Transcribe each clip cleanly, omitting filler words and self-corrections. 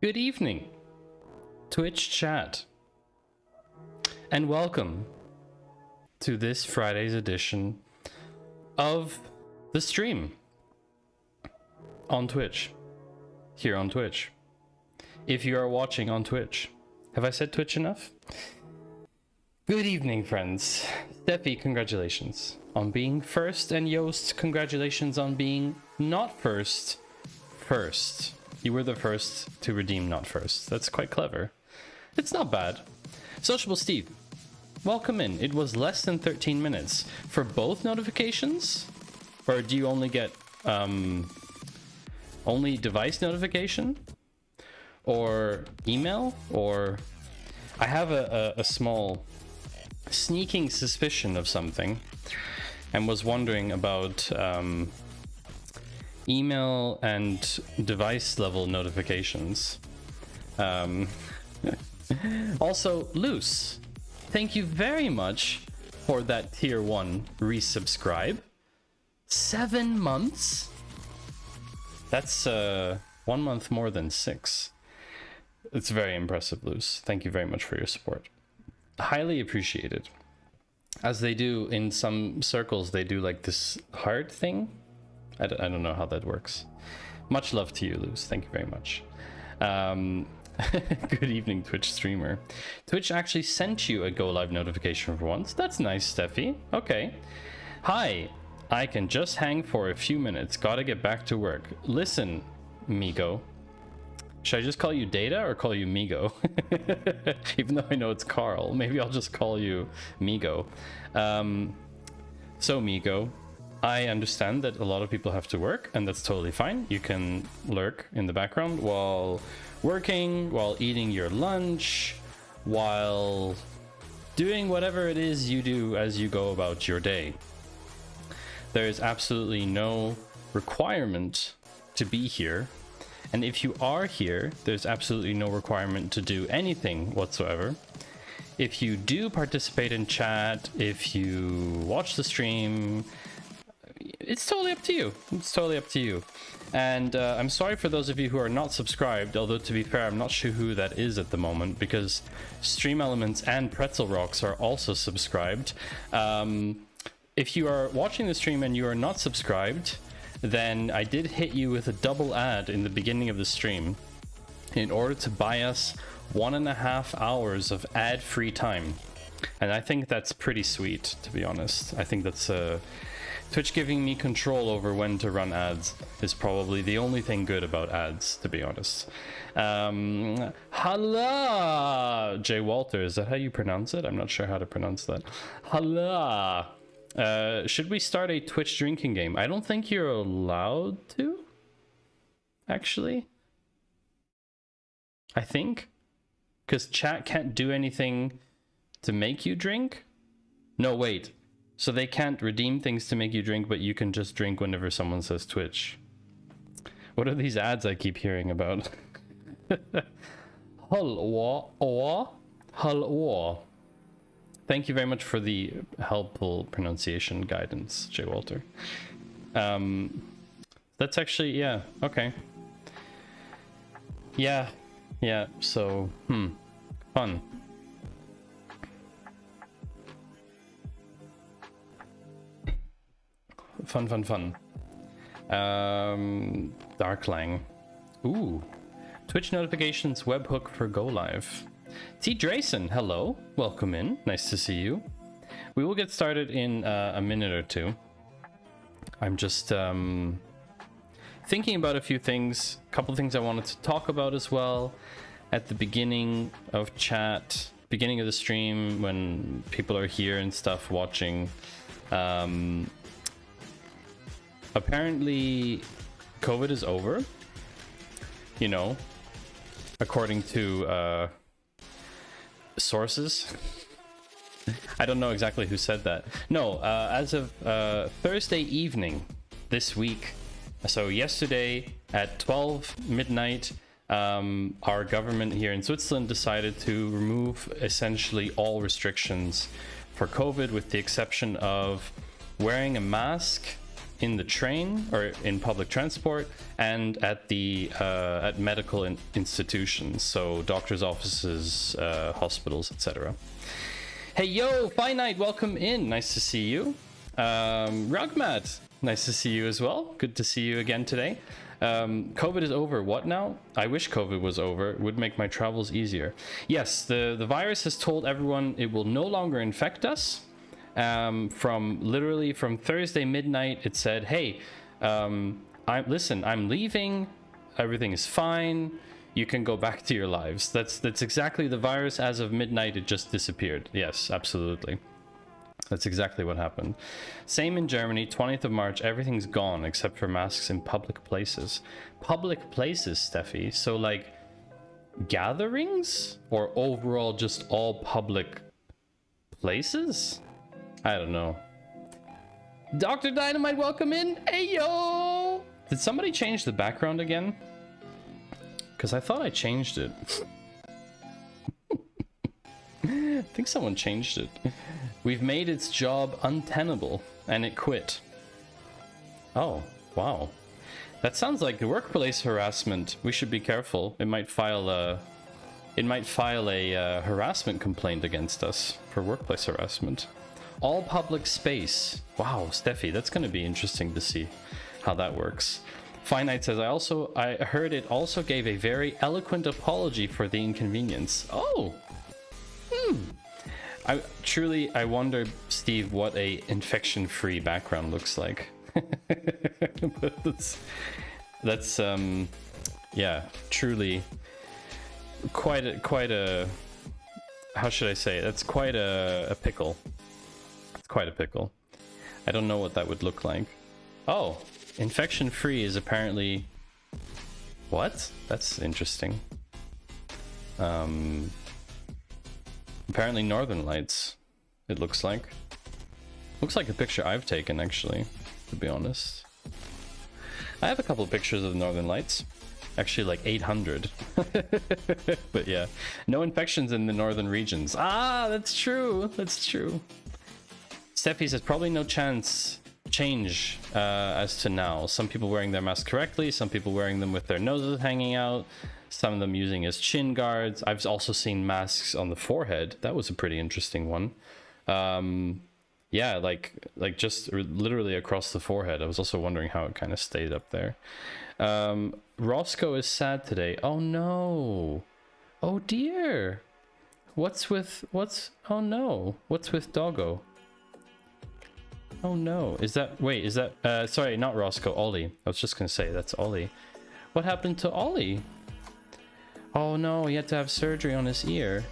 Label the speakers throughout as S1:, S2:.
S1: Good evening, Twitch chat, and welcome to this Friday's edition of the stream on Twitch, here on Twitch. If you are watching on Twitch, have I said Twitch enough? Good evening, friends. Steffi, congratulations on being first, and Yost, congratulations on being not first. You were the first to redeem not first. That's quite clever. It's not bad. Sociable Steve, welcome in. It was less than 13 minutes. For both notifications? Or do you only get only device notification? Or email? Or I have a small sneaking suspicion of something and was wondering about email and device level notifications. Also, Luce, thank you very much for that tier 1 resubscribe. 7 months? That's 1 month more than 6. It's very impressive, Luce. Thank you very much for your support. Highly appreciated. As they do in some circles, they do like this heart thing. I don't know how that works. Much love to you, Luce. Thank you very much. Good evening, Twitch streamer. Twitch actually sent you a go live notification for once. That's nice, Steffi. Okay. Hi. I can just hang for a few minutes. Gotta get back to work. Listen, Migo. Should I just call you Data or call you Migo? Even though I know it's Carl. Maybe I'll just call you Migo. So, Migo, I understand that a lot of people have to work, and that's totally fine. You can lurk in the background while working, while eating your lunch, while doing whatever it is you do as you go about your day. There is absolutely no requirement to be here. And if you are here, there's absolutely no requirement to do anything whatsoever. If you do participate in chat, if you watch the stream, it's totally up to you. It's totally up to you. And I'm sorry for those of you who are not subscribed, although to be fair, I'm not sure who that is at the moment, because Stream Elements and Pretzel Rocks are also subscribed. If you are watching the stream and you are not subscribed, then I did hit you with a double ad in the beginning of the stream. in order to buy us 1.5 hours of ad-free time. And I think that's pretty sweet, to be honest. I think that's Twitch giving me control over when to run ads is probably the only thing good about ads, to be honest. Hala! Jay Walter, is that how you pronounce it? I'm not sure how to pronounce that. Hala! Should we start a Twitch drinking game? I don't think you're allowed to, actually. I think. Because chat can't do anything to make you drink? No, wait. So they can't redeem things to make you drink, but you can just drink whenever someone says Twitch. What are these ads I keep hearing about? Halwa. Thank you very much for the helpful pronunciation guidance, Jay Walter. That's actually, yeah, okay. Yeah, so, fun. Fun. Darklang. Ooh. Twitch notifications webhook for Go Live. T. Drayson, hello. Welcome in. Nice to see you. We will get started in a minute or two. I'm just thinking about a few things. A couple things I wanted to talk about as well. At the beginning of chat, beginning of the stream, when people are here and stuff watching. Apparently, COVID is over, you know, according to sources. I don't know exactly who said that. No, as of Thursday evening this week, so yesterday at 12 midnight, our government here in Switzerland decided to remove essentially all restrictions for COVID, with the exception of wearing a mask in the train or in public transport and at the at medical institutions, so doctors' offices, hospitals, etc. Hey yo, Finite, welcome in. Nice to see you. Ragmat, nice to see you as well. Good to see you again today. COVID is over. What now? I wish COVID was over. It would make my travels easier. Yes, the virus has told everyone it will no longer infect us. From Thursday midnight, it said, hey, I'm leaving, everything is fine, you can go back to your lives. That's exactly the virus. As of midnight, it just disappeared. Yes, absolutely. That's exactly what happened. Same in Germany, 20th of March, everything's gone except for masks in public places. Public places, Steffi? So like gatherings, or overall just all public places? I don't know. Dr. Dynamite, welcome in. Hey, yo! Did somebody change the background again? Because I thought I changed it. I think someone changed it. We've made its job untenable, and it quit. Oh, wow. That sounds like workplace harassment. We should be careful. It might file a harassment complaint against us for workplace harassment. All public space. Wow, Steffi, that's going to be interesting to see how that works. Finite says, I heard it also gave a very eloquent apology for the inconvenience. Oh, I wonder, Steve, what a infection-free background looks like. But that's yeah, truly quite a how should I say? That's quite a pickle. Quite a pickle. I don't know what that would look like. Oh, infection free is apparently what? That's interesting. Apparently Northern Lights, it looks like. Looks like a picture I've taken, actually, to be honest. I have a couple of pictures of the Northern Lights. Actually, like 800. But yeah, no infections in the northern regions. Ah, that's true. That's true. Steffi says, probably no change as to now. Some people wearing their masks correctly, some people wearing them with their noses hanging out, some of them using as chin guards. I've also seen masks on the forehead. That was a pretty interesting one. Yeah, like just literally across the forehead. I was also wondering how it kind of stayed up there. Roscoe is sad today. Oh no. Oh dear. Oh no. What's with Doggo? Oh no. Is that sorry, not Roscoe, Ollie. I was just gonna say that's Ollie. What happened to Ollie? Oh no, he had to have surgery on his ear.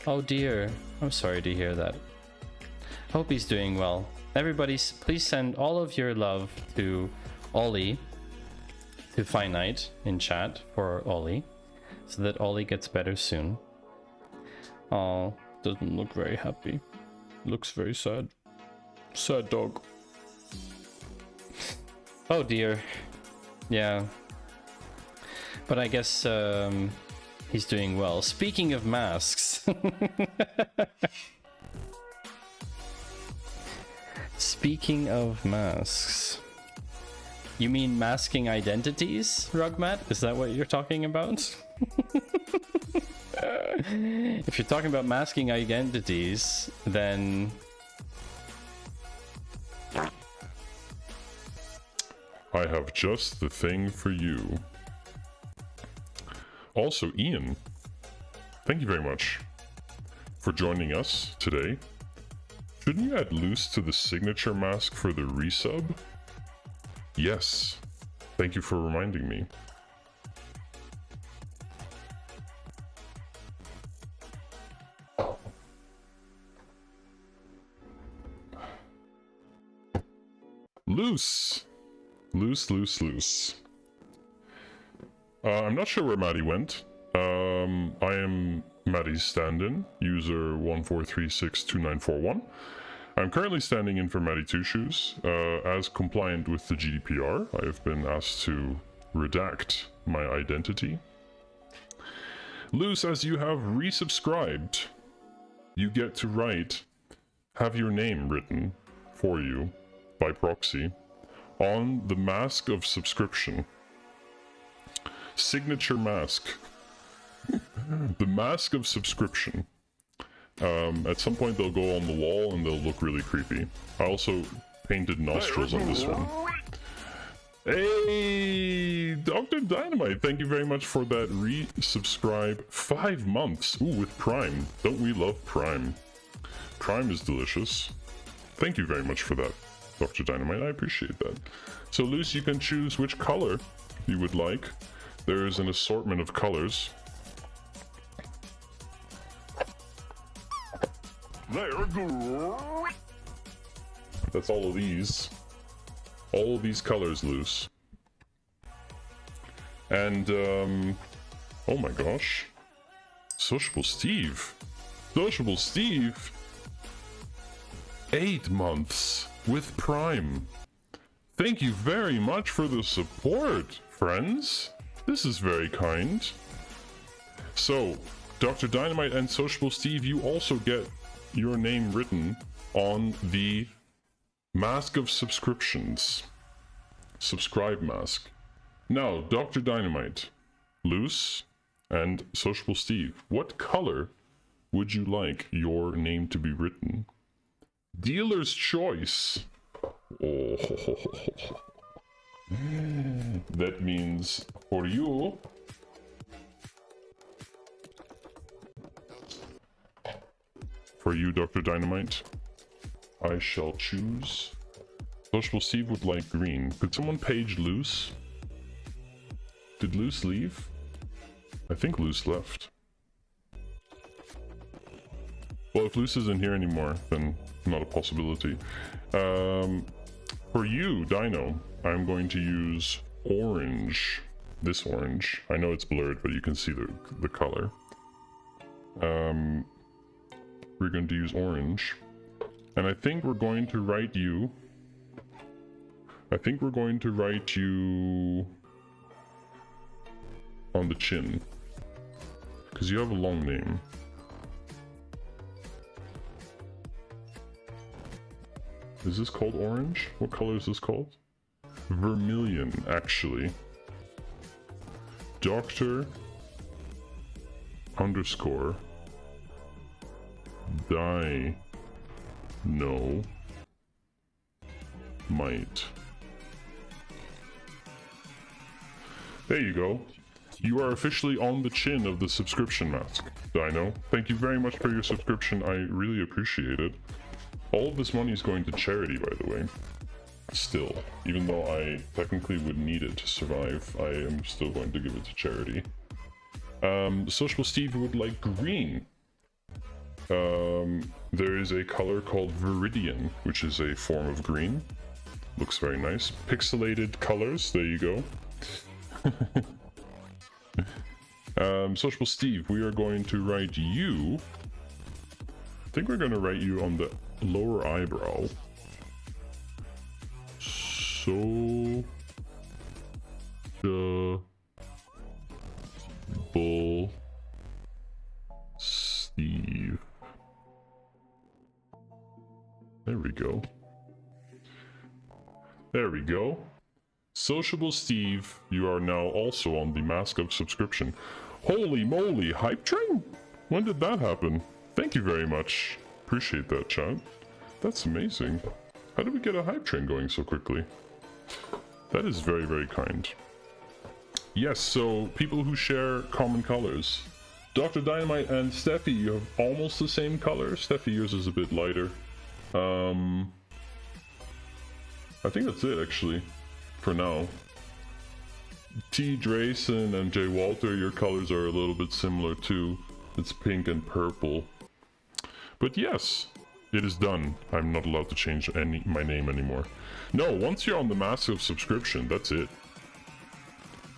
S1: Oh dear. I'm sorry to hear that. Hope he's doing well. Everybody, please send all of your love to Ollie, to Finite in chat for Ollie, so that Ollie gets better soon. Oh, doesn't look very happy. Looks very sad. Sad dog. Oh dear. Yeah. But I guess he's doing well. Speaking of masks. Speaking of masks. You mean masking identities, Rugmat? Is that what you're talking about? If you're talking about masking identities, then...
S2: I have just the thing for you. Also, Ian, thank you very much for joining us today. Shouldn't you add loose to the signature mask for the resub? Yes. Thank you for reminding me. Loose. Loose. I'm not sure where Maddie went. I am Maddie's stand-in, user 14362941. I'm currently standing in for Maddie Two Shoes. As compliant with the GDPR, I have been asked to redact my identity. Luce, as you have resubscribed, you get to have your name written for you by proxy on the mask of subscription. Signature mask. The mask of subscription. At some point they'll go on the wall and they'll look really creepy. I also painted nostrils on this one. Hey, Dr. Dynamite, thank you very much for that resubscribe. 5 months. Ooh, with Prime. Don't we love Prime? Prime is delicious. Thank you very much for that, Dr. Dynamite. I appreciate that. So, Luce, you can choose which color you would like. There is an assortment of colors. There, good. That's all of these. All of these colors, Luce. And, oh my gosh. Sociable Steve. Sociable Steve. 8 months with Prime. Thank you very much for the support, friends. This is very kind. So, Dr. Dynamite and Sociable Steve, you also get your name written on the mask of subscriptions. Subscribe mask. Now, Dr. Dynamite, Luce, and Sociable Steve, what color would you like your name to be written? Dealer's choice. Oh. That means for you, Dr. Dynamite, I shall choose. Sociable Steve would like green. Could someone page Luce? Did Luce leave? I think Luce left. Well, if Luce isn't here anymore, then not a possibility. For you, Dino, I'm going to use orange. This orange. I know it's blurred, but you can see the color. We're going to use orange. And I think we're going to write you... on the chin. Because you have a long name. Is this called orange? What color is this called? Vermilion, actually. Doctor _ Dynamite. No. Might. There you go. You are officially on the chin of the subscription mask, Dino. Thank you very much for your subscription. I really appreciate it. All of this money is going to charity, by the way. Still, even though I technically would need it to survive, I am still going to give it to charity. Sociable Steve would like green. There is a color called Viridian, which is a form of green. Looks very nice. Pixelated colors, there you go. Sociable Steve, we are going to write you. I think we're going to write you on the lower eyebrow. So the Bull Steve. There we go. There we go. Sociable Steve, you are now also on the Mask of Subscription. Holy moly, Hype Train? When did that happen? Thank you very much. Appreciate that, chat. That's amazing. How did we get a Hype Train going so quickly? That is very, very kind. Yes, so people who share common colors. Dr. Dynamite and Steffi, you have almost the same color. Steffi, yours is a bit lighter. I think that's it, actually, for now. T. Drayson and J. Walter, your colors are a little bit similar too. It's pink and purple. But yes, it is done. I'm not allowed to change my name anymore. No, once you're on the massive subscription, that's it.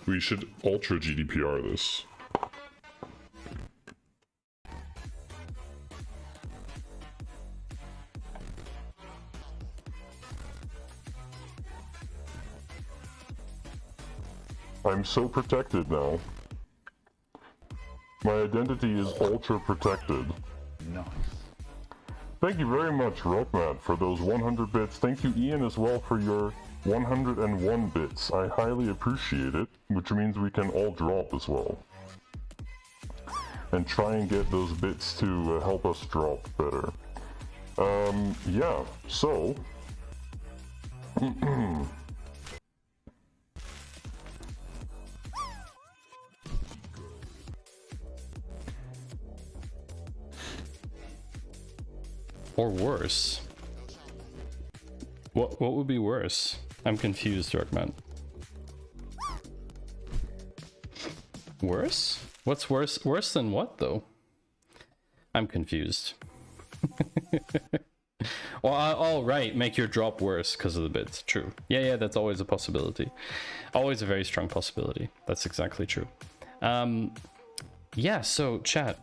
S2: We should ultra GDPR this. I'm so protected now. My identity is ultra protected.
S3: Nice.
S2: Thank you very much, Rockmat, for those 100 bits. Thank you, Ian, as well, for your 101 bits. I highly appreciate it, which means we can all drop as well. And try and get those bits to help us drop better. Yeah, so...
S1: Or worse. What would be worse? I'm confused, Darkman. Worse? What's worse? Worse than what, though? I'm confused. Well, all right, make your drop worse because of the bits. True. Yeah, that's always a possibility. Always a very strong possibility. That's exactly true. Yeah, so chat.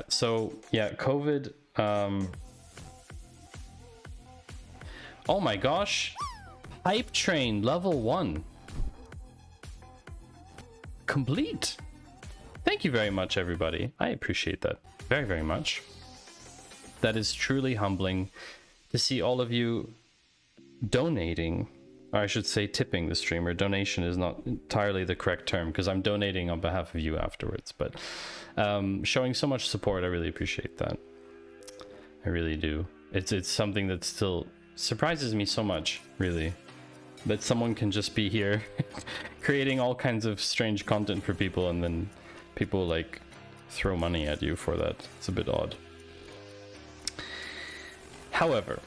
S1: So, yeah, COVID... Oh my gosh, Hype Train level 1 complete. Thank you very much, everybody. I appreciate that very, very much. That is truly humbling to see all of you donating, or I should say tipping the streamer. Donation is not entirely the correct term because I'm donating on behalf of you afterwards, but showing so much support, I really appreciate that. I really do. It's something that still surprises me so much, really, that someone can just be here creating all kinds of strange content for people and then people like throw money at you for that. It's a bit odd. However,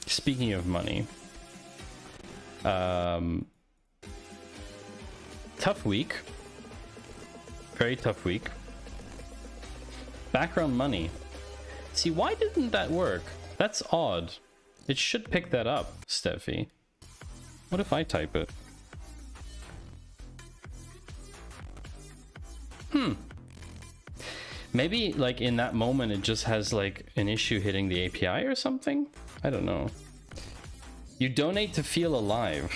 S1: speaking of money, tough week, very tough week. Background money. See, why didn't that work? That's odd. It should pick that up, Steffi. What if I type it? Maybe like in that moment it just has like an issue hitting the API or something? I don't know. You donate to feel alive.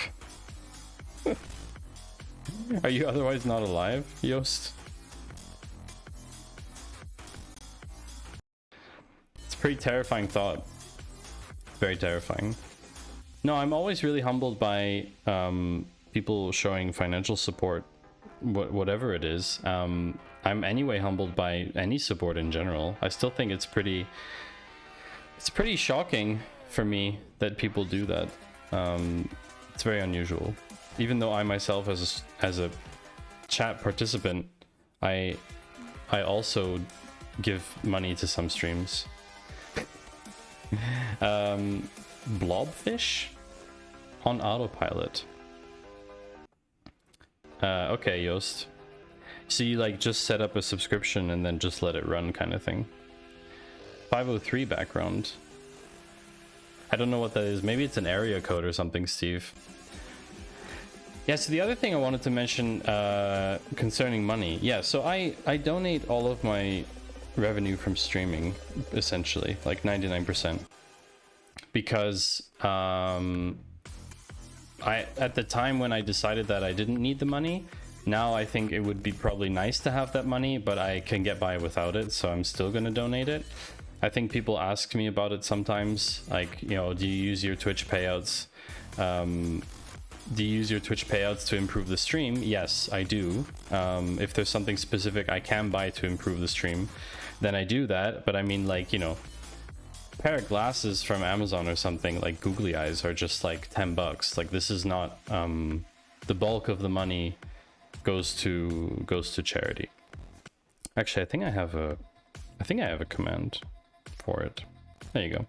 S1: Are you otherwise not alive, Yost? It's a pretty terrifying thought. Very terrifying. No, I'm always really humbled by people showing financial support, whatever it is. I'm anyway humbled by any support in general. I still think it's pretty It's pretty shocking for me that people do that. It's very unusual. Even though I myself, as a chat participant, I also give money to some streams. Blobfish on autopilot. Okay, Yost. So you like just set up a subscription and then just let it run kind of thing. 503 background. I don't know what that is. Maybe it's an area code or something, Steve. Yeah, so the other thing I wanted to mention concerning money. Yeah, so I donate all of my revenue from streaming, essentially, like 99%. Because at the time when I decided that I didn't need the money, now I think it would be probably nice to have that money, but I can get by without it, so I'm still going to donate it. I think people ask me about it sometimes, like, you know, do you use your Twitch payouts? Do you use your Twitch payouts to improve the stream? Yes, I do. If there's something specific I can buy to improve the stream, then I do that. But I mean, like, you know, a pair of glasses from Amazon or something, like googly eyes, are just like $10. Like, this is not the bulk of the money goes to charity. Actually, I think I have a command for it. There you go.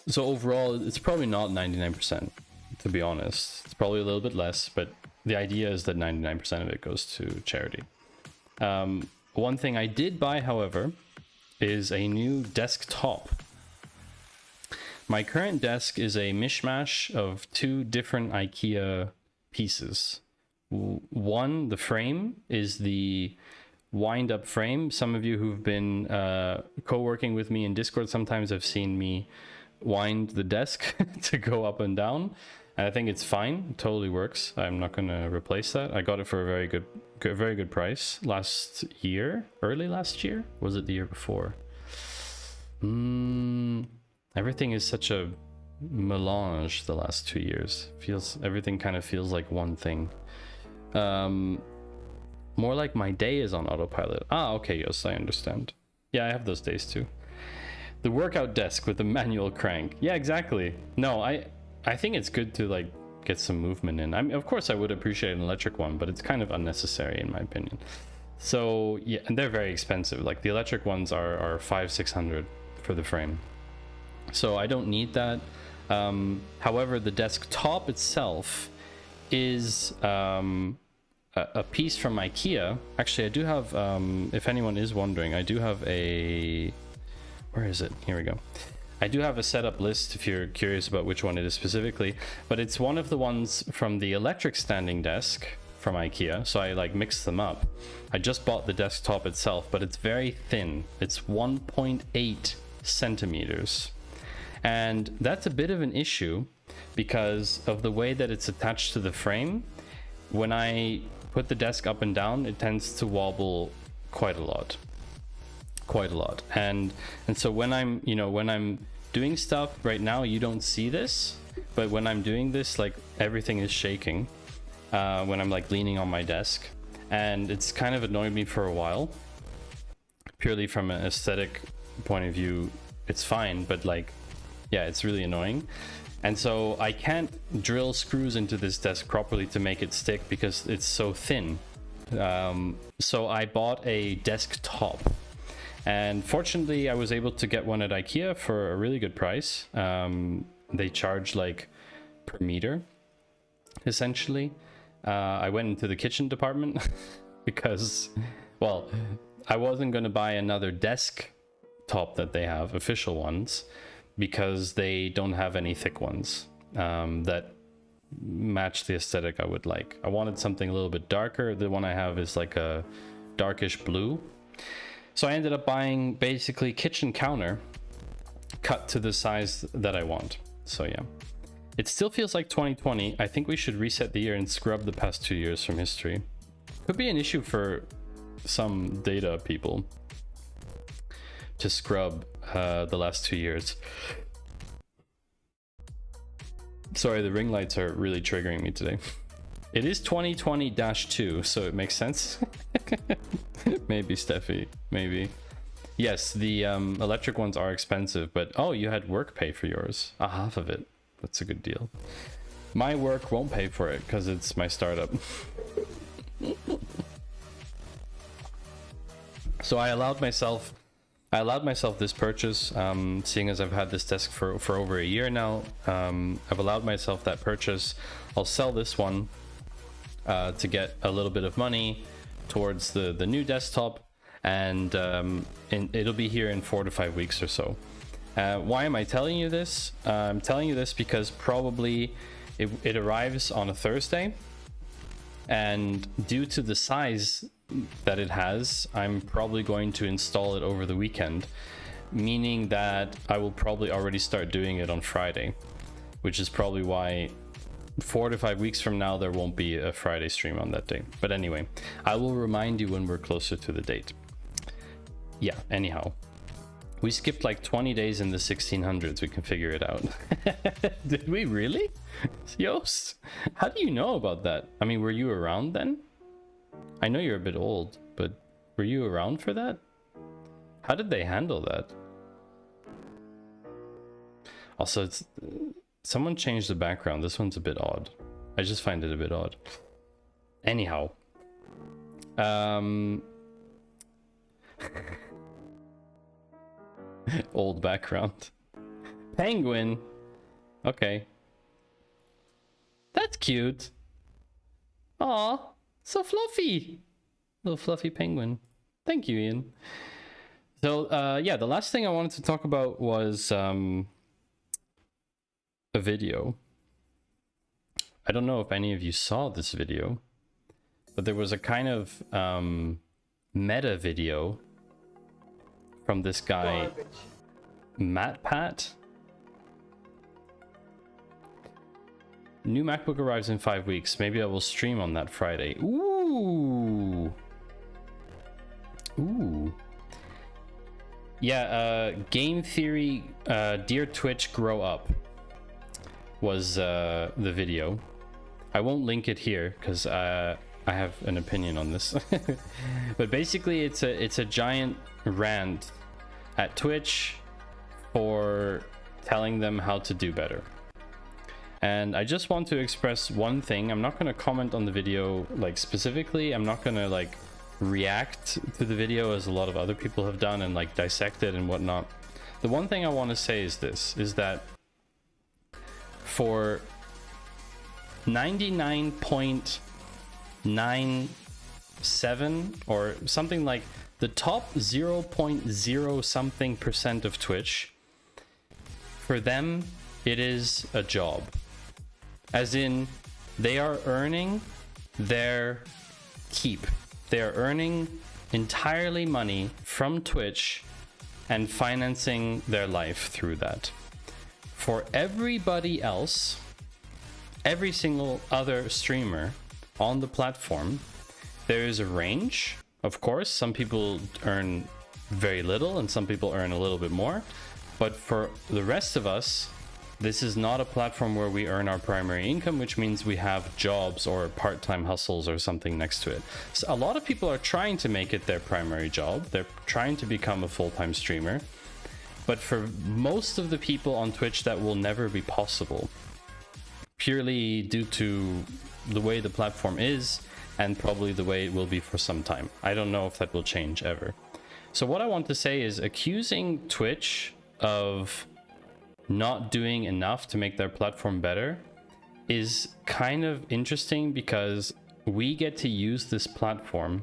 S1: So overall, it's probably not 99%. To be honest, it's probably a little bit less, but the idea is that 99% of it goes to charity. One thing I did buy, however, is a new desktop. My current desk is a mishmash of two different IKEA pieces. One, the frame, is the wind-up frame. Some of you who've been co-working with me in Discord sometimes have seen me wind the desk to go up and down. And I think it's fine. It totally works. I'm not going to replace that. I got it for a very good price last year. Early last year? Was it the year before? Everything is such a melange the last 2 years. Everything kind of feels like one thing. More like my day is on autopilot. Ah, okay, yes, I understand. Yeah, I have those days too. The workout desk with the manual crank. Yeah, exactly. No, I think it's good to like get some movement in. I mean, of course I would appreciate an electric one, but it's kind of unnecessary in my opinion. So yeah, and they're very expensive. Like the electric ones are 500-600 for the frame. So I don't need that. However, the desktop itself is a piece from IKEA. Actually, I do have, if anyone is wondering, I do have a, where is it? Here we go. I do have a setup list if you're curious about which one it is specifically, but it's one of the ones from the electric standing desk from IKEA. So I like mixed them up. I just bought the desktop itself, but it's very thin. It's 1.8 centimeters. And that's a bit of an issue because of the way that it's attached to the frame. When I put the desk up and down, it tends to wobble quite a lot. And so when I'm doing stuff right now, you don't see this, but when I'm doing this, like everything is shaking when I'm like leaning on my desk, and it's kind of annoyed me for a while. Purely from an aesthetic point of view, it's fine, but like, yeah, it's really annoying. And so I can't drill screws into this desk properly to make it stick because it's so thin. So I bought a desktop. And fortunately, I was able to get one at IKEA for a really good price. They charge like per meter, essentially. I went into the kitchen department because, well, I wasn't going to buy another desktop that they have, official ones, because they don't have any thick ones that match the aesthetic I would like. I wanted something a little bit darker. The one I have is like a darkish blue. So I ended up buying basically kitchen counter cut to the size that I want. So yeah, it still feels like 2020. I think we should reset the year and scrub the past 2 years from history. Could be an issue for some data people to scrub the last 2 years. Sorry, the ring lights are really triggering me today. It is 2020-2, so it makes sense. Maybe, Steffi, maybe. Yes, the electric ones are expensive, but oh, you had work pay for yours. Half of it. That's a good deal. My work won't pay for it because it's my startup. So I allowed myself this purchase, seeing as I've had this desk for over a year now. I've allowed myself that purchase. I'll sell this one to get a little bit of money towards the new desktop, and it'll be here in 4 to 5 weeks or so. Why am I telling you this? I'm telling you this because probably it arrives on a Thursday, and due to the size that it has, I'm probably going to install it over the weekend, meaning that I will probably already start doing it on Friday, which is probably why 4 to 5 weeks from now there won't be a Friday stream on that day. But anyway, I will remind you when we're closer to the date. Yeah, anyhow, we skipped like 20 days in the 1600s. We can figure it out. Did we really? Yost, how do you know about that? I mean, were you around then? I know you're a bit old, but were you around for that? How did they handle that? Also, someone changed the background. This one's a bit odd. I just find it a bit odd. Anyhow. Old background. Penguin. Okay. That's cute. Aw. So fluffy. Little fluffy penguin. Thank you, Ian. So, yeah, the last thing I wanted to talk about was a video. I don't know if any of you saw this video, but there was a kind of meta video from this guy, MatPat. New MacBook arrives in 5 weeks. Maybe I will stream on that Friday. Ooh. Ooh. Yeah, Game Theory, Dear Twitch, Grow Up was the video. I won't link it here because I have an opinion on this. But basically it's a giant rant at Twitch for telling them how to do better. And I just want to express one thing. I'm not going to comment on the video like specifically. I'm not going to like react to the video as a lot of other people have done and like dissect it and whatnot. The one thing I want to say is this, is that for 99.97 or something like the top 0.0 something % of Twitch, for them it is a job. As in, they are earning their keep. They are earning entirely money from Twitch and financing their life through that. For everybody else, every single other streamer on the platform, there is a range. Of course, some people earn very little and some people earn a little bit more. But for the rest of us, this is not a platform where we earn our primary income, which means we have jobs or part-time hustles or something next to it. So a lot of people are trying to make it their primary job. They're trying to become a full-time streamer. But for most of the people on Twitch, that will never be possible, purely due to the way the platform is and probably the way it will be for some time. I don't know if that will change ever. So what I want to say is accusing Twitch of not doing enough to make their platform better is kind of interesting, because we get to use this platform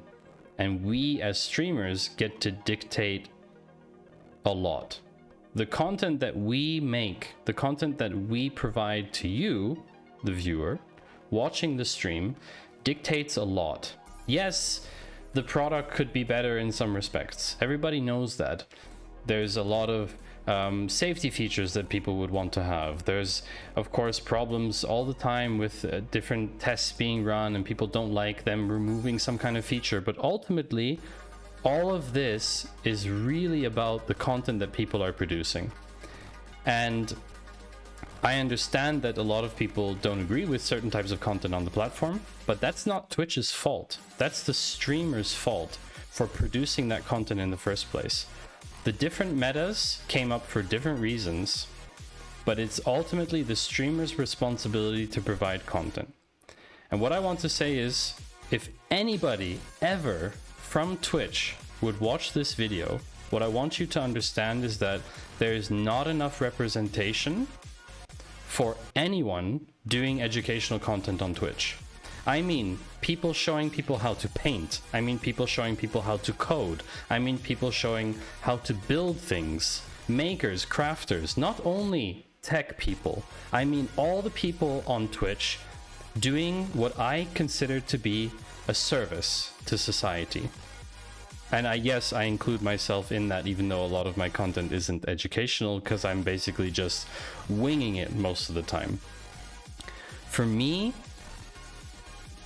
S1: and we as streamers get to dictate a lot. The content that we make, the content that we provide to you, the viewer, watching the stream, dictates a lot. Yes, the product could be better in some respects. Everybody knows that. There's a lot of safety features that people would want to have. There's, of course, problems all the time with different tests being run and people don't like them removing some kind of feature. But ultimately, all of this is really about the content that people are producing. And I understand that a lot of people don't agree with certain types of content on the platform, but that's not Twitch's fault. That's the streamer's fault for producing that content in the first place. The different metas came up for different reasons, but it's ultimately the streamer's responsibility to provide content. And what I want to say is, if anybody ever from Twitch would watch this video, what I want you to understand is that there is not enough representation for anyone doing educational content on Twitch. I mean, people showing people how to paint. I mean, people showing people how to code. I mean, people showing how to build things. Makers, crafters, not only tech people. I mean, all the people on Twitch doing what I consider to be a service to society. And yes, I include myself in that, even though a lot of my content isn't educational, because I'm basically just winging it most of the time. For me,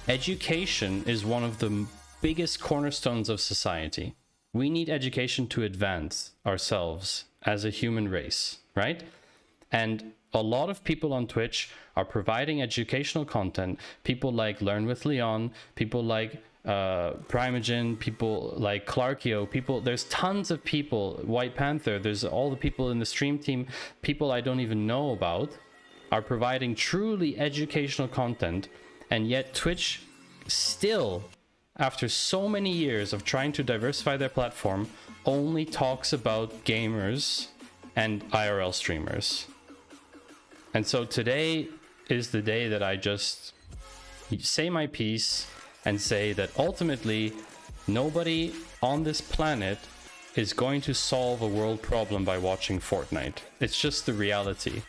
S1: education is one of the biggest cornerstones of society. We need education to advance ourselves as a human race, right? And a lot of people on Twitch are providing educational content. People like Learn with Leon, people like Primogen, people like Clarkio, there's tons of people, White Panther, there's all the people in the stream team, people I don't even know about, are providing truly educational content. And yet Twitch still, after so many years of trying to diversify their platform, only talks about gamers and IRL streamers. And so today is the day that I just say my piece and say that ultimately nobody on this planet is going to solve a world problem by watching Fortnite. It's just the reality.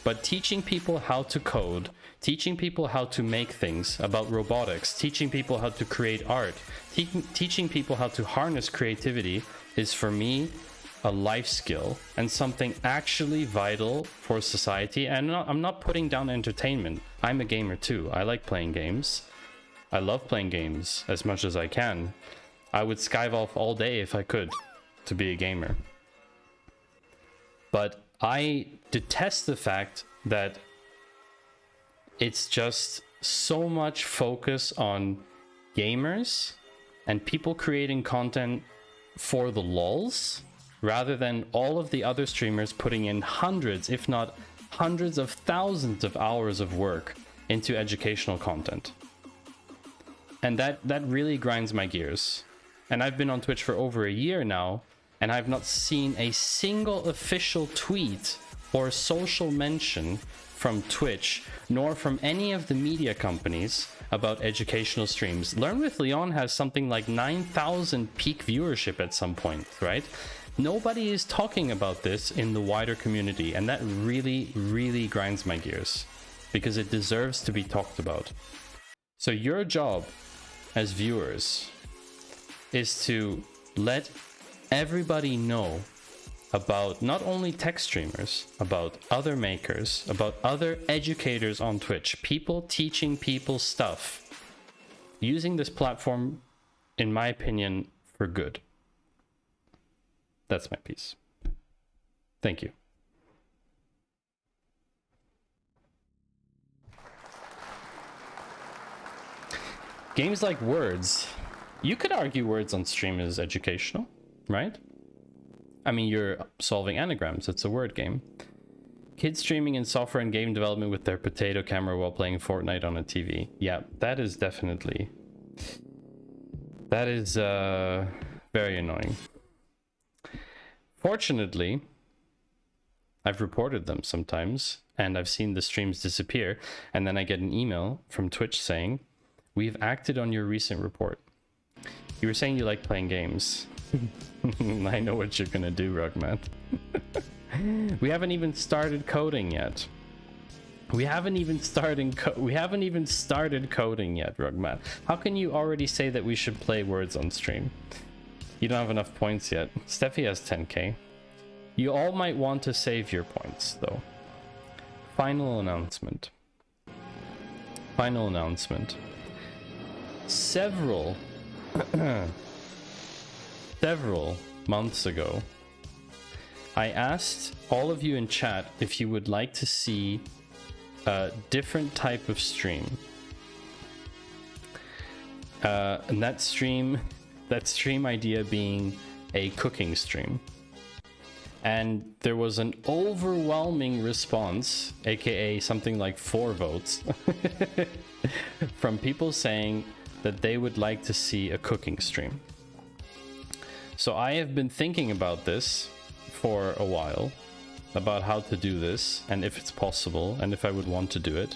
S1: But teaching people how to code, teaching people how to make things about robotics, teaching people how to create art, teaching people how to harness creativity is, for me, a life skill and something actually vital for society. And I'm not putting down entertainment. I'm a gamer too. I like playing games. I love playing games as much as I can. I would skyvolf all day if I could to be a gamer. But I detest the fact that it's just so much focus on gamers and people creating content for the lulz, rather than all of the other streamers putting in hundreds, if not hundreds of thousands of hours of work into educational content. And that really grinds my gears. And I've been on Twitch for over a year now, and I've not seen a single official tweet or social mention from Twitch, nor from any of the media companies about educational streams. Learn with Leon has something like 9,000 peak viewership at some point, right? Nobody is talking about this in the wider community, and that really, really grinds my gears, because it deserves to be talked about. So your job as viewers is to let everybody know about not only tech streamers, about other makers, about other educators on Twitch, people teaching people stuff, using this platform, in my opinion, for good. That's my piece. Thank you. Games like Words. You could argue Words on stream is educational, right? I mean, you're solving anagrams. It's a word game. Kids streaming in software and game development with their potato camera while playing Fortnite on a TV. Yeah, that is definitely... That is very annoying. Fortunately, I've reported them sometimes, and I've seen the streams disappear, and then I get an email from Twitch saying, "We've acted on your recent report. You were saying you like playing games." I know what you're gonna do, Rugmat. We haven't even started coding yet. We haven't even started coding yet, Rugmat. How can you already say that we should play Words on stream? You don't have enough points yet. Steffi has 10k. You all might want to save your points, though. Final announcement. Final announcement. Several months ago, I asked all of you in chat if you would like to see a different type of stream. And that stream idea being a cooking stream. And there was an overwhelming response, aka something like 4 votes, from people saying that they would like to see a cooking stream. So I have been thinking about this for a while, about how to do this, and if it's possible, and if I would want to do it.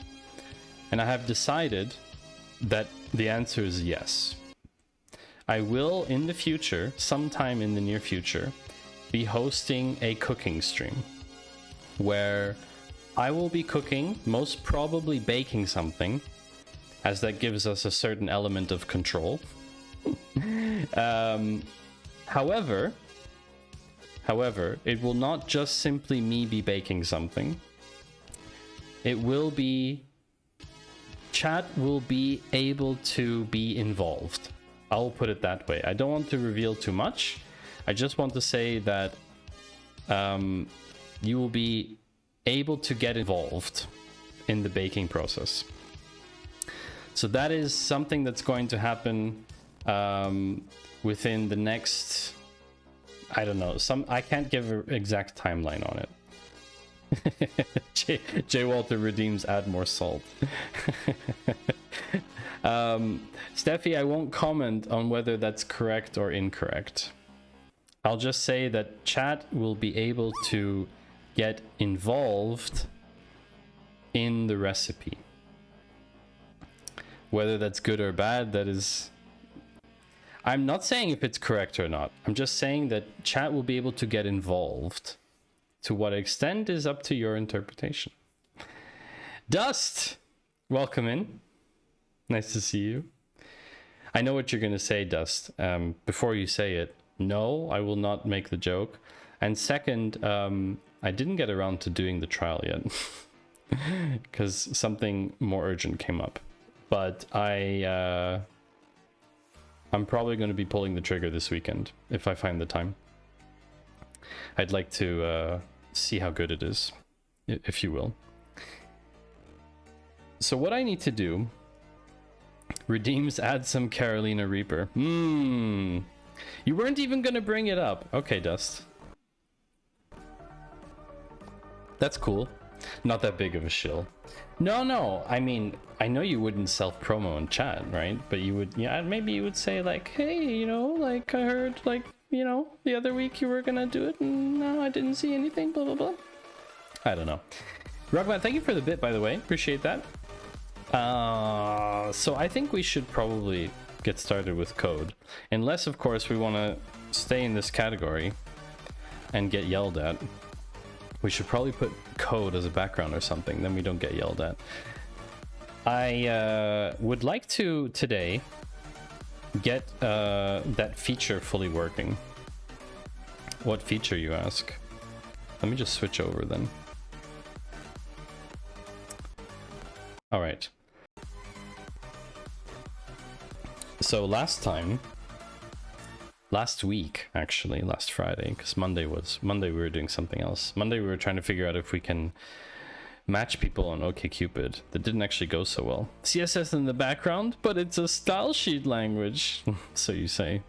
S1: And I have decided that the answer is yes. I will, in the future, sometime in the near future, be hosting a cooking stream where I will be cooking, most probably baking something, as that gives us a certain element of control. However, it will not just simply me be baking something. It will be... Chat will be able to be involved. I'll put it that way. I don't want to reveal too much. I just want to say that you will be able to get involved in the baking process. So that is something that's going to happen within the next, I don't know, I can't give an exact timeline on it. J. Walter redeems add more salt. Steffi, I won't comment on whether that's correct or incorrect. I'll just say that chat will be able to get involved in the recipe. Whether that's good or bad, that is... I'm not saying if it's correct or not. I'm just saying that chat will be able to get involved. To what extent is up to your interpretation. Dust! Welcome in. Nice to see you. I know what you're going to say, Dust. Before you say it, no, I will not make the joke. And second, I didn't get around to doing the trial yet. Because something more urgent came up. But I'm probably going to be pulling the trigger this weekend, if I find the time. I'd like to see how good it is, if you will. So what I need to do... Redeems add some Carolina Reaper. You weren't even going to bring it up. Okay, Dust. That's cool. Not that big of a shill. No. I mean, I know you wouldn't self-promo in chat, right? But you would, yeah, maybe you would say like, hey, you know, like I heard, like, you know, the other week you were gonna do it and now I didn't see anything, blah, blah, blah. I don't know. Rockman, thank you for the bit, by the way. Appreciate that. So I think we should probably get started with code. Unless, of course, we want to stay in this category and get yelled at. We should probably put code as a background or something, then we don't get yelled at. I would like to, today, get that feature fully working. What feature, you ask? Let me just switch over then. Alright. So last week, actually, last Friday, because Monday we were doing something else. Monday we were trying to figure out if we can match people on OkCupid. That didn't actually go so well. CSS in the background, but it's a style sheet language, so you say.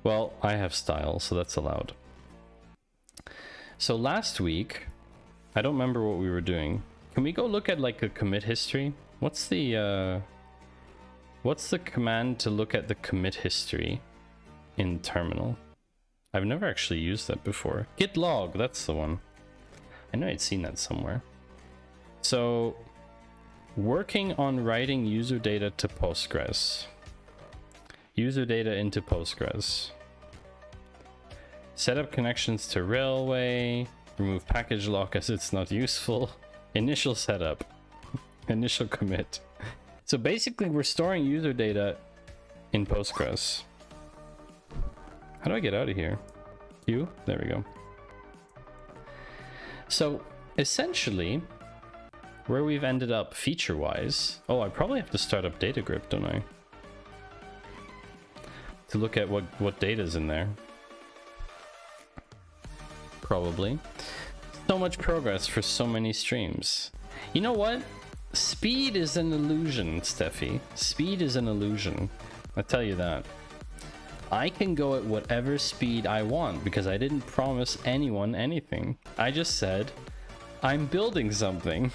S1: Well, I have style, so that's allowed. So last week, I don't remember what we were doing. Can we go look at like a commit history? What's the command to look at the commit history in terminal? I've never actually used that before. Git log, that's the one. I know I'd seen that somewhere. So, working on writing user data to Postgres. User data into Postgres. Set up connections to Railway. Remove package lock as it's not useful. Initial setup. Initial commit. So basically we're storing user data in Postgres. How do I get out of here? Q? There we go. So essentially, where we've ended up feature-wise... Oh, I probably have to start up data grip, don't I? To look at what data's in there. Probably. So much progress for so many streams. You know what? Speed is an illusion, Steffi. Speed is an illusion. I tell you that. I can go at whatever speed I want because I didn't promise anyone anything. I just said, I'm building something,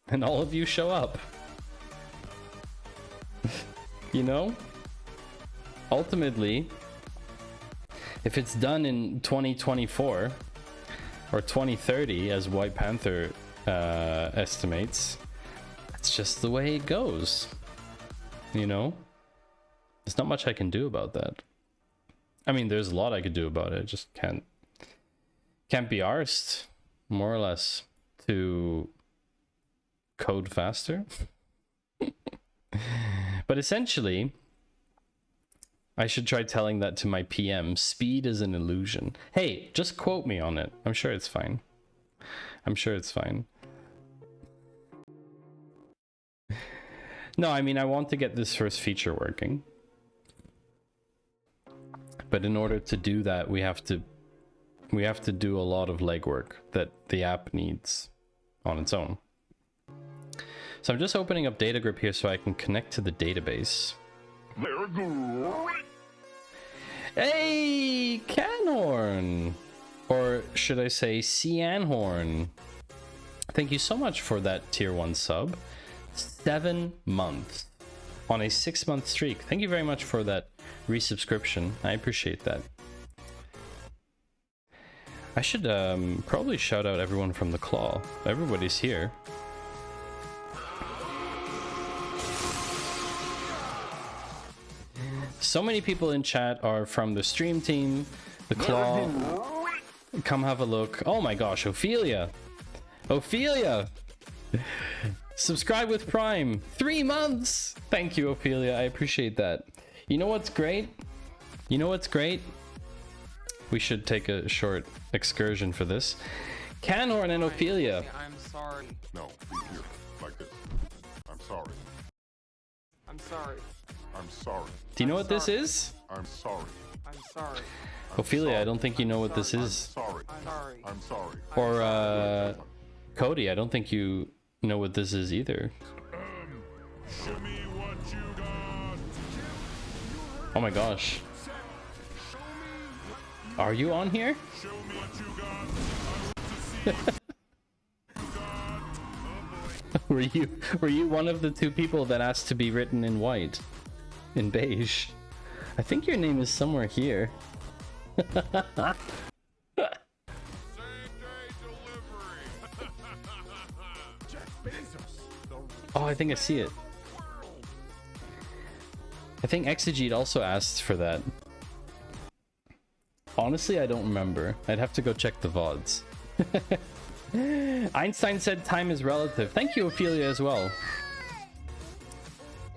S1: and all of you show up. You know? Ultimately, if it's done in 2024 or 2030, as White Panther estimates, that's just the way it goes. You know? There's not much I can do about that. I mean, there's a lot I could do about it. Just can't be arsed, more or less, to code faster. But essentially, I should try telling that to my PM. Speed is an illusion. Hey, just quote me on it. I'm sure it's fine. I'm sure it's fine. No, I mean, I want to get this first feature working. But in order to do that, we have to do a lot of legwork that the app needs on its own. So I'm just opening up DataGrip here so I can connect to the database. Hey, Canhorn! Or should I say Cianhorn? Thank you so much for that tier 1 sub. 7 months on a 6-month streak. Thank you very much for that resubscription. I appreciate that. I should probably shout out everyone from the Claw. Everybody's here. So many people in chat are from the stream team, the Claw. Come have a look. Oh my gosh, Ophelia! Ophelia! Subscribe with Prime. 3 months! Thank you, Ophelia. I appreciate that. You know what's great? You know what's great? We should take a short excursion for this. Canhorn and Ophelia.
S3: I'm sorry.
S2: No, be here, like this. I'm sorry.
S3: I'm sorry.
S2: I'm sorry.
S1: Do you know what this is?
S2: I'm sorry.
S3: I'm sorry.
S1: Ophelia, I don't think you know what this
S2: I'm
S1: is.
S2: sorry.
S3: I'm sorry.
S2: I'm sorry.
S1: Or, Cody, I don't think you know what this is either.
S2: Show me what you got.
S1: Oh my gosh. Are you on here?
S2: Show me what you got.
S1: Were you one of the 2 people that asked to be written in white? In beige? I think your name is somewhere here. Oh, I think I see it. I think Exegete also asked for that. Honestly, I don't remember. I'd have to go check the VODs. Einstein said time is relative. Thank you, Ophelia, as well.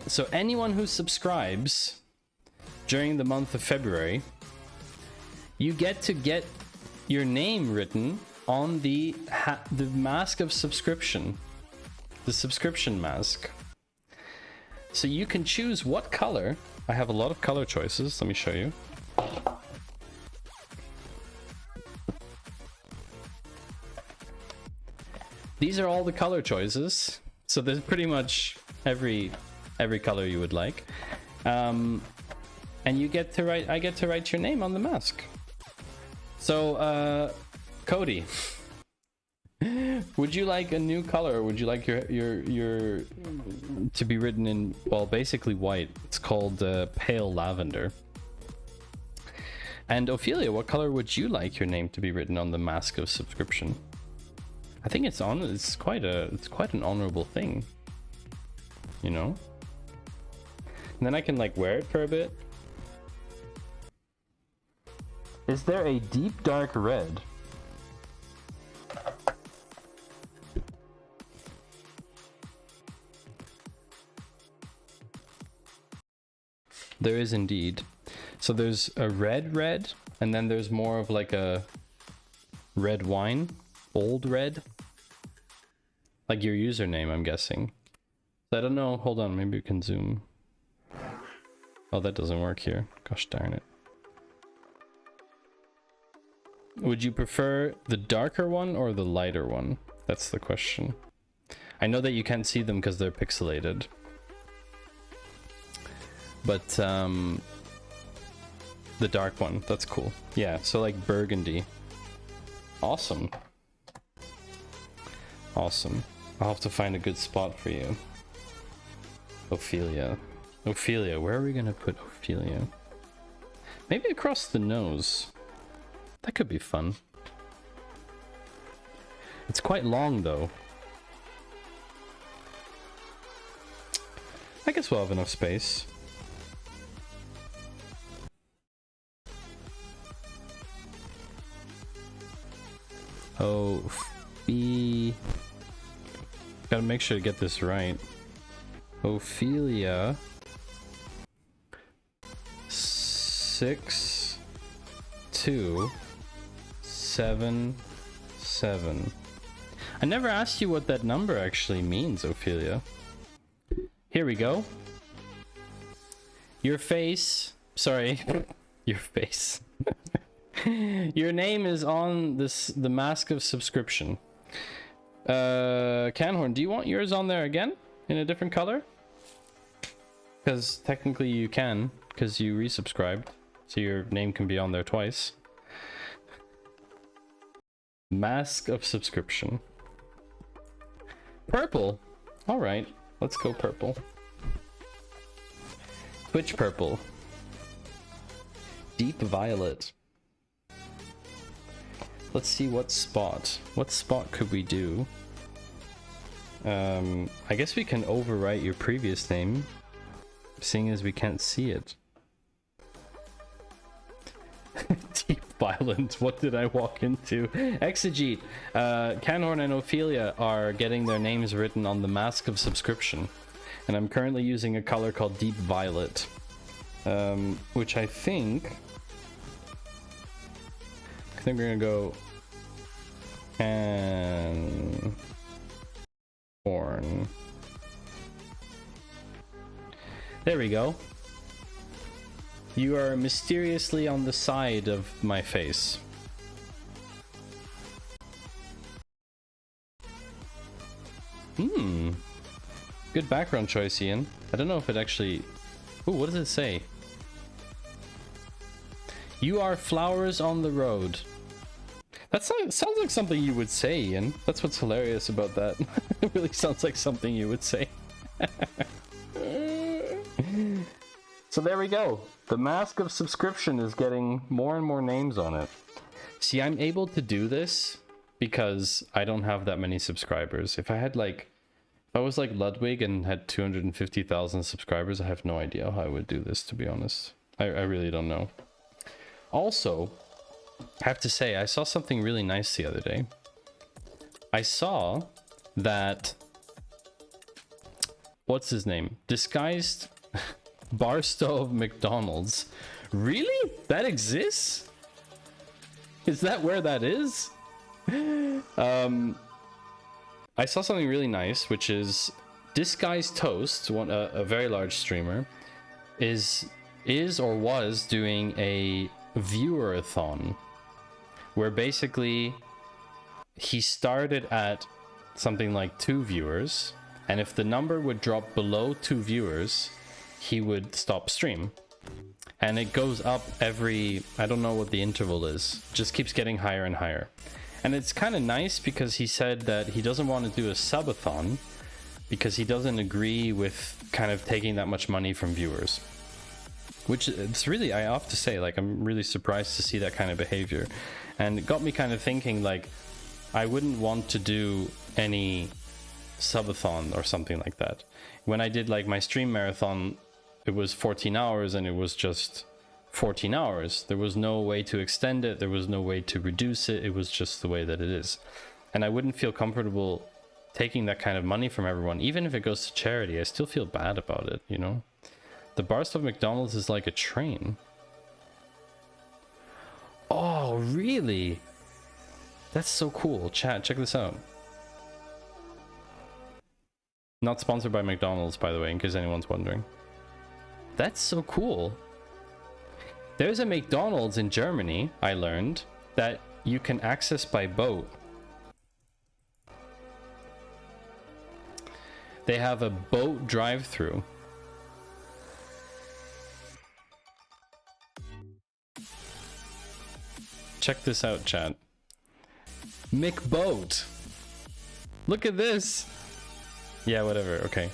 S1: So anyone who subscribes during the month of February, you get your name written on the mask of subscription. The subscription mask. So you can choose what color. I have a lot of color choices. Let me show you. These are all the color choices. So there's pretty much every color you would like. And you get to write, I get to write your name on the mask. So, Cody, would you like a new color? Would you like your to be written in, well, basically white? It's called pale lavender. And Ophelia, what color would you like your name to be written on the mask of subscription? I think it's quite an honorable thing, you know. And then I can like wear it for a bit. Is there a deep dark red? There is indeed. So there's a red, and then there's more of like a red wine, old red. Like your username, I'm guessing. I don't know, hold on, maybe we can zoom. Oh, that doesn't work here. Gosh darn it. Would you prefer the darker one or the lighter one? That's the question. I know that you can't see them because they're pixelated. But, The dark one. That's cool. Yeah, so like burgundy. Awesome. Awesome. I'll have to find a good spot for you. Ophelia. Ophelia, where are we gonna put Ophelia? Maybe across the nose. That could be fun. It's quite long though. I guess we'll have enough space. Gotta make sure to get this right. Ophelia 6277. I never asked you what that number actually means, Ophelia. Here we go. Your face. Sorry. Your face. Your name is on the mask of subscription. Canhorn, do you want yours on there again in a different color? Because technically you can, because you resubscribed, so your name can be on there twice. Mask of subscription. Purple. All right, let's go purple. Twitch purple. Deep violet. Let's see what spot. What spot could we do? I guess we can overwrite your previous name, seeing as we can't see it. Deep violent. What did I walk into? Exegete. Canhorn and Ophelia are getting their names written on the mask of subscription, and I'm currently using a color called Deep Violet, which I think we're gonna go and horn. There we go. You are mysteriously on the side of my face. Good background choice, Ian. I don't know if it actually... Ooh, what does it say? You are flowers on the road. That sounds like something you would say, Ian. That's what's hilarious about that. It really sounds like something you would say. So there we go. The mask of subscription is getting more and more names on it. See, I'm able to do this because I don't have that many subscribers. If I had like... If I was like Ludwig and had 250,000 subscribers, I have no idea how I would do this, to be honest. I really don't know. Also, I have to say, I saw something really nice the other day. I saw that... What's his name? Disguised Barstow of McDonald's. Really? That exists? Is that where that is? I saw something really nice, which is Disguised Toast, a very large streamer, is or was doing a viewer-a-thon, where basically he started at something like 2 viewers, and if the number would drop below 2 viewers, he would stop stream. And it goes up every, I don't know what the interval is, just keeps getting higher and higher. And it's kind of nice because he said that he doesn't want to do a subathon because he doesn't agree with kind of taking that much money from viewers. Which it's really, I have to say, like, I'm really surprised to see that kind of behavior. And it got me kind of thinking, like, I wouldn't want to do any subathon or something like that. When I did, like, my stream marathon, it was 14 hours and it was just 14 hours. There was no way to extend it. There was no way to reduce it. It was just the way that it is. And I wouldn't feel comfortable taking that kind of money from everyone. Even if it goes to charity, I still feel bad about it, you know? The Barstow of McDonald's is like a train. Oh, really? That's so cool. Chat, check this out. Not sponsored by McDonald's, by the way, in case anyone's wondering. That's so cool. There's a McDonald's in Germany, I learned, that you can access by boat. They have a boat drive-through. check this out, chat. McBoat. Look at this. Yeah, whatever. Okay.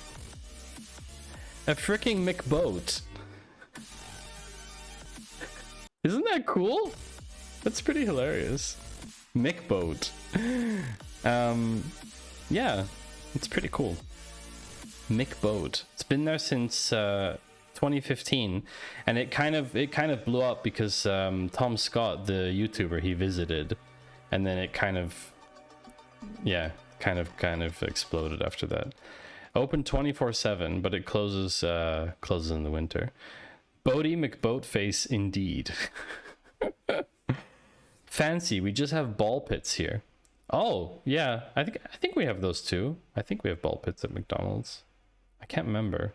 S1: A freaking McBoat. Isn't that cool? That's pretty hilarious. McBoat. Yeah, it's pretty cool. McBoat. It's been there since 2015, and it kind of blew up because Tom Scott, the YouTuber, he visited, and then it kind of exploded after that. Open 24/7, but it closes in the winter. Boaty McBoatface indeed. Fancy. We just have ball pits here. Oh yeah, I think we have those too. I think we have ball pits at McDonald's. I can't remember.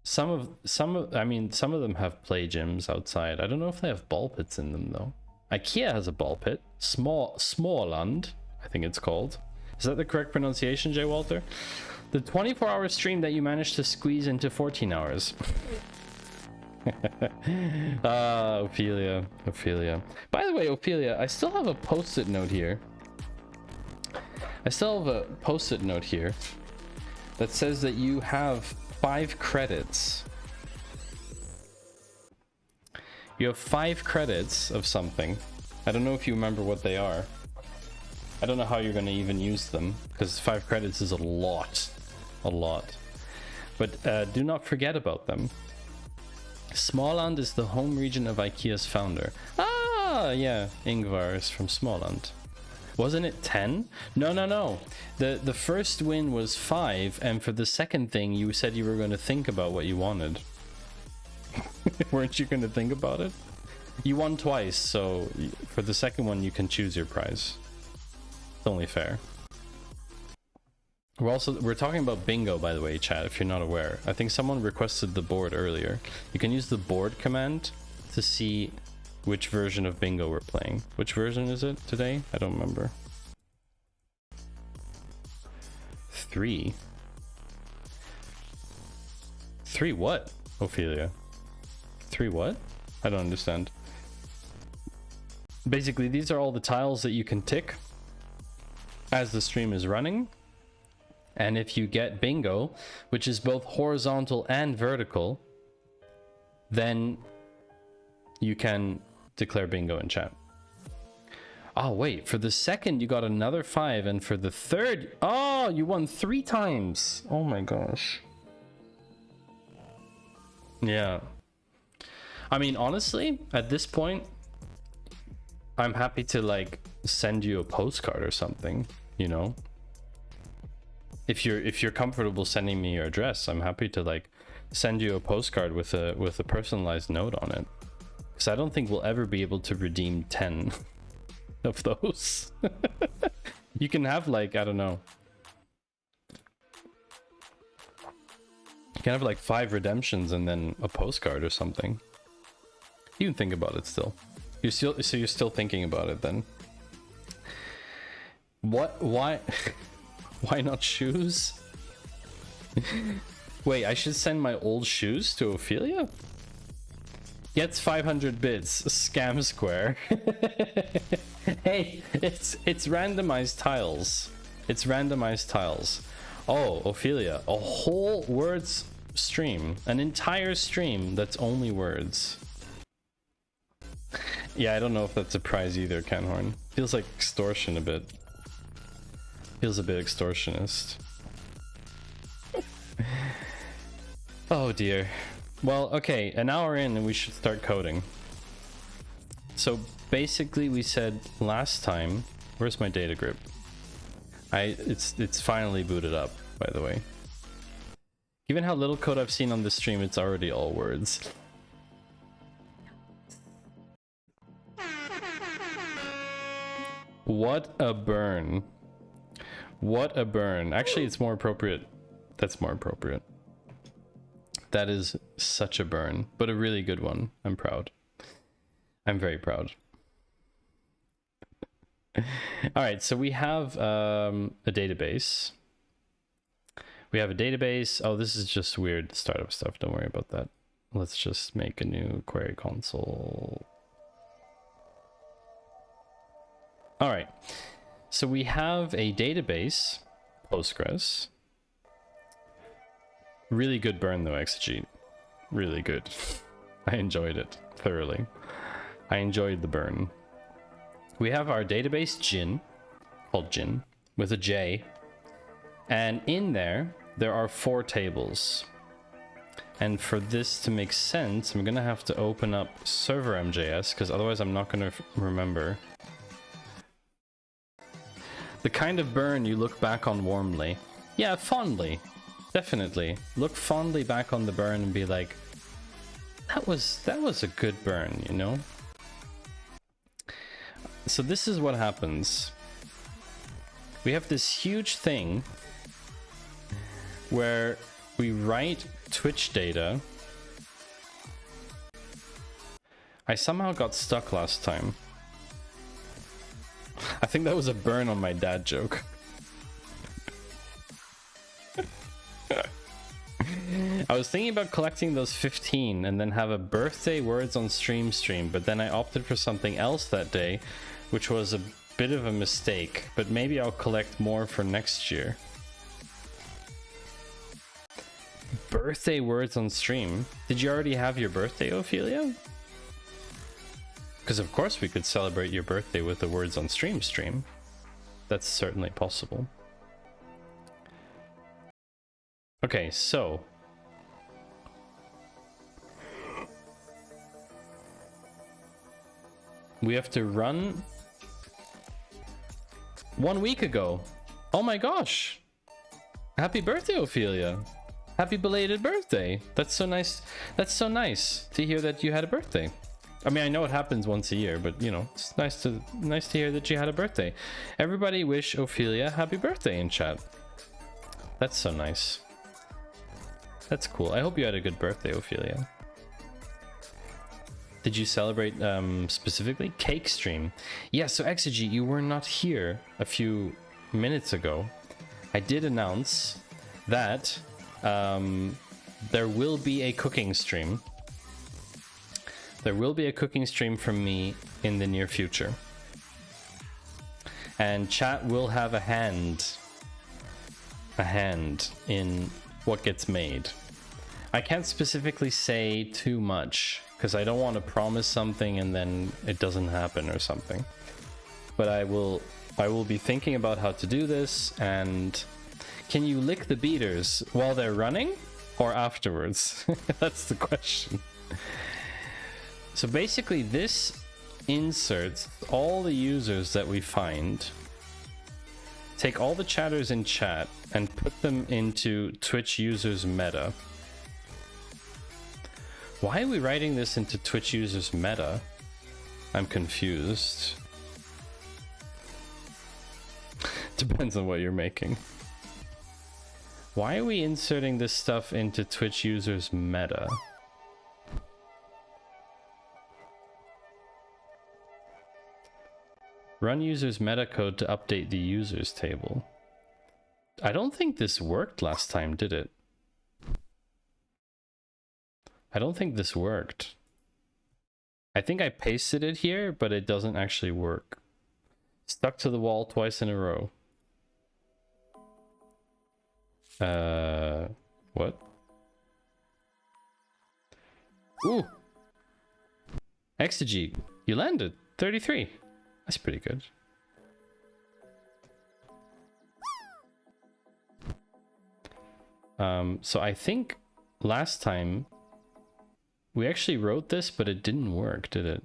S1: Some of them have play gyms outside. I don't know if they have ball pits in them though. IKEA has a ball pit. Småland, I think it's called. Is that the correct pronunciation, Jay Walter? The 24-hour stream that you managed to squeeze into 14 hours. Ophelia. By the way, Ophelia, I still have a post-it note here. that says that you have 5 credits. You have 5 credits of something. I don't know if you remember what they are. I don't know how you're going to even use them, because 5 credits is a lot. But do not forget about them. Småland is the home region of IKEA's founder. Ah, yeah, Ingvar is from Småland. Wasn't it 10? No. The first win was 5, and for the second thing, you said you were going to think about what you wanted. Weren't you going to think about it? You won twice, so for the second one, you can choose your prize. It's only fair. We're talking about bingo, by the way, chat, if you're not aware. I think someone requested the board earlier. You can use the board command to see which version of bingo we're playing. Which version is it today? I don't remember. 3. 3 what, Ophelia? 3 what? I don't understand. Basically, these are all the tiles that you can tick as the stream is running. And if you get bingo, which is both horizontal and vertical, then you can declare bingo in chat. Oh, wait, for the second, you got another 5. And for the third, oh, you won 3 times. Oh my gosh. Yeah. I mean, honestly, at this point, I'm happy to like send you a postcard or something, you know? If you're comfortable sending me your address, I'm happy to like send you a postcard with a personalized note on it. Because I don't think we'll ever be able to redeem 10 of those. You can have like, I don't know. You can have like 5 redemptions and then a postcard or something. You can think about it still. You're still thinking about it then. What? Why? Why not shoes? Wait, I should send my old shoes to Ophelia? Gets 500 bits. Scam square. Hey, it's randomized tiles. It's randomized tiles. Oh, Ophelia, a whole words stream. An entire stream that's only words. Yeah, I don't know if that's a prize either, Canhorn. Feels like extortion a bit. Feels a bit extortionist. Oh dear. Well, okay, an hour in and we should start coding. So basically we said last time, where's my data grip? It's finally booted up, by the way. Given how little code I've seen on this stream, it's already all words. What a burn. What a burn. Actually, it's more appropriate. That's more appropriate. That is such a burn, but a really good one. I'm proud. I'm very proud. All right, so we have a database. We have a database. Oh, this is just weird startup stuff. Don't worry about that. Let's just make a new query console. All right. So we have a database, Postgres. Really good burn though, Exegete. Really good. I enjoyed it thoroughly. I enjoyed the burn. We have our database Gin, called Gin, with a J. And in there are 4 tables. And for this to make sense, I'm gonna have to open up server.mjs, because otherwise I'm not gonna remember. The kind of burn you look back on warmly. Yeah, fondly. Definitely. Look fondly back on the burn and be like, that was a good burn, you know? So this is what happens. We have this huge thing where we write Twitch data. I somehow got stuck last time. I think that was a burn on my dad joke. I was thinking about collecting those 15 and then have a birthday words on stream, but then I opted for something else that day, which was a bit of a mistake, but maybe I'll collect more for next year. Birthday words on stream? Did you already have your birthday, Ophelia? Because of course we could celebrate your birthday with the words on stream. That's certainly possible. Okay, so we have to run 1 week ago. Oh my gosh. Happy birthday, Ophelia. Happy belated birthday. That's so nice. That's so nice to hear that you had a birthday. I mean, I know it happens once a year, but you know, it's nice to hear that you had a birthday. Everybody wish Ophelia happy birthday in chat. That's so nice. That's cool. I hope you had a good birthday, Ophelia. Did you celebrate specifically? Cake stream. Yeah, so Exegete, you were not here a few minutes ago. I did announce that there will be a cooking stream. There will be a cooking stream from me in the near future. And chat will have a hand in what gets made. I can't specifically say too much because I don't want to promise something and then it doesn't happen or something. But I will be thinking about how to do this. And can you lick the beaters while they're running or afterwards? That's the question. So basically this inserts all the users that we find, take all the chatters in chat and put them into Twitch users meta. Why are we writing this into Twitch users meta? I'm confused. Depends on what you're making. Why are we inserting this stuff into Twitch users meta? Run users meta code to update the users table. I don't think this worked last time, did it? I don't think this worked. I think I pasted it here, but it doesn't actually work. Stuck to the wall twice in a row. What? Ooh! Exegete, you landed. 33. That's pretty good. So I think last time we actually wrote this, but it didn't work, did it?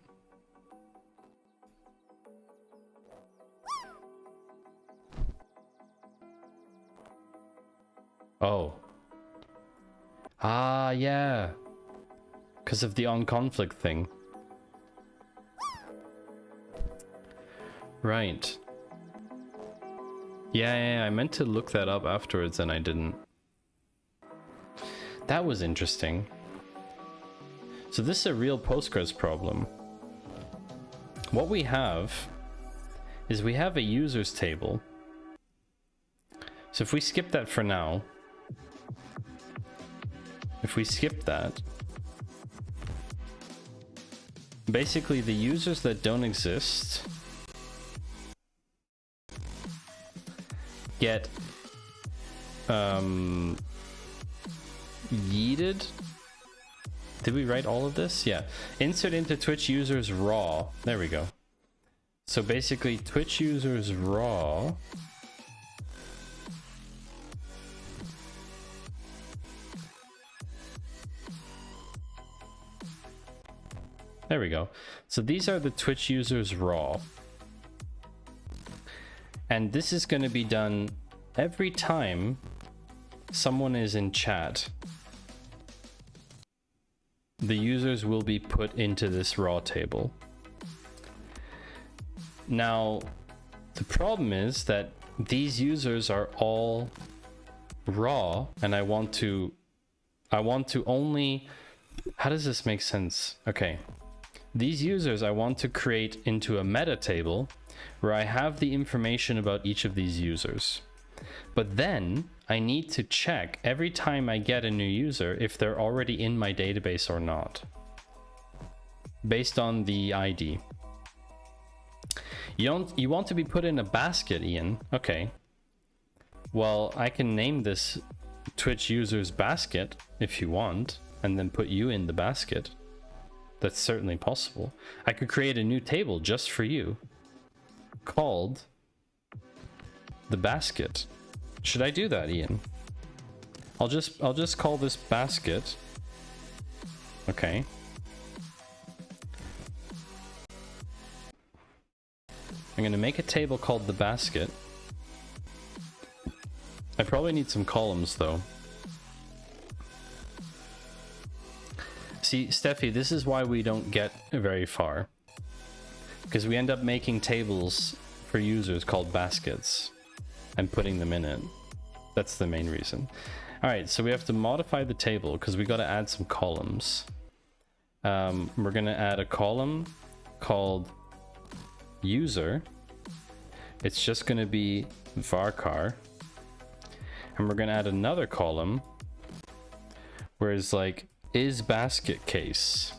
S1: Oh. Ah, yeah. Because of the on-conflict thing. Right. Yeah, I meant to look that up afterwards and I didn't. That was interesting. So this is a real Postgres problem. What we have is we have a users table. So if we skip that for now, if we skip that, basically the users that don't exist get yeeted. Did we write all of this? Yeah. Insert into Twitch users raw. There we go. So basically Twitch users raw. There we go. So these are the Twitch users raw. And this is going to be done every time someone is in chat. The users will be put into this raw table. Now, the problem is that these users are all raw, and I want to only, how does this make sense? Okay. These users I want to create into a meta table where I have the information about each of these users. But then I need to check every time I get a new user if they're already in my database or not, based on the ID. You want to be put in a basket, Ian? Okay. Well, I can name this Twitch users basket if you want, and then put you in the basket. That's certainly possible. I could create a new table just for you called the basket. Should I do that, Ian? I'll just call this basket. Okay. I'm gonna make a table called the basket. I probably need some columns though. See, Steffi, this is why we don't get very far. Because we end up making tables for users called baskets and putting them in it. That's the main reason. All right, so we have to modify the table because we got to add some columns. We're going to add a column called user. It's just going to be varchar. And we're going to add another column where it's like is basket case.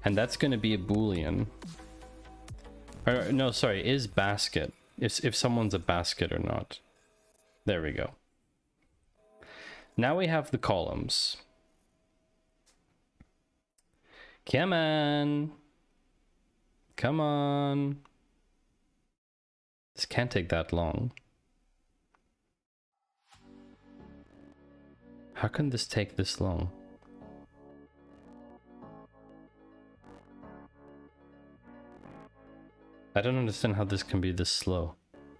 S1: And that's going to be a boolean. Or, no, sorry, is basket. If someone's a basket or not. There we go. Now we have the columns. Come on. Come on. This can't take that long. How can this take this long? I don't understand how this can be this slow.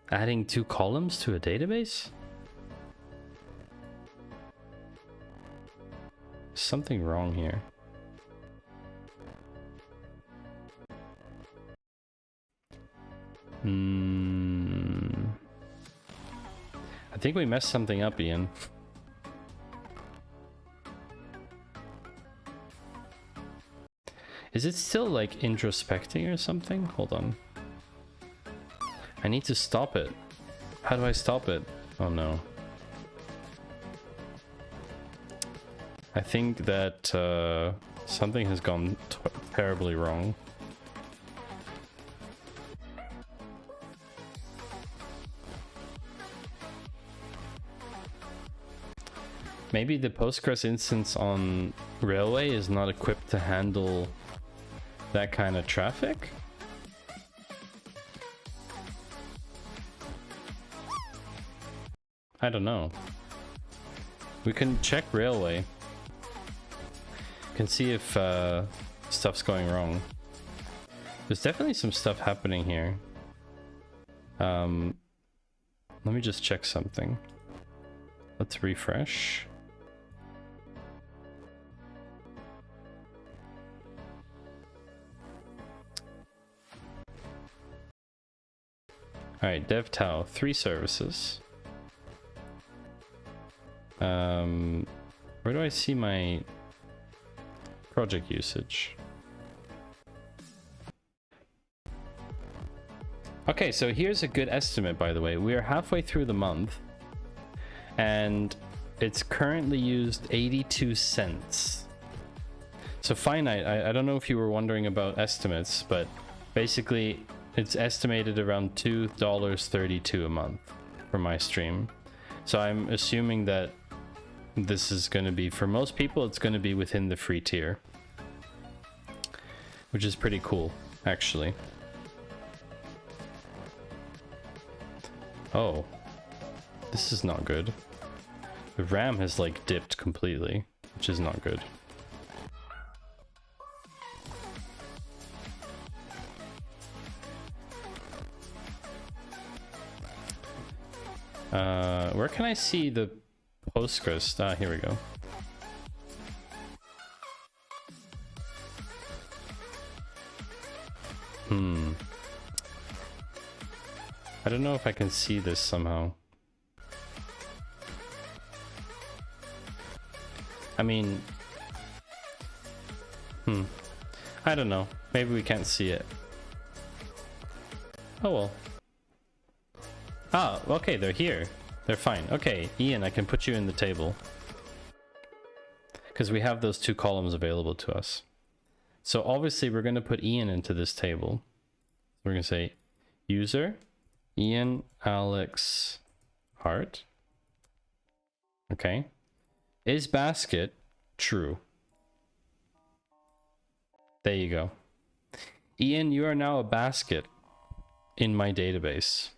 S1: Adding 2 columns to a database? Something wrong here. I think we messed something up, Ian. Is it still like introspecting or something? Hold on. I need to stop it. How do I stop it? Oh no. I think that something has gone terribly wrong. Maybe the Postgres instance on Railway is not equipped to handle that kind of traffic? I don't know. We can check Railway. Can see if stuff's going wrong. There's definitely some stuff happening here. Let me just check something. Let's refresh. Alright, DevTow, 3 services. Where do I see my project usage? Okay, so here's a good estimate, by the way. We are halfway through the month, and it's currently used 82 cents. So finite, I don't know if you were wondering about estimates, but basically it's estimated around $2.32 a month for my stream. So I'm assuming that this is going to be, for most people, it's going to be within the free tier, which is pretty cool, actually. Oh, this is not good. The RAM has like dipped completely, which is not good. Where can I see the Postgres? Ah, here we go. I don't know if I can see this somehow. I mean, I don't know. Maybe we can't see it. Oh well. Ah, okay, they're here. They're fine. Okay, Ian, I can put you in the table. Because we have those two columns available to us. So obviously we're going to put Ian into this table. We're going to say user, Ian, Alex, Hart. Okay. Is basket true? There you go. Ian, you are now a basket in my database.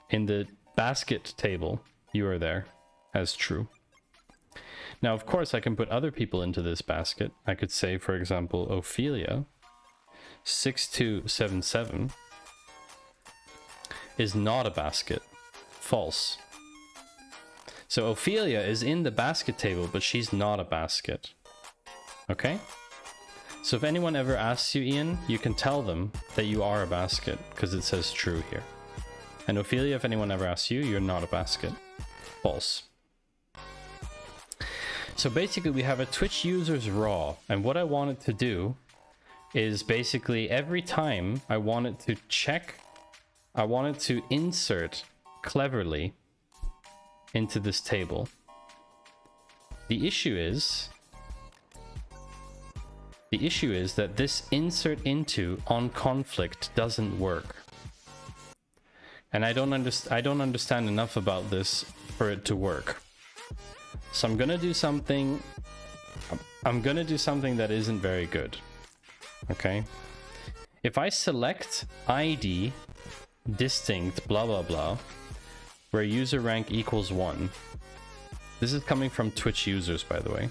S1: In the basket table, you are there as true. Now, of course, I can put other people into this basket. I could say, for example, Ophelia 6277 is not a basket. False. So Ophelia is in the basket table, but she's not a basket. Okay? So if anyone ever asks you, Ian, you can tell them that you are a basket, because it says true here. And Ophelia, if anyone ever asks you, you're not a basket. False. So basically we have a Twitch user's raw, and what I wanted to do is basically every time I wanted to check, I wanted to insert cleverly into this table. The issue is that this insert into on conflict doesn't work. And I don't understand enough about this for it to work. So I'm gonna do something that isn't very good. Okay? If I select ID distinct blah blah blah, where user rank equals 1. This is coming from Twitch users, by the way.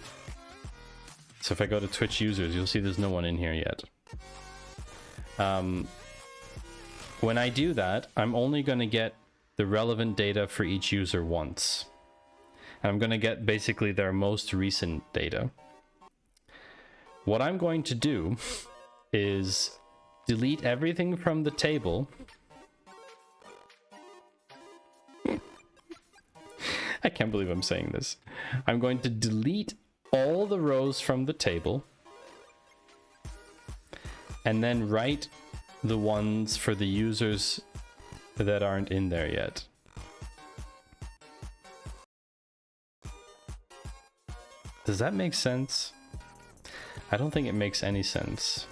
S1: So if I go to Twitch users, you'll see there's no one in here yet. When I do that, I'm only going to get the relevant data for each user once. And I'm going to get basically their most recent data. What I'm going to do is delete everything from the table. I can't believe I'm saying this. I'm going to delete all the rows from the table and then write the ones for the users that aren't in there yet. Does that make sense? I don't think it makes any sense.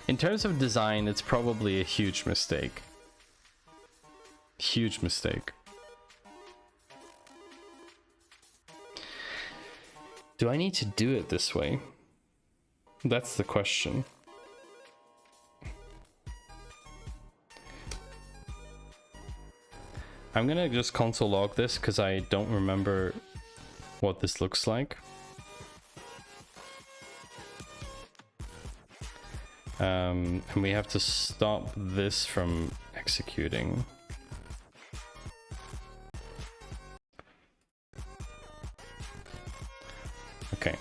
S1: In terms of design, it's probably a huge mistake. Huge mistake. Do I need to do it this way? That's the question. I'm gonna just console log this because I don't remember what this looks like. And we have to stop this from executing. Okay.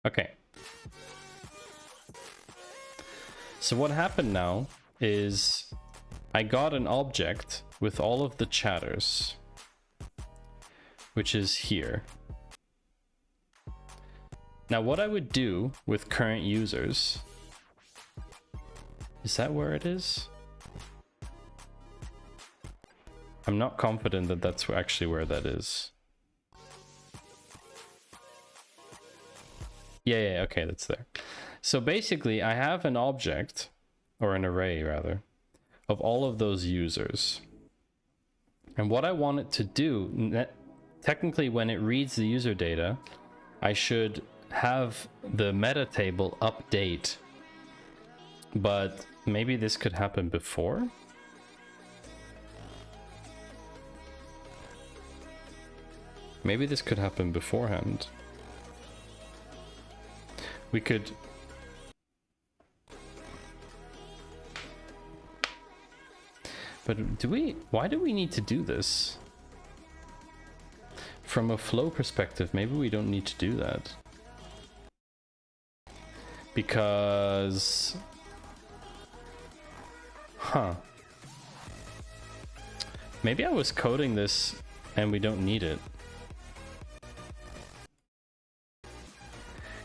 S1: Okay. So what happened now is I got an object with all of the chatters, which is here. Now what I would do with current users, is that where it is? I'm not confident that that's actually where that is. Yeah, okay, that's there. So basically, I have an object, or an array rather, of all of those users. And what I want it to do, technically when it reads the user data, I should have the meta table update. But maybe this could happen before? Maybe this could happen beforehand. We could... But do we... Why do we need to do this? From a flow perspective, maybe we don't need to do that. Because... Huh. Maybe I was coding this and we don't need it.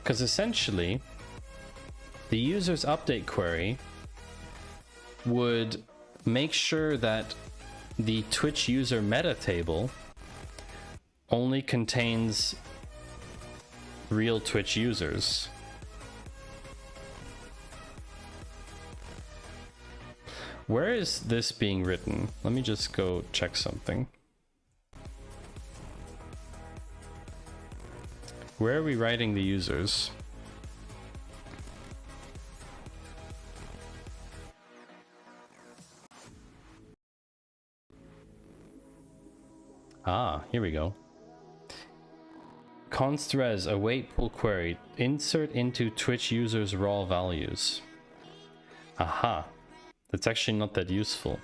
S1: Because essentially, the user's update query would make sure that the Twitch user meta table only contains real Twitch users. Where is this being written? Let me just go check something. Where are we writing the users? Ah, here we go. Const res await pull query. Insert into Twitch users raw values. Aha. That's actually not that useful.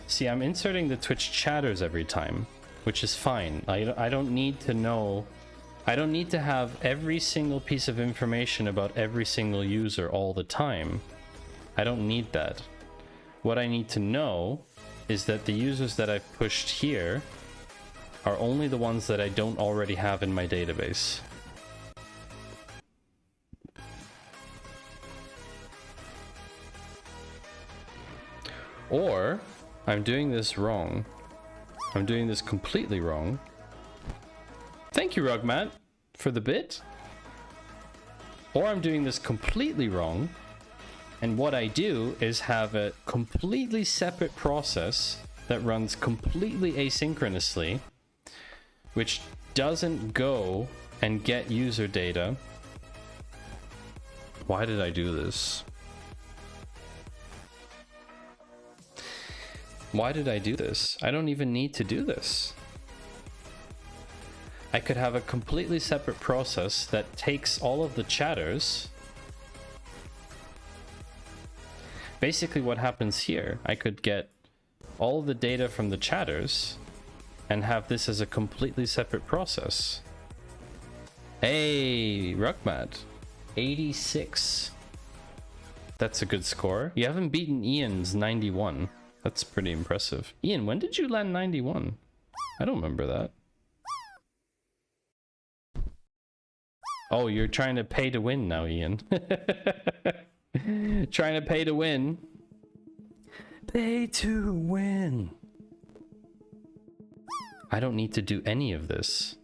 S1: See, I'm inserting the Twitch chatters every time, which is fine. I don't need to know... I don't need to have every single piece of information about every single user all the time. I don't need that. What I need to know is that the users that I've pushed here are only the ones that I don't already have in my database. Or I'm doing this wrong. I'm doing this completely wrong. Thank you, Rugmat, for the bit. Or I'm doing this completely wrong. And what I do is have a completely separate process that runs completely asynchronously, which doesn't go and get user data. Why did I do this? Why did I do this? I don't even need to do this. I could have a completely separate process that takes all of the chatters. Basically what happens here, I could get all of the data from the chatters and have this as a completely separate process. Hey, Ruckmat, 86. That's a good score. You haven't beaten Ian's 91. That's pretty impressive. Ian, when did you land 91? I don't remember that. Oh, you're trying to pay to win now, Ian. Trying to pay to win. Pay to win. I don't need to do any of this.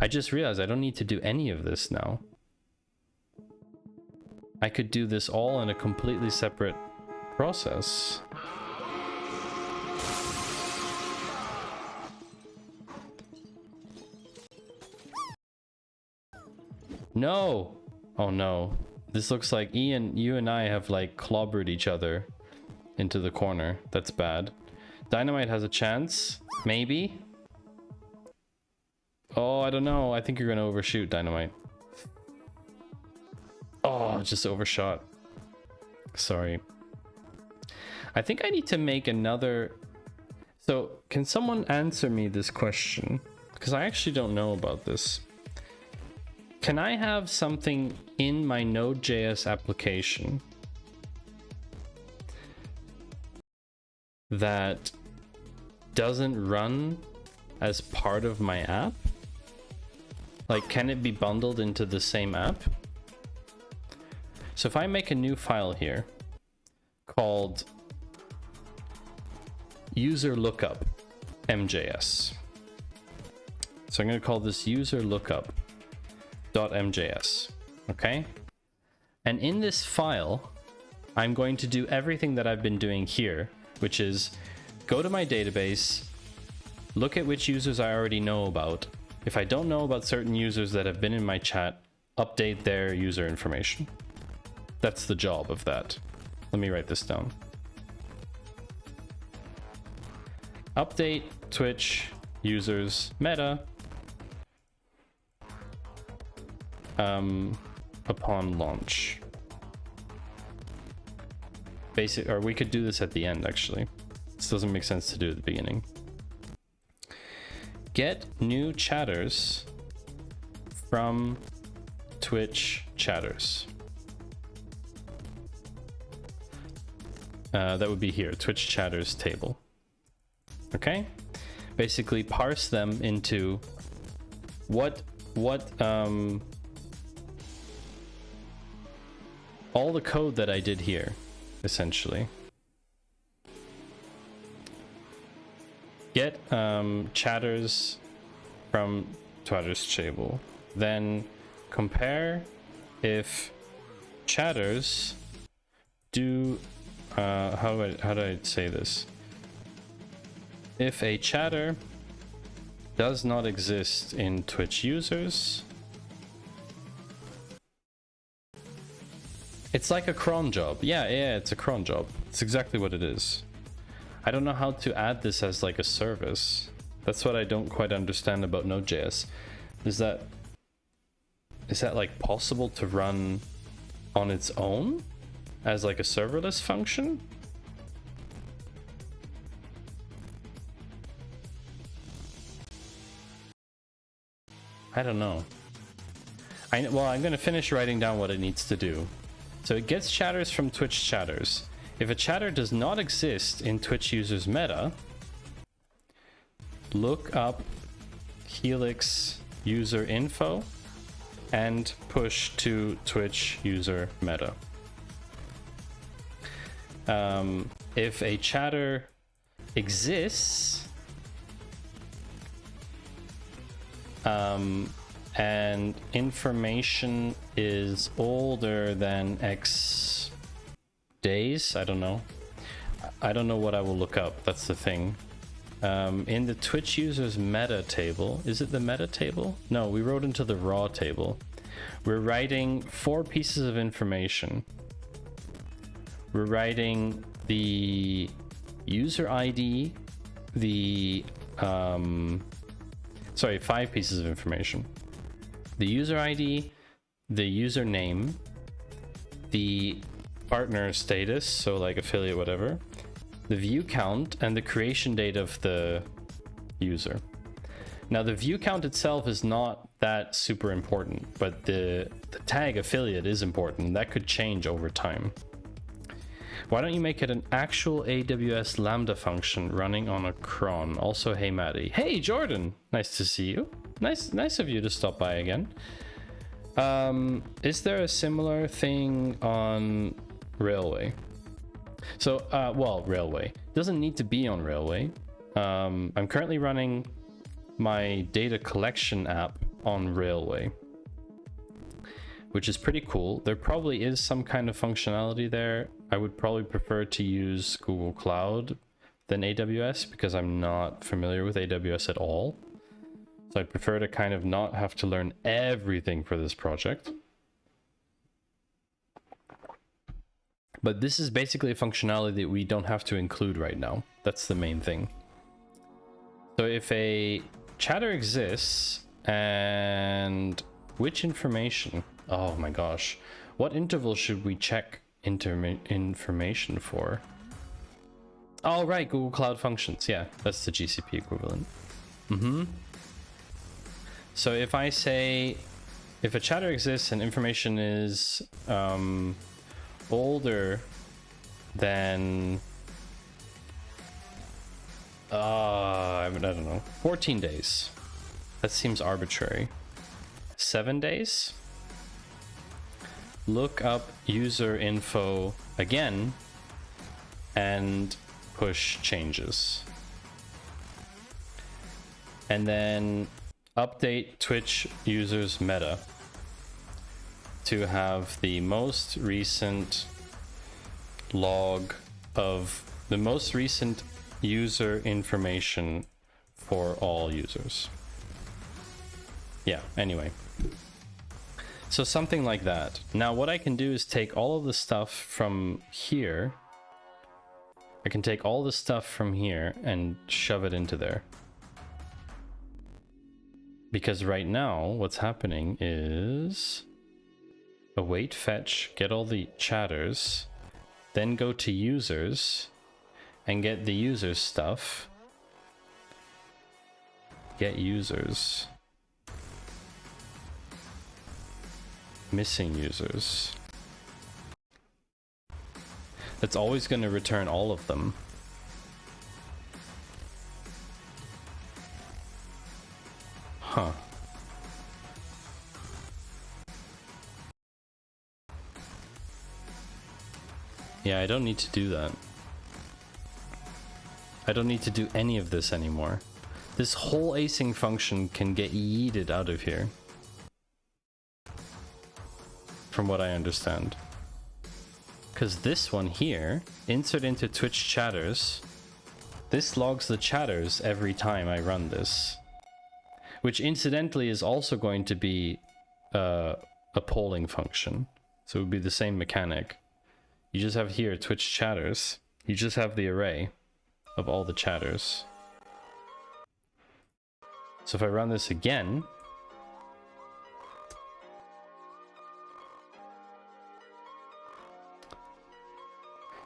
S1: I just realized I don't need to do any of this now. I could do this all in a completely separate process. No! Oh no. This looks like Ian, you and I have like clobbered each other into the corner. That's bad. Dynamite has a chance. Maybe. Oh, I don't know. I think you're gonna overshoot, Dynamite. Oh, just overshot. Sorry. I think I need to make another... So, can someone answer me this question? Because I actually don't know about this. Can I have something in my Node.js application that doesn't run as part of my app? Like, can it be bundled into the same app? So if I make a new file here called user lookup, .mjs. So I'm going to call this user lookup.mjs. Okay? And in this file, I'm going to do everything that I've been doing here, which is go to my database, look at which users I already know about. If I don't know about certain users that have been in my chat, update their user information. That's the job of that. Let me write this down. Update Twitch users meta upon launch. Or we could do this at the end, actually. This doesn't make sense to do at the beginning. Get new chatters from Twitch chatters. That would be here, Twitch chatters table. Okay? Basically parse them into all the code that I did here, essentially. Get chatters from chatters table. Then compare if chatters do how do I say this? If a chatter does not exist in Twitch users, it's like a cron job. Yeah, it's a cron job. It's exactly what it is. I don't know how to add this as like a service. That's what I don't quite understand about Node.js. Is that like possible to run on its own as like a serverless function? I don't know. Well, I'm gonna finish writing down what it needs to do. So it gets chatters from Twitch chatters. If a chatter does not exist in Twitch users meta, look up Helix user info and push to Twitch user meta. If a chatter exists and information is older than X days, I don't know what I will look up. That's the thing. In the Twitch users meta table, is it the meta table? No, we wrote into the raw table. We're writing 4 pieces of information. We're writing the user ID, the 5 pieces of information. The user ID, the username, the partner status, so like affiliate, whatever, the view count, and the creation date of the user. Now the view count itself is not that super important, but the tag affiliate is important. That could change over time. Why don't you make it an actual AWS Lambda function running on a cron? Also, hey Maddie. Hey Jordan, nice to see you. Nice of you to stop by again. Is there a similar thing on Railway? So, well, Railway doesn't need to be on Railway. I'm currently running my data collection app on Railway, which is pretty cool. There probably is some kind of functionality there. I would probably prefer to use Google Cloud than AWS because I'm not familiar with AWS at all. So I'd prefer to kind of not have to learn everything for this project. But this is basically a functionality that we don't have to include right now. That's the main thing. So if a chatter exists and which information? Oh my gosh. What interval should we check information for? Oh, right, Google Cloud Functions. Yeah, that's the GCP equivalent. So if I say, if a chatter exists and information is older than, I don't know, 14 days. That seems arbitrary. 7 days? Look up user info again and push changes. And then update Twitch users meta to have the most recent log of the most recent user information for all users. Yeah, anyway. So something like that. Now what I can do is take all of the stuff from here. I can take all the stuff from here and shove it into there. Because right now what's happening is await fetch, get all the chatters, then go to users and get the users stuff. Get users. Missing users. It's always going to return all of them. Huh. Yeah, I don't need to do that. I don't need to do any of this anymore. This whole async function can get yeeted out of here. From what I understand. Because this one here, insert into Twitch chatters, this logs the chatters every time I run this. Which incidentally is also going to be a polling function. So it would be the same mechanic. You just have here Twitch chatters. You just have the array of all the chatters. So if I run this again,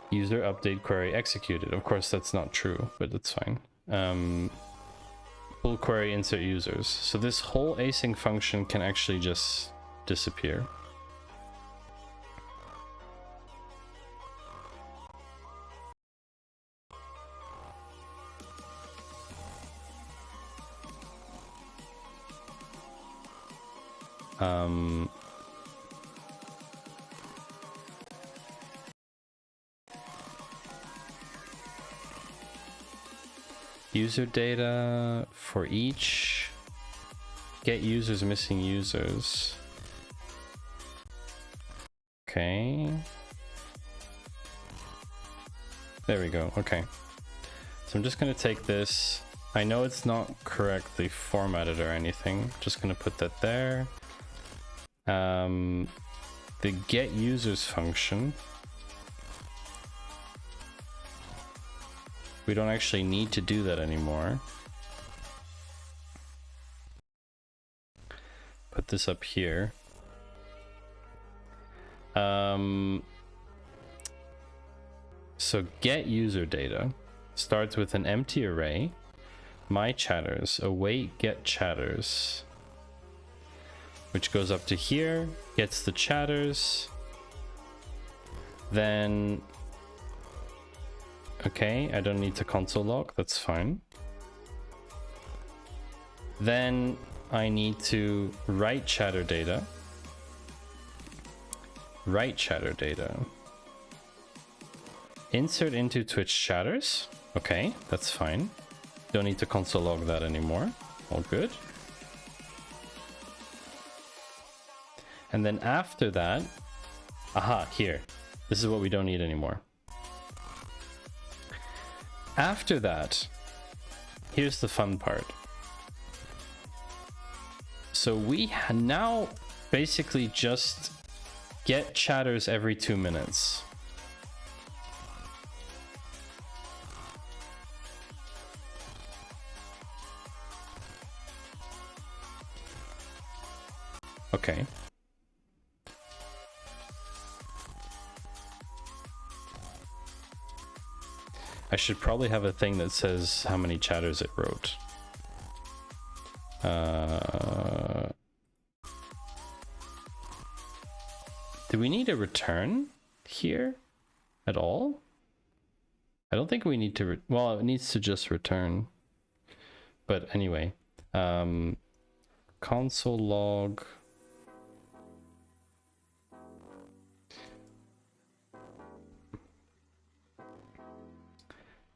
S1: user update query executed. Of course that's not true, but that's fine. Full query insert users. So this whole async function can actually just disappear. User data for each. Get users missing users. Okay. There we go. Okay. So I'm just going to take this. I know it's not correctly formatted or anything. Just going to put that there. The get users function. We don't actually need to do that anymore. Put this up here. So get user data starts with an empty array. My chatters, await get chatters. Which goes up to here, gets the chatters. Then okay, I don't need to console log, that's fine. Then I need to write chatter data. Write chatter data. Insert into Twitch chatters. Okay, that's fine. Don't need to console log that anymore. All good. And then after that, aha, here. This is what we don't need anymore. After that, here's the fun part. So we now basically just get chatters every 2 minutes. Okay. I should probably have a thing that says how many chatters it wrote. Do we need a return here at all? I don't think we need to, well, it needs to just return. But anyway, console log.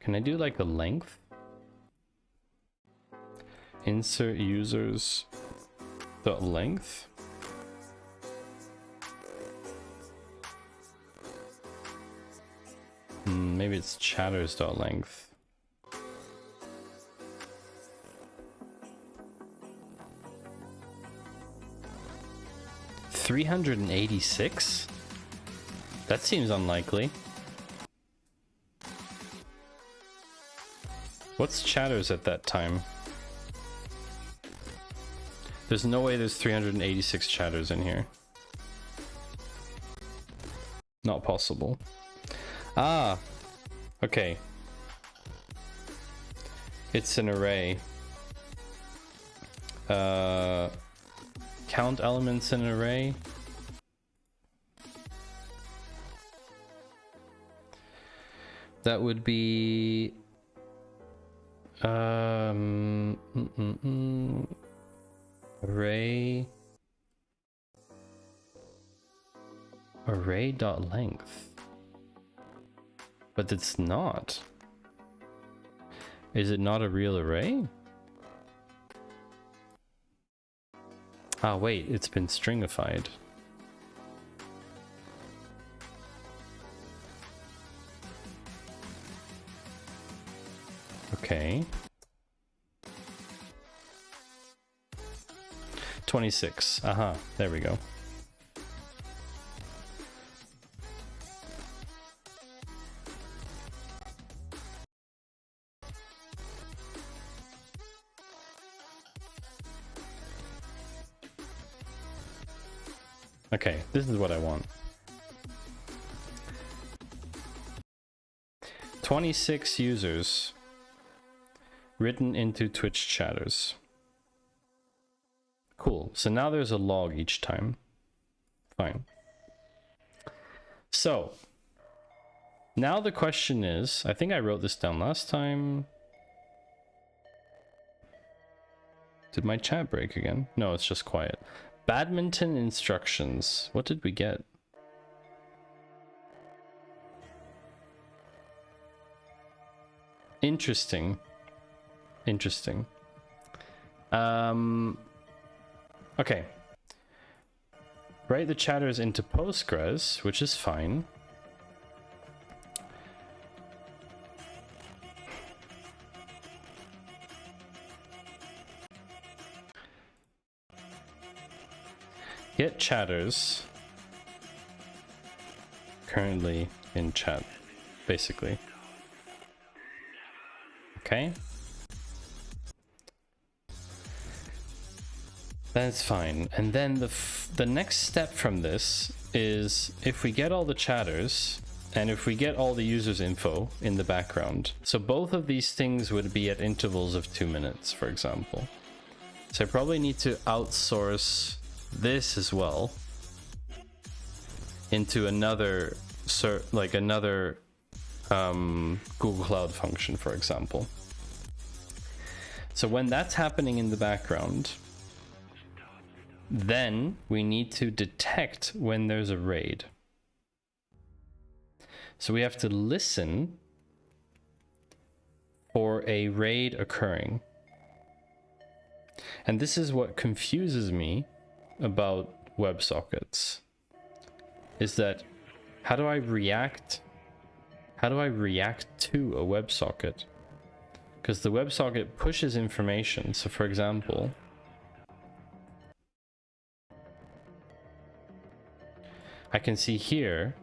S1: Can I do like a length? Insert users dot length. Maybe it's chatters dot length. $386? That seems unlikely. What's chatters at that time? There's no way there's 386 chatters in here. Not possible. Ah, okay. It's an array. Count elements in an array. That would be array dot length. But it's not. Is it not a real array? Ah, wait, it's been stringified. Okay. 26. Aha, there we go. Okay, this is what I want. 26 users written into Twitch chatters. Cool. So now there's a log each time. Fine. So now the question is, I think I wrote this down last time. Did my chat break again? No, it's just quiet. Badminton instructions. What did we get? Interesting. Interesting. Okay. Write the chatters into Postgres, which is fine. Get chatters currently in chat, basically. Okay. That's fine. And then the next step from this is if we get all the chatters and if we get all the users info in the background. So both of these things would be at intervals of 2 minutes, for example. So I probably need to outsource this as well into another Google Cloud function, for example. So when that's happening in the background, then we need to detect when there's a raid. So we have to listen for a raid occurring. And this is what confuses me about WebSockets, is that how do I react to a WebSocket? Because the WebSocket pushes information. So for example, I can see here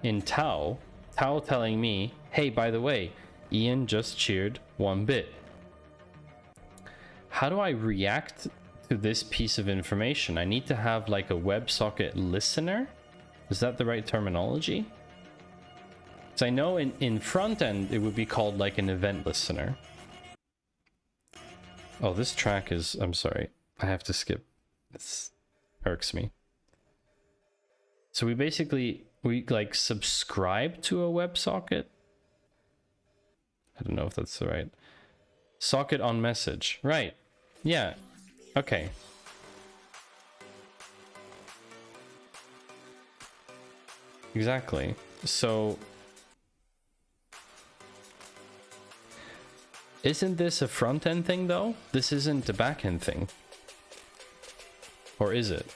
S1: in Tau telling me, hey, by the way, Ian just cheered 1 bit. How do I react to this piece of information? I need to have like a WebSocket listener. Is that the right terminology? So I know in front end, it would be called like an event listener. Oh, this track is, I'm sorry, I have to skip. This irks me. So we like subscribe to a WebSocket. I don't know if that's the right. Socket on message, right. Yeah, okay. Exactly. So Isn't this a front-end thing though? This isn't a back-end thing. Or is it?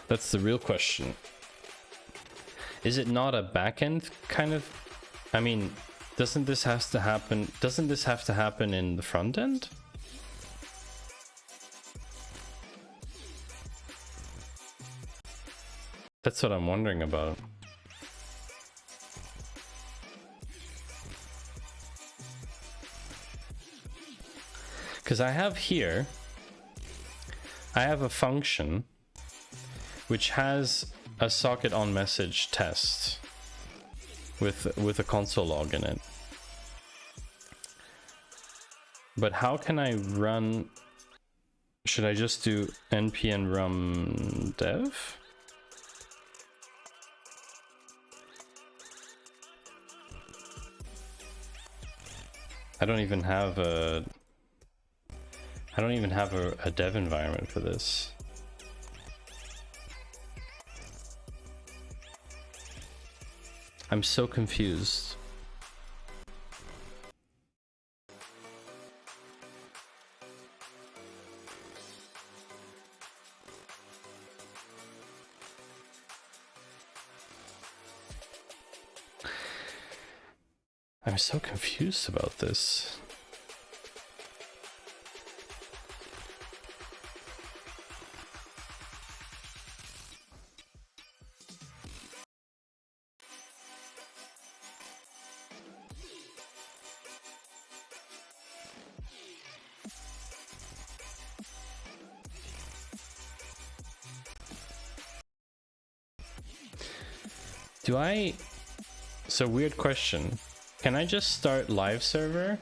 S1: That's the real question. Is it not a back-end kind of... I mean, doesn't this have to happen... Doesn't this have to happen in the front end? That's what I'm wondering about. Because I have here, I have a function which has a socket on message test with a console log in it. But how can I run? Should I just do npm run dev? I don't even have a dev environment for this. I'm so confused. I'm so confused about this. Do I... So weird question. Can I just start live server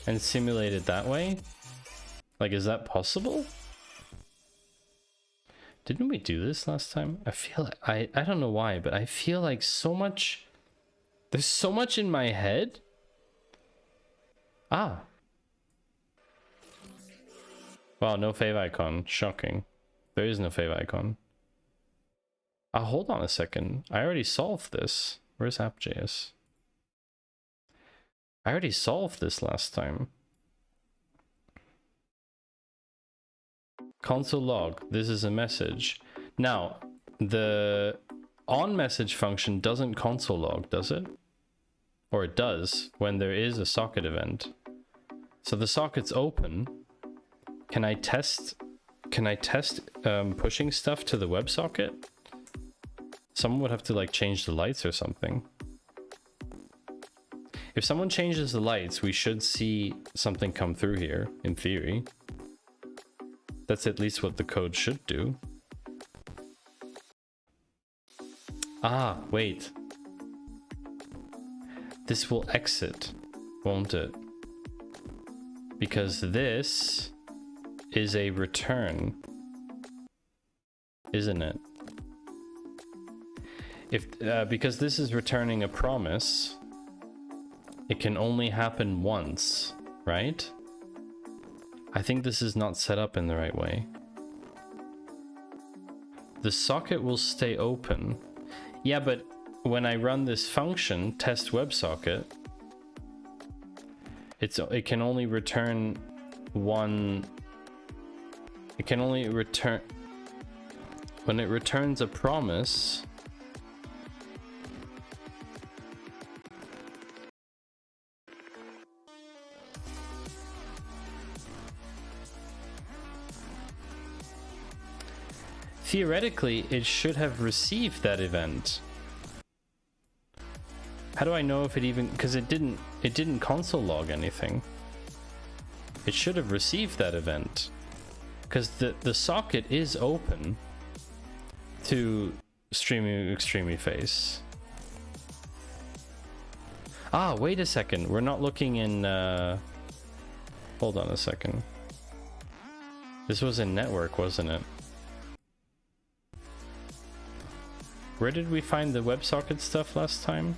S1: and simulate it that way? Like, is that possible? Didn't we do this last time? I feel like, I don't know why, but I feel like so much, there's so much in my head. Ah. Wow, no fave icon. Shocking. There is no fave icon. Hold on a second. I already solved this. Where's app.js? I already solved this last time. Console log. This is a message. Now, the onMessage function doesn't console log, does it? Or it does when there is a socket event. So the socket's open. Can I test pushing stuff to the WebSocket? Someone would have to like change the lights or something. If someone changes the lights, we should see something come through here, in theory. That's at least what the code should do. Ah, wait. This will exit, won't it? Because this is a return, isn't it? If because this is returning a promise, it can only happen once, right? I think this is not set up in the right way. The socket will stay open. Yeah, but when I run this function, test WebSocket, it can only return one. It can only return when it returns a promise. Theoretically, it should have received that event. How do I know if it even, because it didn't console log anything. It should have received that event. Because the socket is open to streaming extremely face. Ah, wait a second. We're not looking in hold on a second. This was in network, wasn't it? Where did we find the WebSocket stuff last time?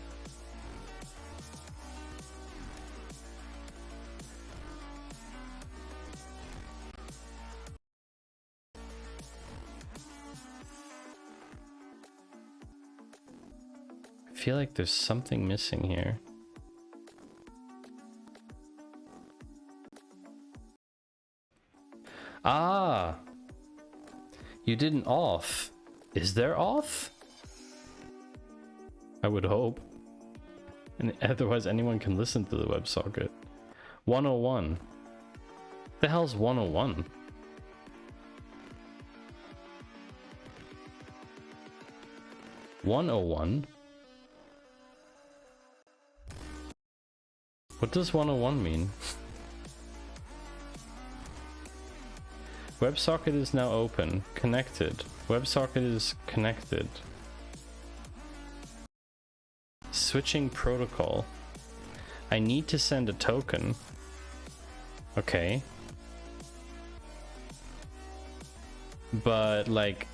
S1: I feel like there's something missing here. Ah, you didn't auth. Is there auth? I would hope. And otherwise anyone can listen to the WebSocket. 101. The hell's 101? $101? What does 101 mean? WebSocket is now open. Connected. WebSocket is connected. Switching protocol. I need to send a token. Okay. But like...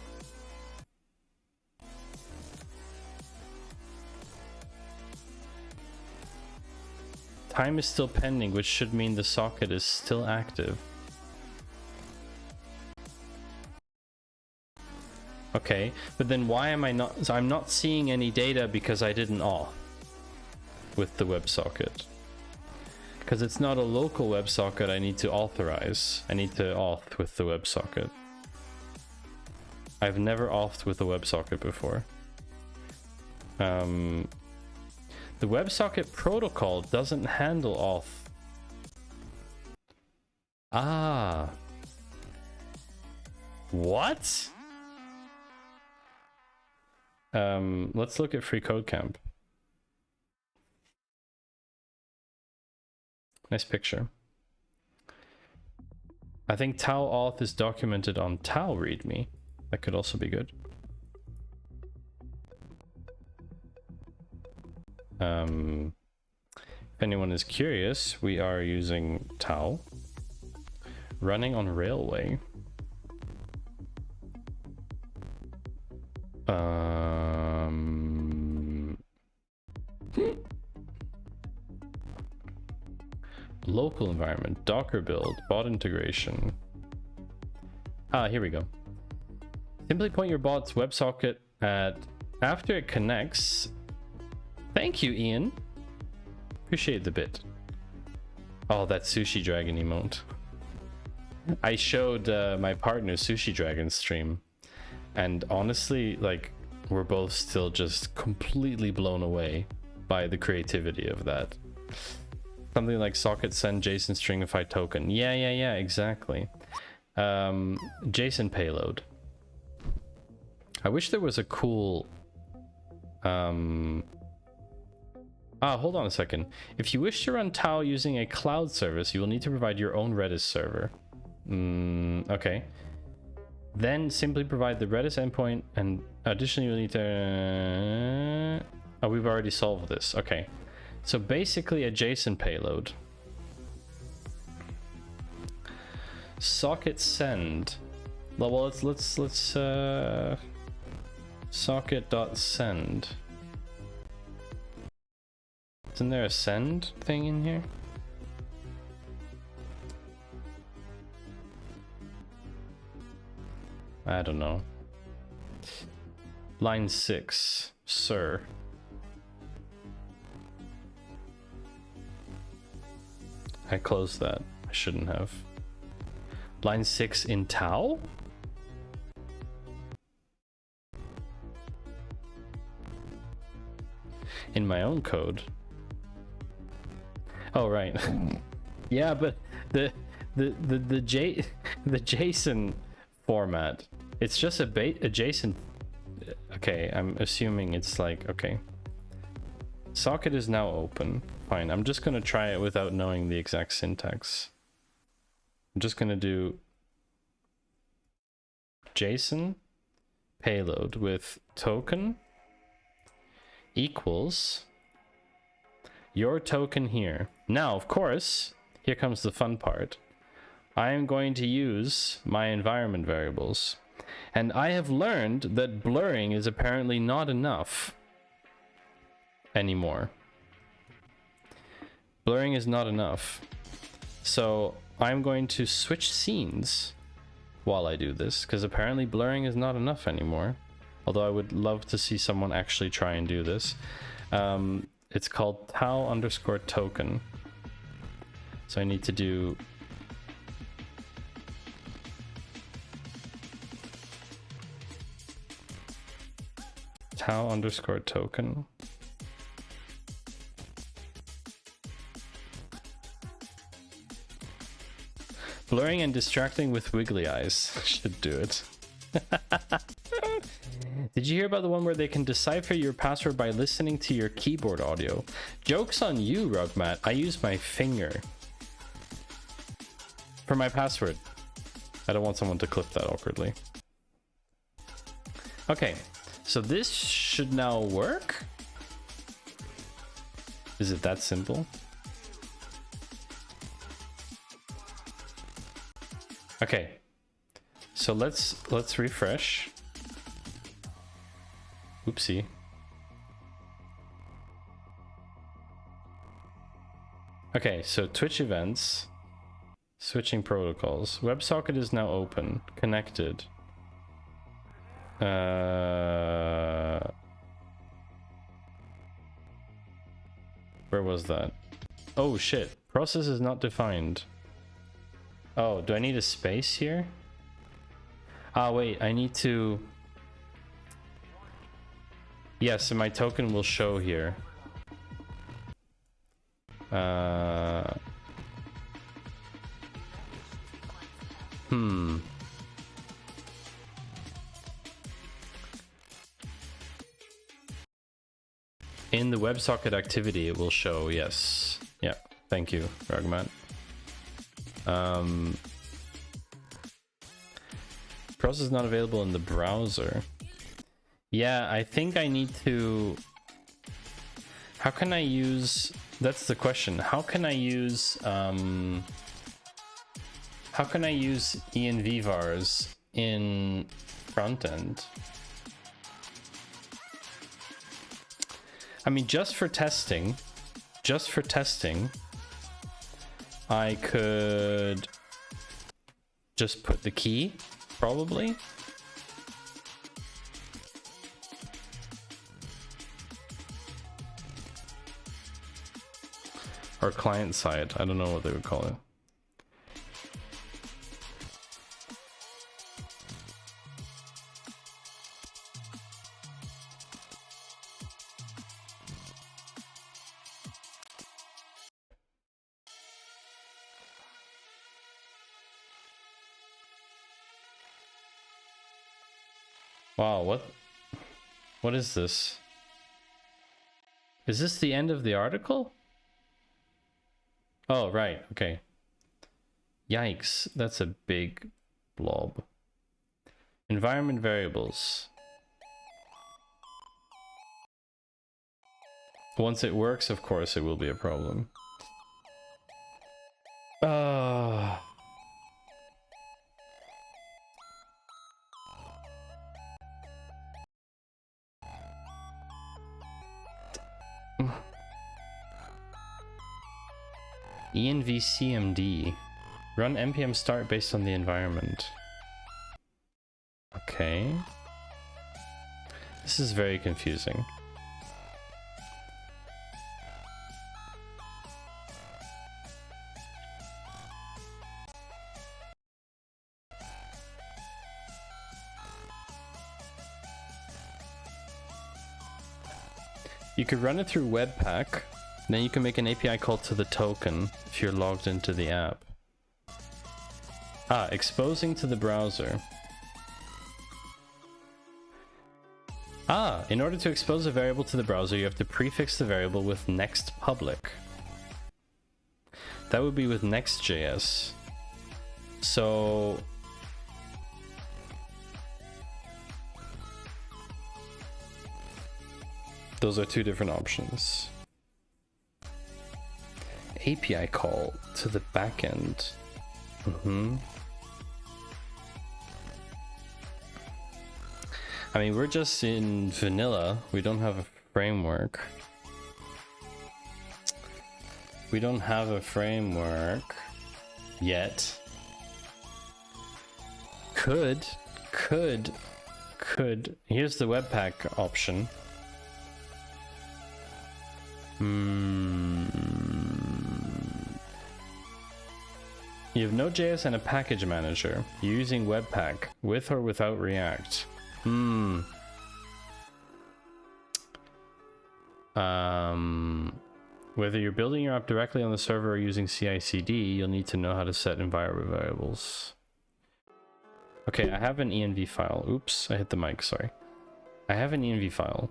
S1: time is still pending, which should mean the socket is still active. Okay, but then why am I not... so I'm not seeing any data because I didn't auth with the WebSocket. Because it's not a local WebSocket I need to authorize. I need to auth with the WebSocket. I've never authed with a WebSocket before. The WebSocket protocol doesn't handle auth. Ah. What? Let's look at free code camp. Nice picture. I think tau auth is documented on tau readme. That could also be good. If anyone is curious, we are using tau running on Railway. Local environment, Docker build, bot integration. Ah, here we go. Simply point your bot's WebSocket at after it connects. Thank you, Ian. Appreciate the bit. Oh, that Sushi Dragon emote. I showed my partner Sushi Dragon stream, and honestly, like, we're both still just completely blown away by the creativity of that. Something like socket send JSON stringify token. Yeah, exactly. JSON payload. I wish there was a cool... hold on a second. If you wish to run tau using a cloud service, you will need to provide your own Redis server. Okay. Then simply provide the Redis endpoint, and additionally you'll need to... oh, we've already solved this. Okay. So basically a JSON payload. Socket send. Well, let's socket.send. Isn't there a send thing in here? I don't know. Line 6, sir. I closed that. I shouldn't have. Line 6 in tau? In my own code. Oh, right. Yeah, but the JSON format, it's just a JSON. Okay, I'm assuming it's like, okay. Socket is now open. Fine, I'm just gonna try it without knowing the exact syntax. I'm just gonna do JSON payload with token equals your token here. Now, of course, here comes the fun part. I am going to use my environment variables. And I have learned that blurring is apparently not enough anymore. Blurring is not enough. So I'm going to switch scenes while I do this, because apparently blurring is not enough anymore. Although I would love to see someone actually try and do this. It's called tau_token. So I need to do Tau underscore token. Blurring and distracting with wiggly eyes should do it. Did you hear about the one where they can decipher your password by listening to your keyboard audio? Joke's on you, Rugmat. I use my finger for my password. I don't want someone to clip that awkwardly. Okay, so this should now work. Is it that simple? Okay, so let's refresh. Oopsie. Okay, so Twitch events, switching protocols. WebSocket is now open, connected. Where was that? Oh shit, process is not defined. Oh, do I need a space here? Ah, wait, I need to... Yes, and my token will show here. In the WebSocket activity, it will show, yes. Yeah, thank you, Rugmat. Process not available in the browser. Yeah, I think I need to... How can I use... That's the question. How can I use... How can I use env vars in front end? I mean, just for testing, I could just put the key, probably. Or client side, I don't know what they would call it. Wow, what is this? Is this the end of the article? Oh, right, okay. Yikes, that's a big blob. Environment variables. Once it works, of course, it will be a problem. envcmd. Run npm start based on the environment. Okay. This is very confusing. You could run it through Webpack. Then you can make an API call to the token if you're logged into the app. Ah, exposing to the browser. Ah, in order to expose a variable to the browser, you have to prefix the variable with next public. That would be with Next.js. So... those are two different options. API call to the backend. I mean, we're just in vanilla. We don't have a framework. We don't have a framework yet. Could. Here's the Webpack option. You have Node.js and a package manager. You're using Webpack with or without React. Whether you're building your app directly on the server or using CI/CD, you'll need to know how to set environment variables. Okay, I have an env file. Oops, I hit the mic, sorry. I have an env file.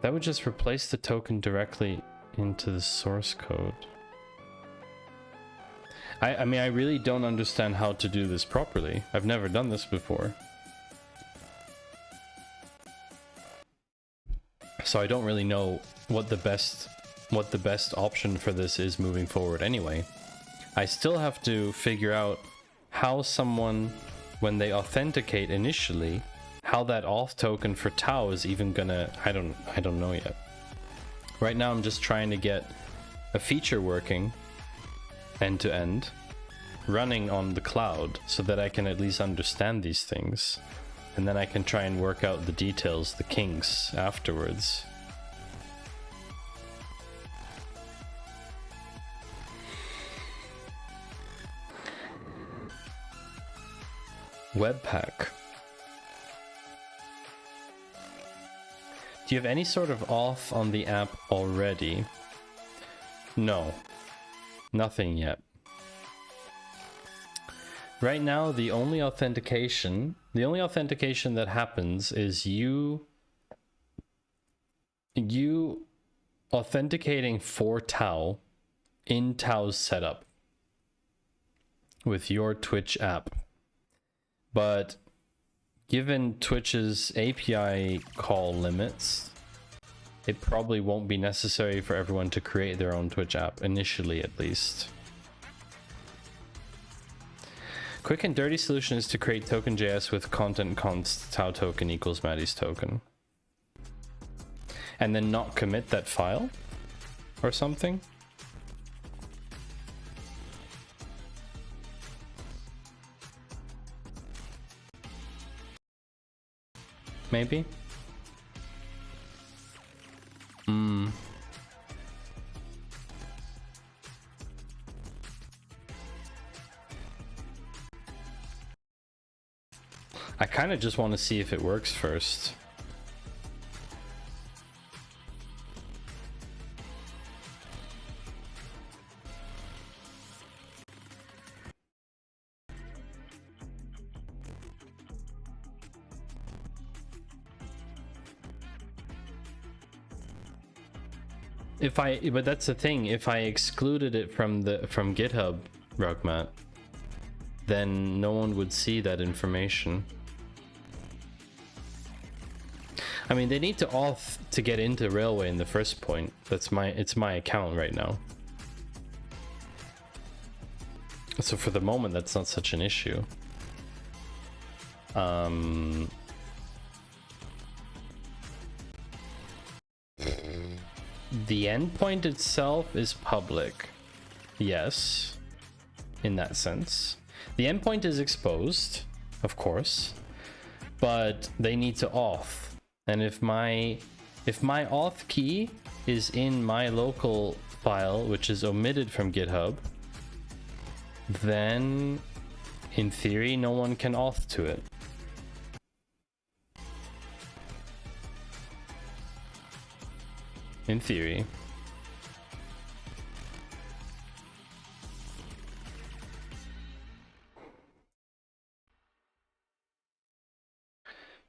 S1: That would just replace the token directly into the source code. I mean, I really don't understand how to do this properly. I've never done this before. So I don't really know what the best option for this is moving forward anyway. I still have to figure out how someone, when they authenticate initially, how that auth token for tau is even gonna, I don't know yet. Right now I'm just trying to get a feature working end to end, running on the cloud so that I can at least understand these things. And then I can try and work out the details, the kinks afterwards. Webpack. Do you have any sort of auth on the app already? No, nothing yet. Right now, the only authentication that happens is you authenticating for Tau in Tau's setup with your Twitch app. But given Twitch's API call limits, it probably won't be necessary for everyone to create their own Twitch app, initially at least. Quick and dirty solution is to create token.js with content const tau token equals Maddie's token. And then not commit that file or something. Maybe. I kind of just want to see if it works first. But that's the thing, if I excluded it from GitHub, Rugmat, then no one would see that information. I mean, they need to auth to get into Railway in the first point. It's my account right now. So for the moment, that's not such an issue. The endpoint itself is public. Yes, in that sense. The endpoint is exposed, of course, but they need to auth. And if my auth key is in my local file, which is omitted from GitHub, then in theory, no one can auth to it. In theory.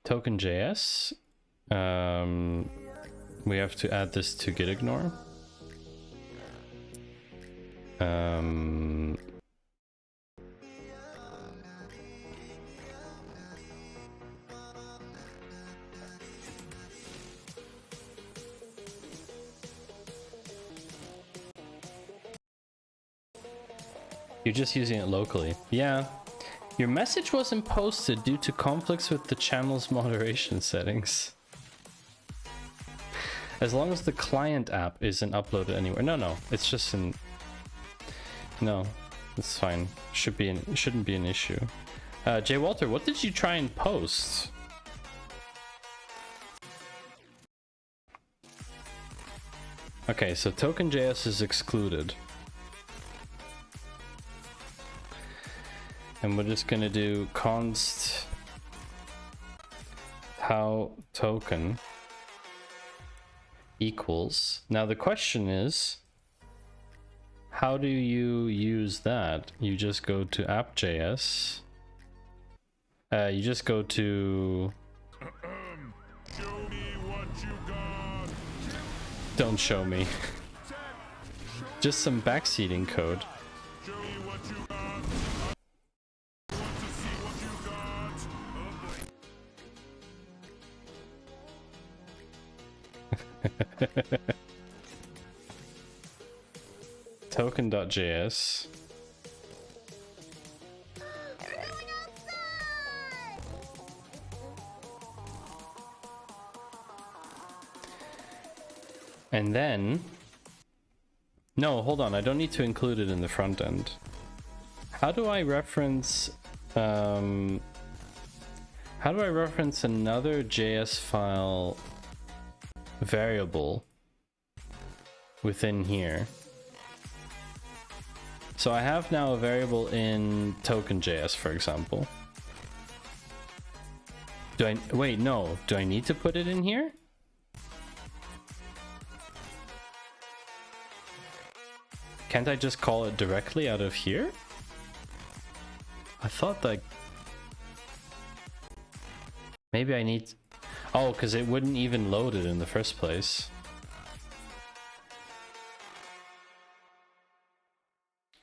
S1: Token.js. We have to add this to gitignore. You're just using it locally. Yeah. Your message wasn't posted due to conflicts with the channel's moderation settings. As long as the client app isn't uploaded anywhere. No, it's just in... No, it's fine. Shouldn't be an issue. Jay Walter, what did you try and post? Okay, so token.js is excluded. And we're just gonna do const how token equals. Now the question is, how do you use that? You just go to app.js. You just go to...
S4: Show me what you got.
S1: Don't show me. Just some backseating code.
S4: Show me what you got. I want to see what you got. Oh boy.
S1: Token.js. And then, no, hold on, I don't need to include it in the front end. How do I reference, how do I reference another JS file variable within here? So I have now a variable in token.js, for example. Wait, no, do I need to put it in here? Can't I just call it directly out of here? I thought like... Maybe I need... Oh, because it wouldn't even load it in the first place.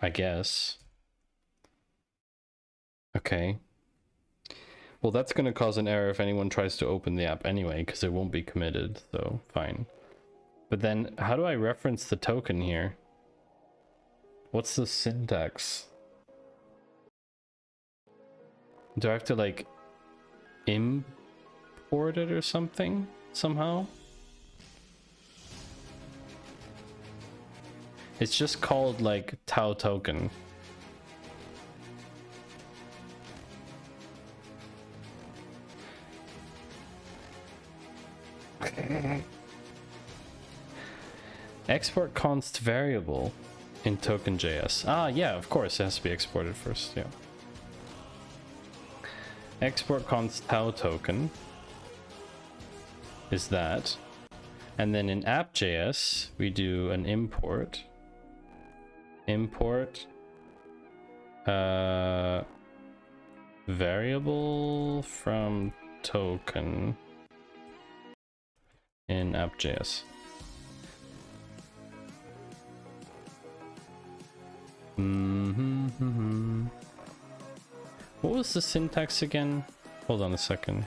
S1: I guess. Okay. Well, that's going to cause an error if anyone tries to open the app anyway, because it won't be committed, so fine. But then, how do I reference the token here? What's the syntax? Do I have to like import it or something somehow? It's just called like tau token. Export const variable in token.js. Ah, yeah, of course, it has to be exported first, yeah. Export const tau token is that. And then in app.js, we do an import. Import variable from token in app.js. What was the syntax again? Hold on a second.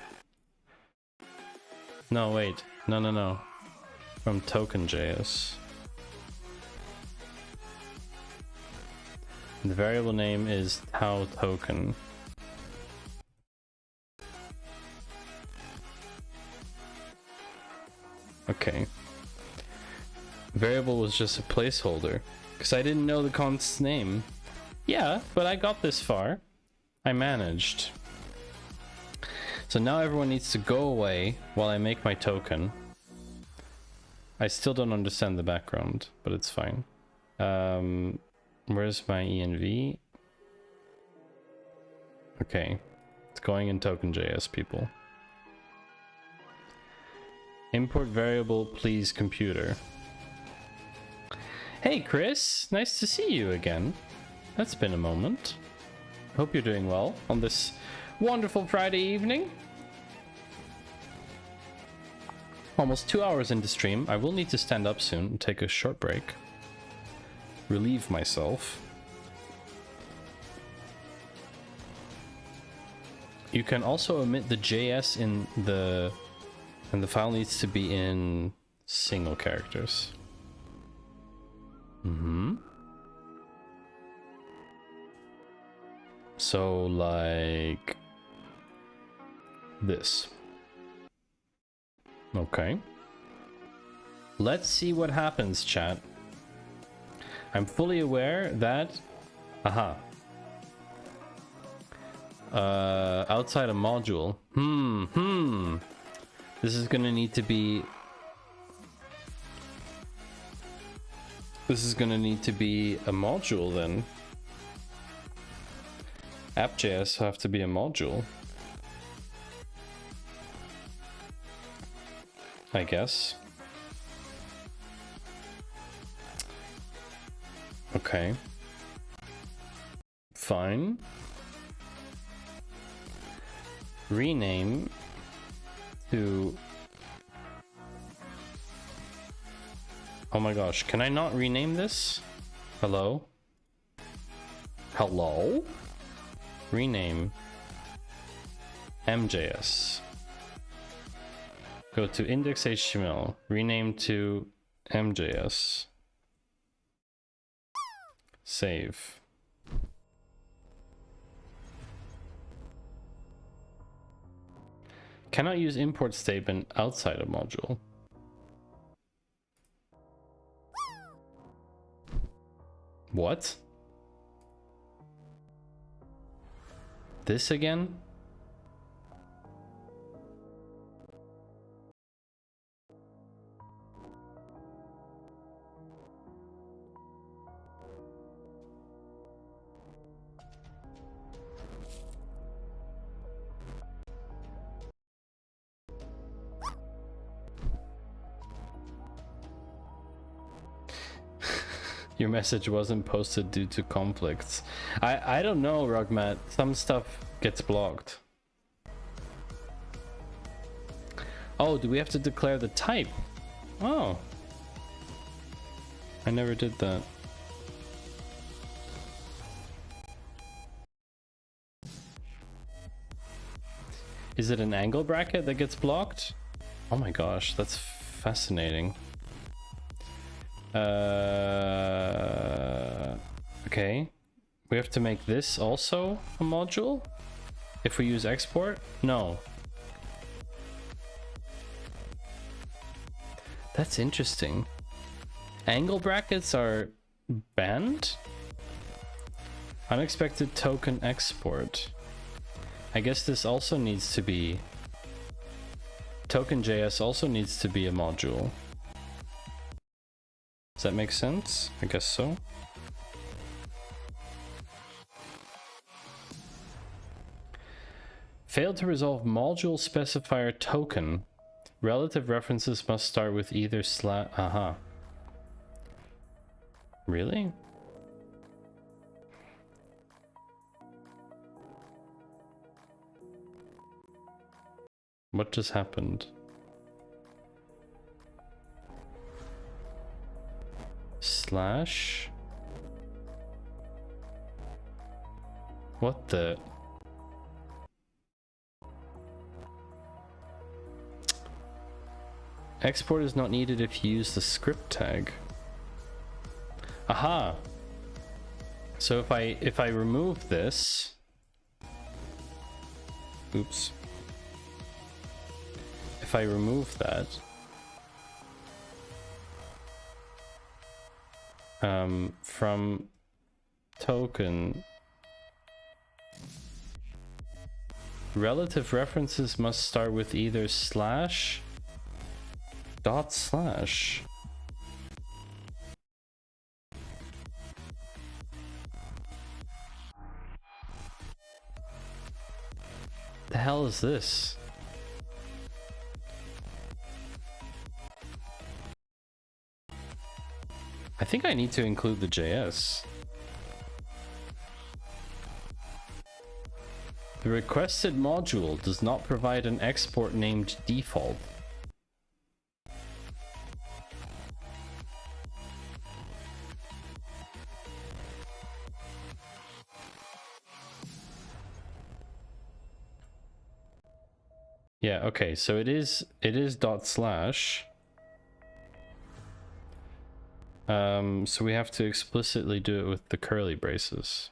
S1: No, wait. No. From token.js. The variable name is tau token. Okay. Variable was just a placeholder. Because I didn't know the const's name. Yeah, but I got this far. I managed. So now everyone needs to go away while I make my token. I still don't understand the background, but it's fine. Where's my env? Okay. It's going in token.js, people. Import variable, please, computer. Hey, Chris. Nice to see you again. That's been a moment. Hope you're doing well on this wonderful Friday evening. Almost 2 hours into stream. I will need to stand up soon and take a short break. Relieve myself. You can also omit the JS in the... And the file needs to be in single characters. So, like... this. Okay. Let's see what happens, chat. I'm fully aware that... Aha. Outside a module. This is gonna need to be... This is gonna need to be a module then. App.js have to be a module. I guess. Okay. Fine. Rename to... Oh my gosh, can I not rename this? Hello? Hello? Rename MJS. Go to index.html, rename to MJS. Save. Cannot use import statement outside a module. What? This again? Your message wasn't posted due to conflicts. I don't know, Rugmat. Some stuff gets blocked. Oh, do we have to declare the type? Oh. I never did that. Is it an angle bracket that gets blocked? Oh my gosh, that's fascinating. Okay. We have to make this also a module? If we use export? No. That's interesting. Angle brackets are banned? Unexpected token export. I guess this also needs to be... Token.js also needs to be a module. Does that make sense? I guess so. Failed to resolve module specifier token. Relative references must start with either slash... Aha. Really? What just happened? Slash... What the... Export is not needed if you use the script tag. Aha! So if I remove this... Oops. If I remove that... from token... Relative references must start with either slash... dot slash. The hell is this? I think I need to include the JS. The requested module does not provide an export named default. Yeah, okay, so it is dot slash. So we have to explicitly do it with the curly braces.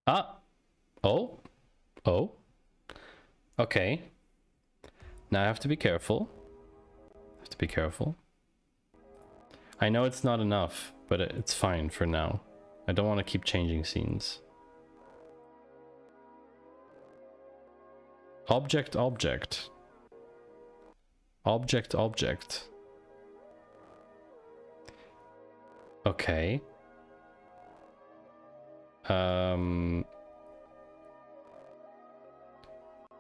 S1: Ah! Oh! Oh! Okay. Now I have to be careful. I know it's not enough, but it's fine for now. I don't want to keep changing scenes. Object, object. Object, object. Okay.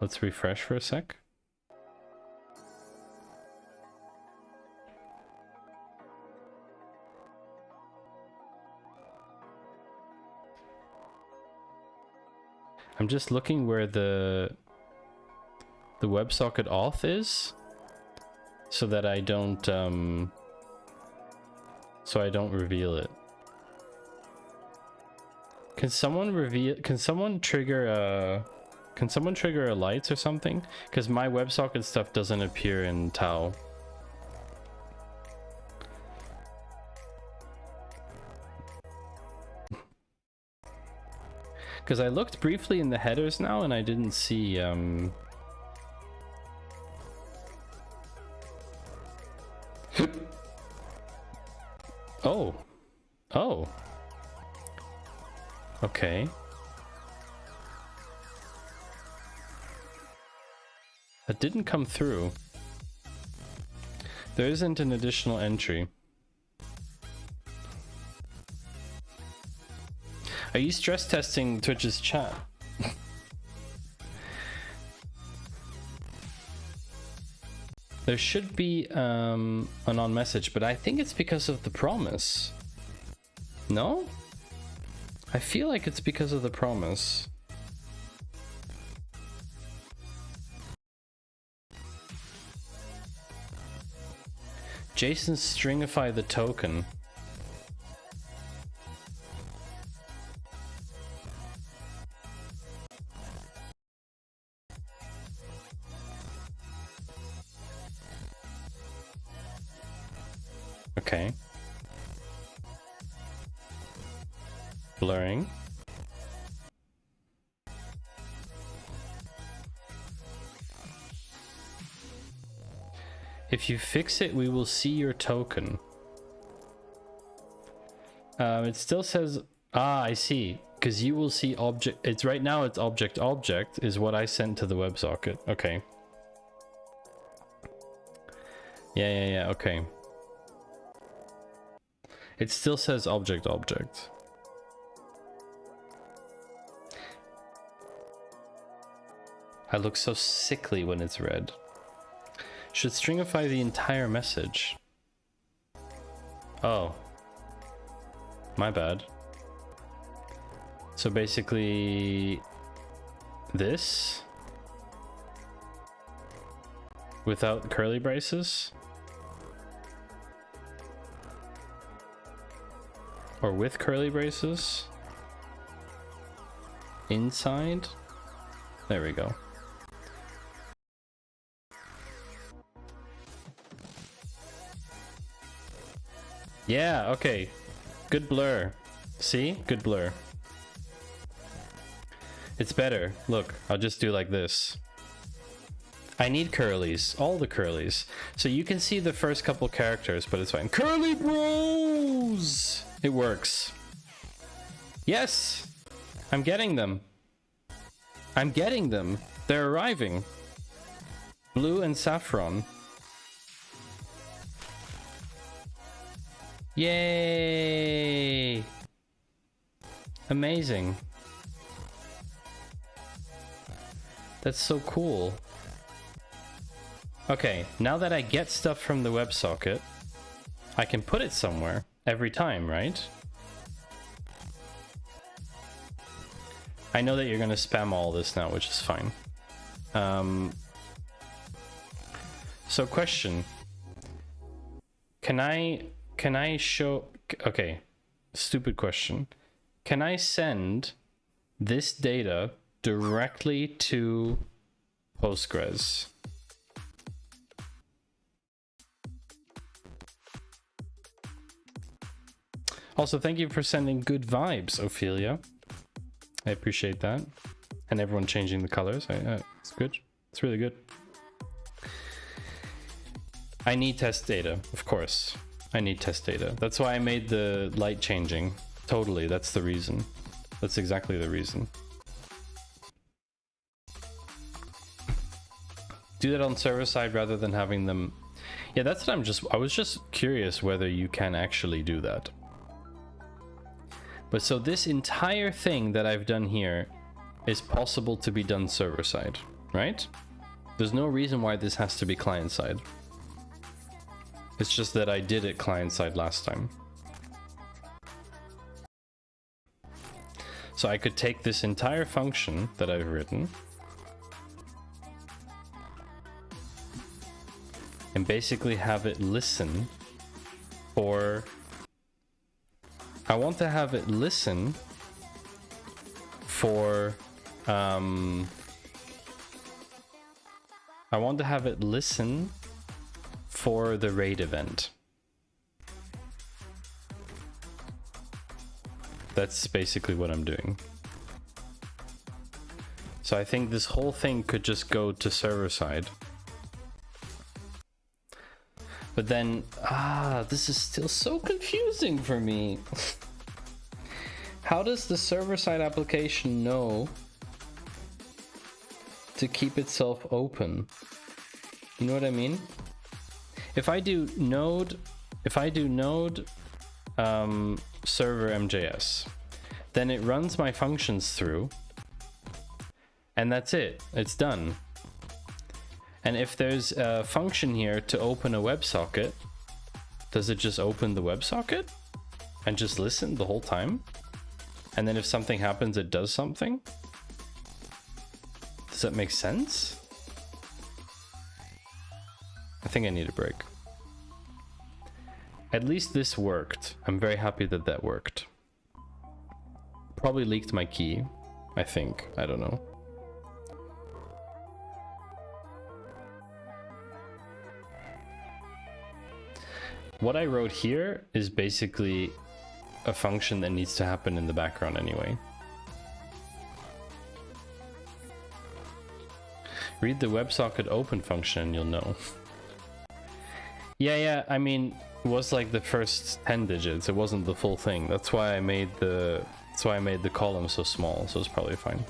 S1: Let's refresh for a sec. I'm just looking where the WebSocket auth is, so that I don't reveal it. Can someone trigger a lights or something? Because my WebSocket stuff doesn't appear in Tau. Because I looked briefly in the headers now and I didn't see Oh. Okay. That didn't come through. There isn't an additional entry. Are you stress testing Twitch's chat? There should be an on message, but I think it's because of the promise. No? I feel like it's because of the promise. Jason stringify the token. Okay. Blurring. If you fix it, we will see your token. It still says, I see, because you will see object. It's right now, it's object is what I sent to the WebSocket. Okay. Yeah, okay. It still says object. I look so sickly when it's red. Should stringify the entire message. Oh. My bad. So basically this without curly braces, or with curly braces inside. There we go. Yeah, okay. Good blur. See? Good blur. It's better. Look, I'll just do like this. I need curlies. All the curlies. So you can see the first couple characters, but it's fine. Curly bros! It works. Yes! I'm getting them. I'm getting them. They're arriving. Blue and saffron. Yay! Amazing. That's so cool. Okay, now that I get stuff from the WebSocket, I can put it somewhere every time, right? I know that you're gonna spam all this now, which is fine. So question. Can I show... Okay, stupid question. Can I send this data directly to Postgres? Also, thank you for sending good vibes, Ophelia. I appreciate that. And everyone changing the colors. It's good. It's really good. I need test data, of course. I need test data. That's why I made the light changing. Totally, that's the reason. That's exactly the reason. Do that on server side rather than having them... Yeah, that's what I was just curious whether you can actually do that. But so this entire thing that I've done here is possible to be done server side, right? There's no reason why this has to be client side. It's just that I did it client side last time. So I could take this entire function that I've written and basically have it listen for... I want to have it listen for... I want to have it listen for the raid event. That's basically what I'm doing. So I think this whole thing could just go to server side. But then, this is still so confusing for me. How does the server side application know to keep itself open? You know what I mean? If I do node server MJS, then it runs my functions through, and that's it. It's done. And if there's a function here to open a WebSocket, does it just open the WebSocket and just listen the whole time? And then if something happens, it does something? Does that make sense? I think I need a break. At least this worked. I'm very happy that that worked. Probably leaked my key, I think. I don't know. What I wrote here is basically a function that needs to happen in the background anyway. Read the WebSocket open function and you'll know. Yeah, I mean, it was like the first 10 digits. It wasn't the full thing. That's why I made the column so small, so it's probably fine.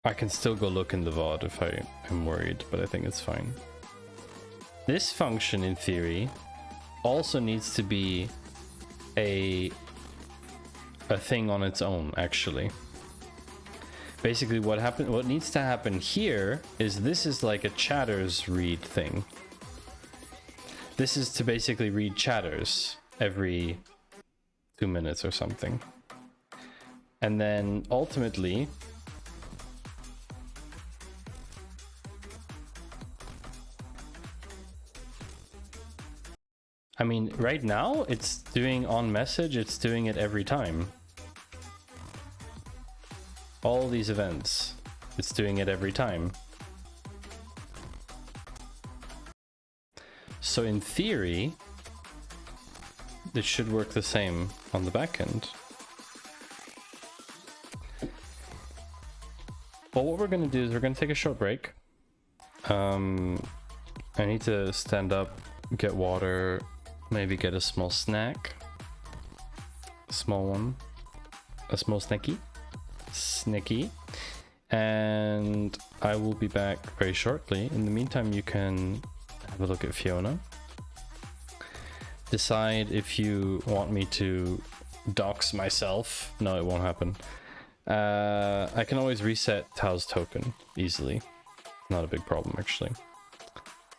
S1: I can still go look in the VOD if I am worried, but I think it's fine. This function, in theory, also needs to be a thing on its own, actually. Basically, what needs to happen here is this is like a chatters read thing. This is to basically read chatters every 2 minutes or something. And then ultimately, I mean, right now it's doing on message, it's doing it every time. All these events, it's doing it every time. So in theory, it should work the same on the back end. Well, what we're going to do is we're going to take a short break. I need to stand up, get water, maybe get a small snack. A small one. A small snacky. Snicky. And I will be back very shortly. In the meantime, you can have a look at Fiona. Decide if you want me to dox myself. No, it won't happen. I can always reset Tao's token easily. Not a big problem, actually.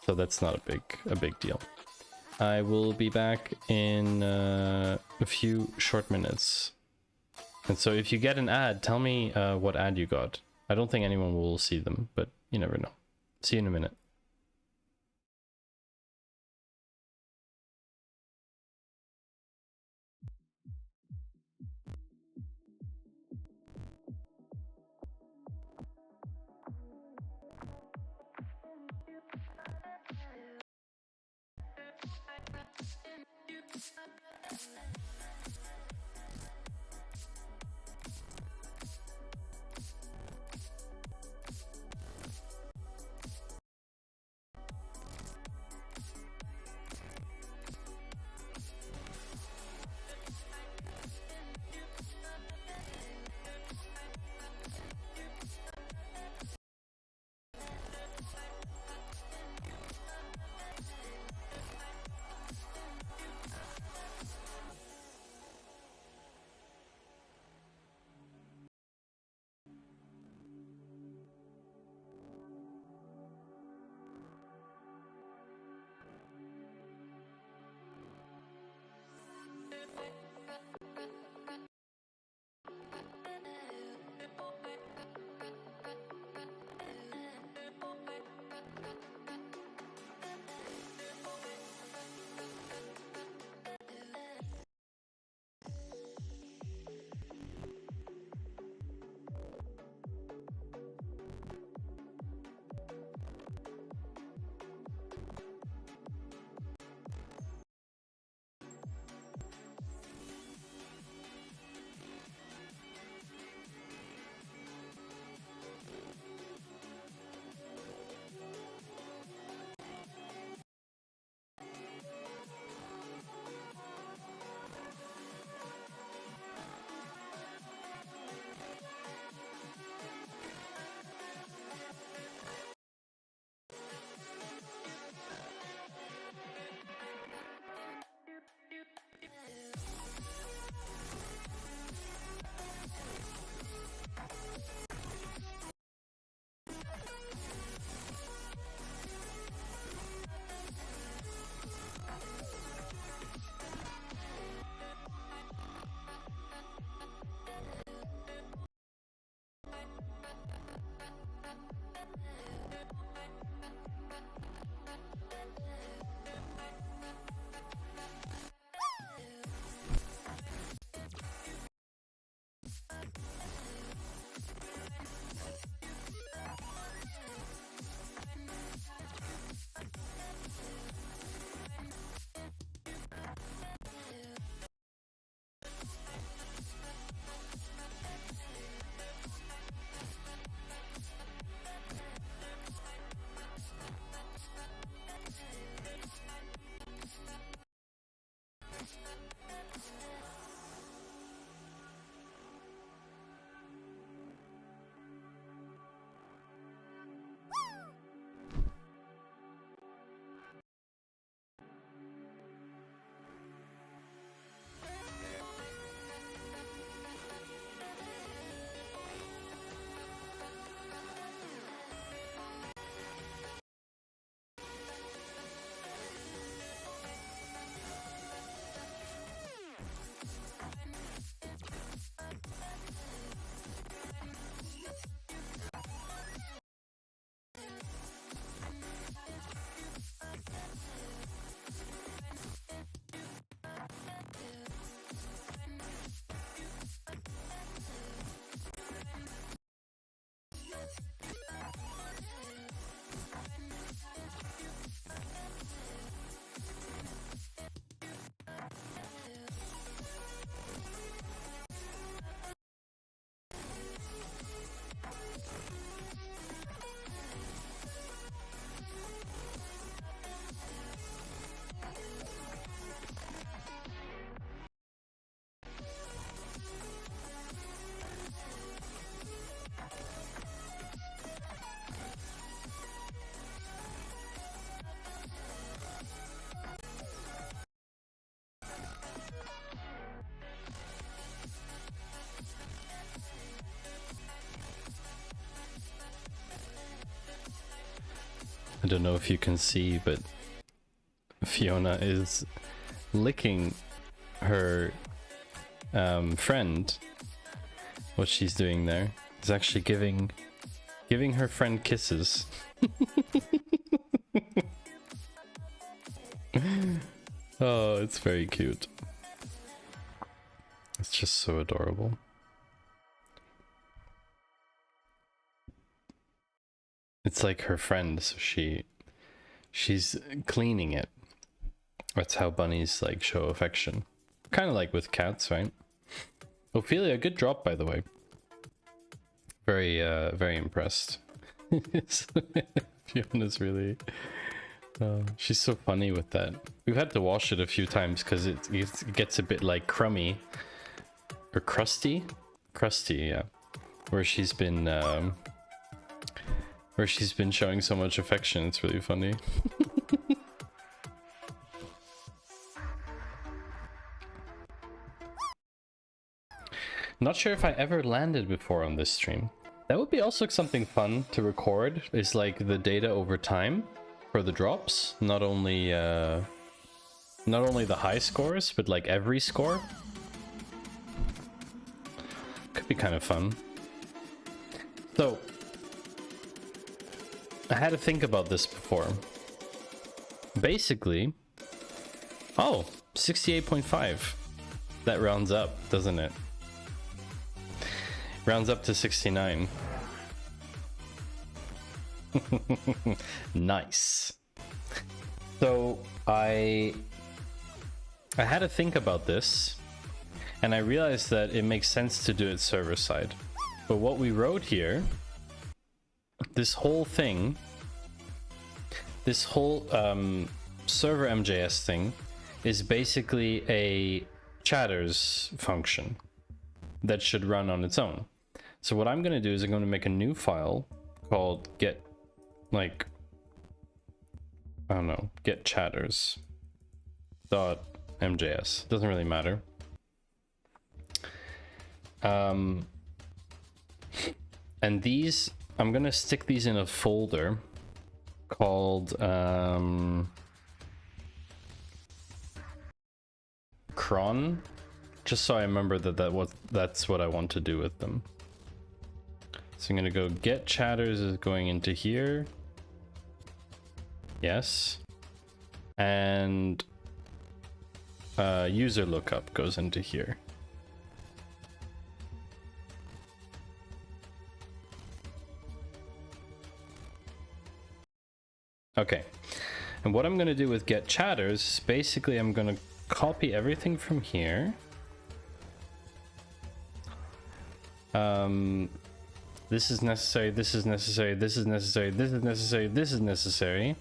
S1: So that's not a big deal. I will be back in a few short minutes. And so if you get an ad, tell me what ad you got. I don't think anyone will see them, but you never know. See you in a minute. I don't know if you can see, but Fiona is licking her friend. What she's doing there is actually giving her friend kisses. Oh, it's very cute. It's just so adorable. It's like her friend, so she's cleaning it. That's how bunnies like show affection. Kind of like with cats, right? Ophelia, good drop, by the way. Very, very impressed. Fiona's really... she's so funny with that. We've had to wash it a few times because it gets a bit like crummy. Or crusty? Crusty, yeah. Where she's been showing so much affection. It's really funny. Not sure if I ever landed before on this stream. That would be also something fun to record, is like the data over time for the drops. Not only the high scores, but like every score. Could be kind of fun. So, I had to think about this before. Basically, oh, 68.5. That rounds up, doesn't it? Rounds up to 69. Nice. So I had to think about this, and I realized that it makes sense to do it server side. But what we wrote here, this whole thing, this whole server MJS thing, is basically a chatters function that should run on its own. So what I'm going to do is I'm going to make a new file called get chatters .mjs. Doesn't really matter. And these, I'm going to stick these in a folder called cron, just so I remember that's what I want to do with them. So I'm gonna go get chatters is going into here. Yes. And user lookup goes into here. Okay. And what I'm gonna do with get chatters, basically I'm gonna copy everything from here. This is necessary, this is necessary, this is necessary, this is necessary, this is necessary.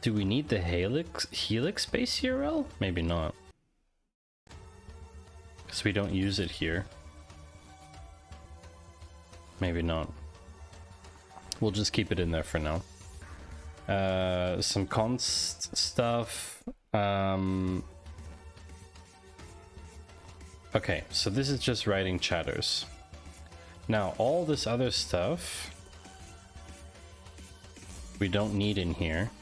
S1: Do we need the helix base URL? Maybe not. Because we don't use it here. Maybe not. We'll just keep it in there for now. Some const stuff. Okay, so this is just writing chatters. Now, all this other stuff we don't need in here.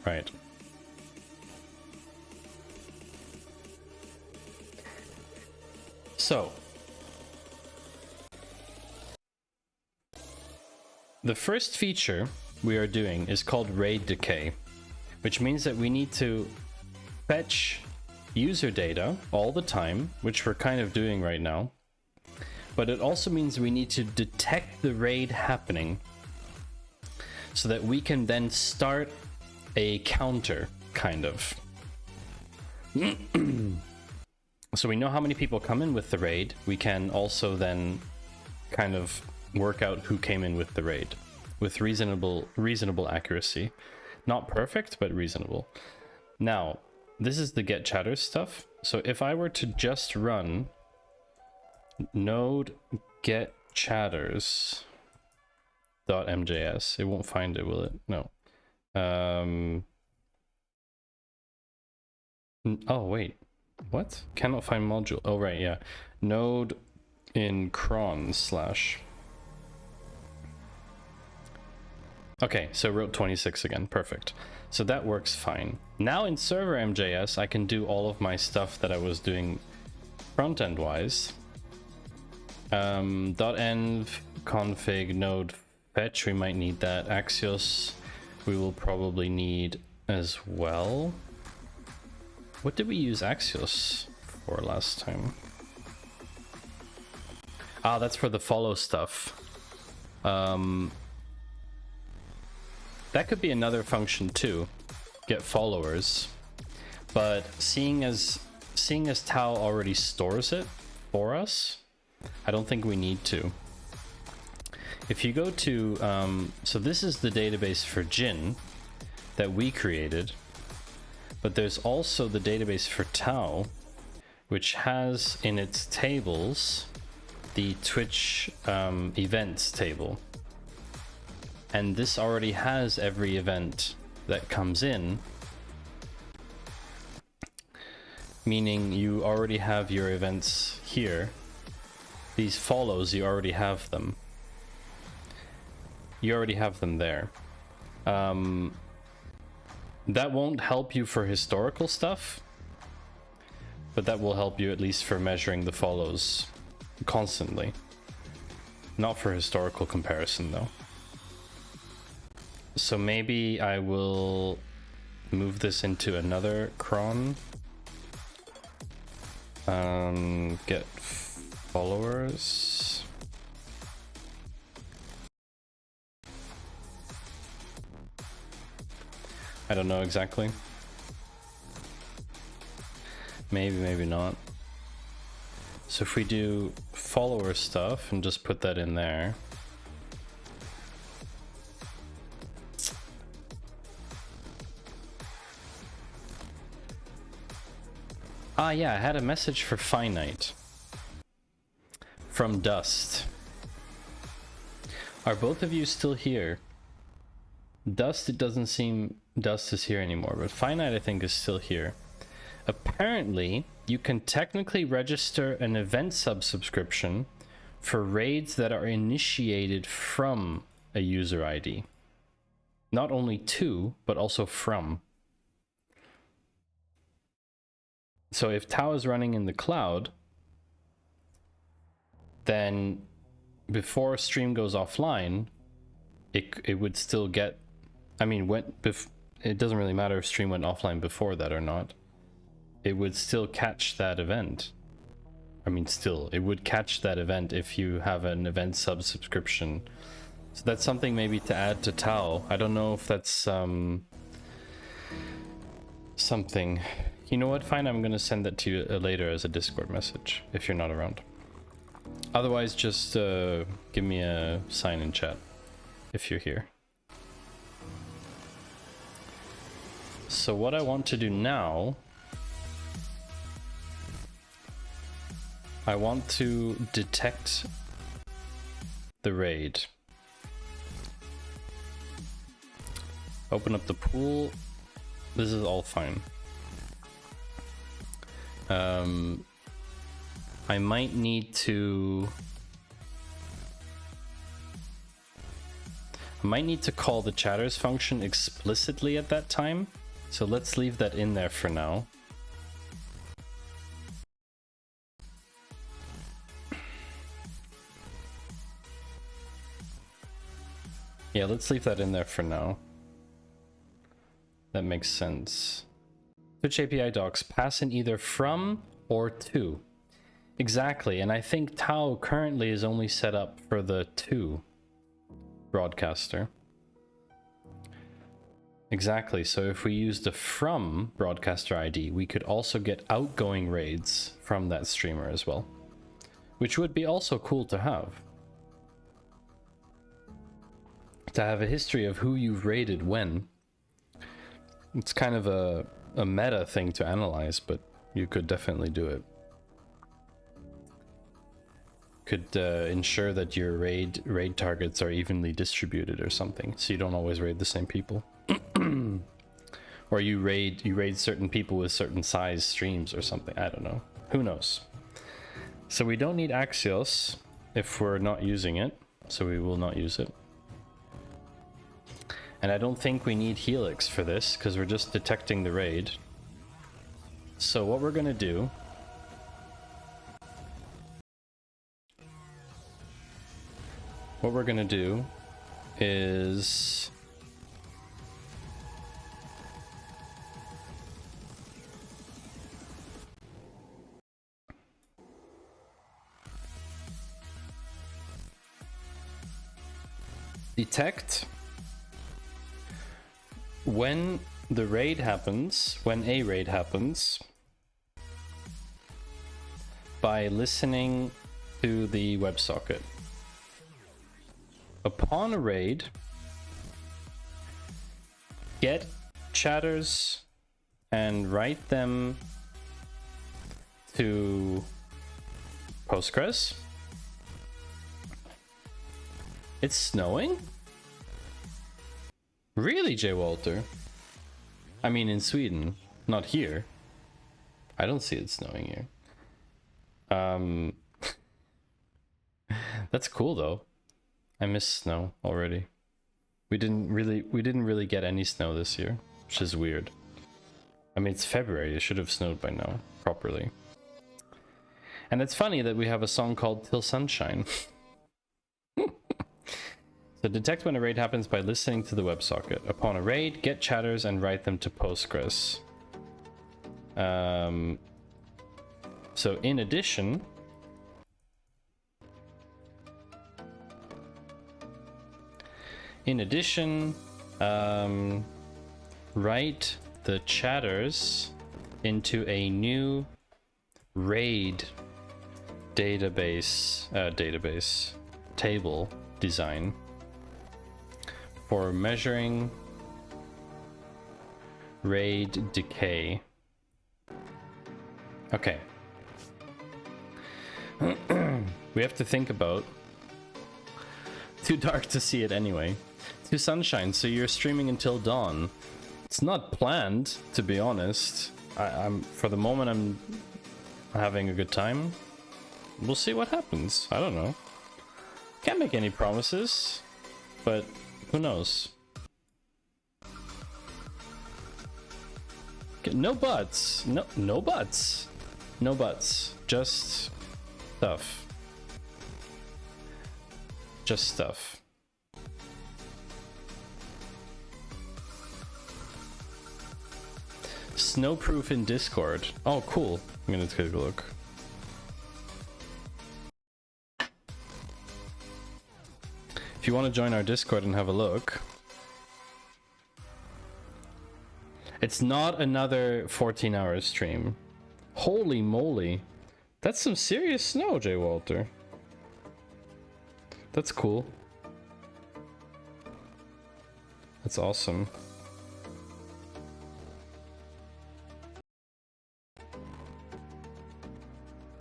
S1: Right. So, the first feature we are doing is called RAID decay, which means that we need to fetch user data all the time, which we're kind of doing right now. But it also means we need to detect the RAID happening so that we can then start a counter, kind of. So we know how many people come in with the RAID. We can also then kind of work out who came in with the RAID with reasonable accuracy. Not perfect, but reasonable. Now, this is the get chatters stuff. So if I were to just run node get chatters .mjs, it won't find it, will it? No. Oh wait, What? Cannot find module. Oh, right, yeah. Node in cron slash. Okay, so wrote 26 again. Perfect. So that works fine. Now in server MJS, I can do all of my stuff that I was doing front-end wise. .env config node fetch, we might need that. Axios, we will probably need as well. What did we use Axios for last time? Ah, that's for the follow stuff. That could be another function too, get followers. But seeing as Tau already stores it for us, I don't think we need to. If you go to, so this is the database for Jin that we created, but there's also the database for Tau, which has in its tables the Twitch events table. And this already has every event that comes in, meaning you already have your events here. These follows, you already have them. You already have them there. That won't help you for historical stuff, but that will help you at least for measuring the follows constantly. Not for historical comparison though. So maybe I will move this into another cron. Get followers. I don't know exactly. Maybe, maybe not. So if we do follower stuff and just put that in there. Ah, yeah, I had a message for Finite from Dust. Are both of you still here? Dust, it doesn't seem Dust is here anymore, but Finite I think is still here. Apparently, you can technically register an event subscription for raids that are initiated from a user ID. Not only to, but also from. So if Tau is running in the cloud, then before stream goes offline, it would still get, I mean, it doesn't really matter if stream went offline before that or not. It would still catch that event. I mean, still, it would catch that event if you have an event subscription. So that's something maybe to add to Tau. I don't know if that's something. You know what? Fine, I'm gonna send that to you later as a Discord message if you're not around. Otherwise, just give me a sign in chat if you're here. So what I want to do now, I want to detect the raid. Open up the pool. This is all fine. I might need to call the chatters function explicitly at that time. So let's leave that in there for now. Yeah, let's leave that in there for now. That makes sense. Twitch API docs pass in either from or to. Exactly, and I think Tau currently is only set up for the to broadcaster. Exactly, so if we use the from broadcaster ID, we could also get outgoing raids from that streamer as well, which would be also cool to have. To have a history of who you've raided when. It's kind of a meta thing to analyze, but you could definitely do it. Could ensure that your raid targets are evenly distributed or something, so you don't always raid the same people. Or you raid certain people with certain size streams or something. I don't know. Who knows? So we don't need Axios if we're not using it. So we will not use it. And I don't think we need Helix for this because we're just detecting the raid. So what we're gonna do is detect when a raid happens by listening to the WebSocket. Upon a raid, get chatters and write them to Postgres. It's snowing? Really, J. Walter? I mean, in Sweden, not here. I don't see it snowing here. That's cool though. I miss snow already. We didn't really get any snow this year, which is weird. I mean, it's February. It should have snowed by now, properly. And it's funny that we have a song called Till Sunshine. So detect when a raid happens by listening to the WebSocket. Upon a raid, get chatters and write them to Postgres. So in addition, write the chatters into a new raid database table design for measuring raid decay. Okay. We have to think about too dark to see it anyway. To sunshine, so you're streaming until dawn. It's not planned, to be honest. I'm for the moment I'm having a good time. We'll see what happens. I don't know. Can't make any promises, but who knows? No buts. No buts. No buts. Just stuff. Just stuff. Snowproof in Discord. Oh, cool. I'm gonna take a look. If you want to join our Discord and have a look, it's not another 14-hour stream. Holy moly. That's some serious snow, J. Walter. That's cool. That's awesome.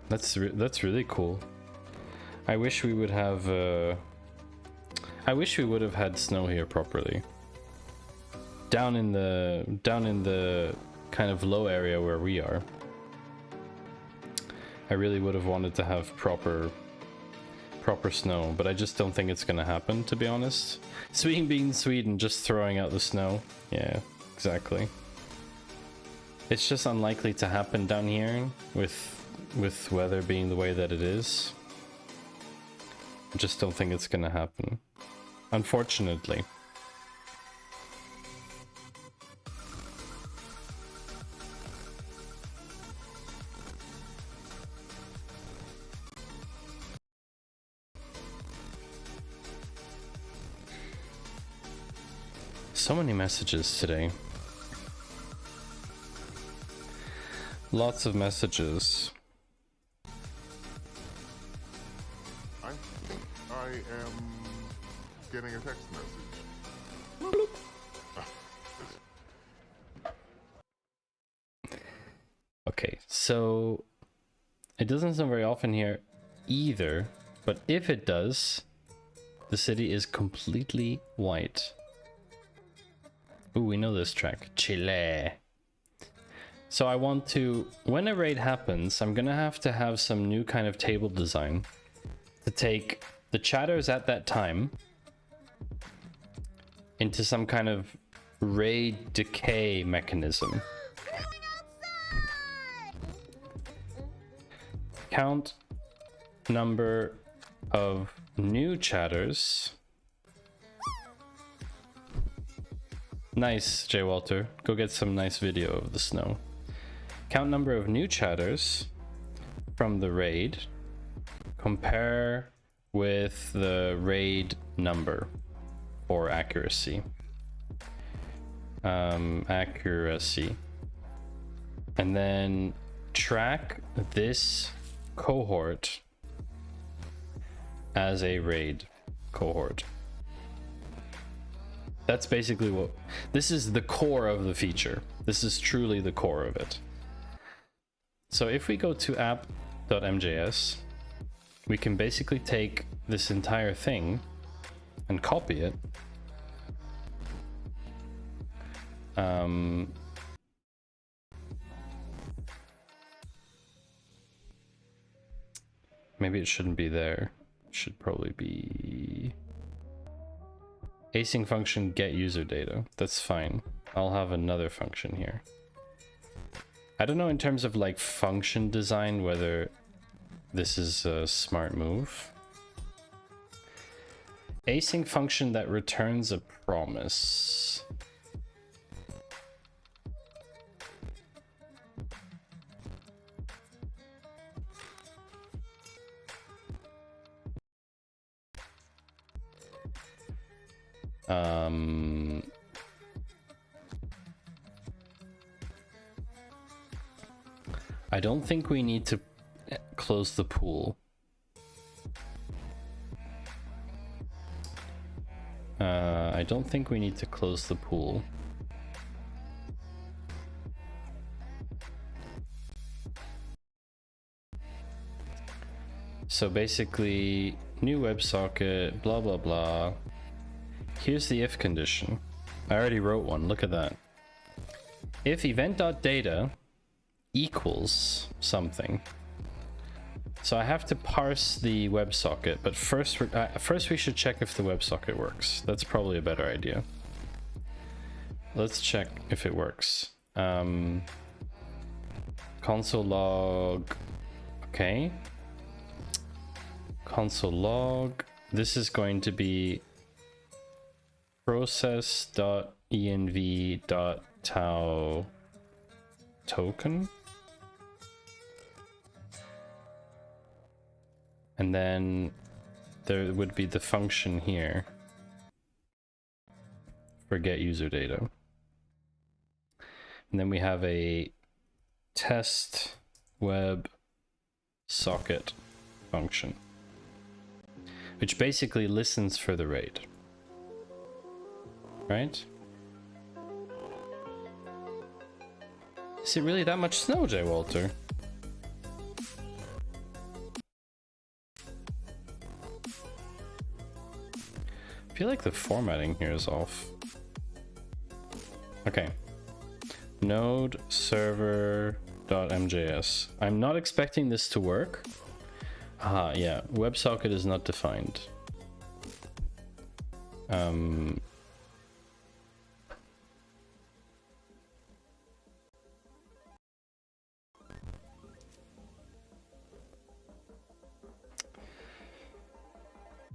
S1: That's really cool. I wish we would have I wish we would have had snow here properly. Down in the kind of low area where we are. I really would have wanted to have proper snow, but I just don't think it's gonna happen, to be honest. Sweden being Sweden, just throwing out the snow. Yeah, exactly. It's just unlikely to happen down here with weather being the way that it is. I just don't think it's gonna happen, unfortunately. So many messages today. Lots of messages.
S4: I think I am getting a text message.
S1: Okay, so it doesn't snow very often here either, but if it does, the city is completely white. Ooh, we know this track. Chile. So I want to, when a raid happens, I'm gonna have to have some new kind of table design to take the chatters at that time into some kind of raid decay mechanism. Count number of new chatters. Nice, J. Walter. Go get some nice video of the snow. Count number of new chatters from the raid. Compare with the raid number for accuracy. Accuracy. And then track this cohort as a raid cohort. That's basically what, this is the core of the feature. This is truly the core of it. So if we go to app.mjs, we can basically take this entire thing and copy it. Maybe it shouldn't be there. It should probably be async function get user data. That's fine. I'll have another function here. I don't know in terms of like function design whether this is a smart move. Async function that returns a promise. I don't think we need to close the pool. I don't think we need to close the pool. So basically, new WebSocket, blah blah blah. Here's the if condition. I already wrote one, look at that. If event.data equals something. So I have to parse the WebSocket, but first we should check if the WebSocket works. That's probably a better idea. Let's check if it works. Console log, okay. Console log, this is going to be process.env.tau token. And then there would be the function here for get user data. And then we have a test web socket function, which basically listens for the RAID. Right? Is it really that much snow, J. Walter? I feel like the formatting here is off. Okay. Node server.mjs. I'm not expecting this to work. Ah, yeah. WebSocket is not defined.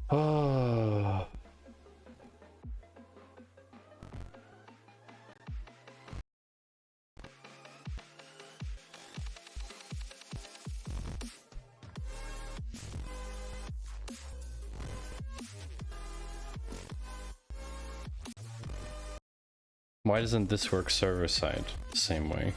S1: Oh. Why doesn't this work server side the same way?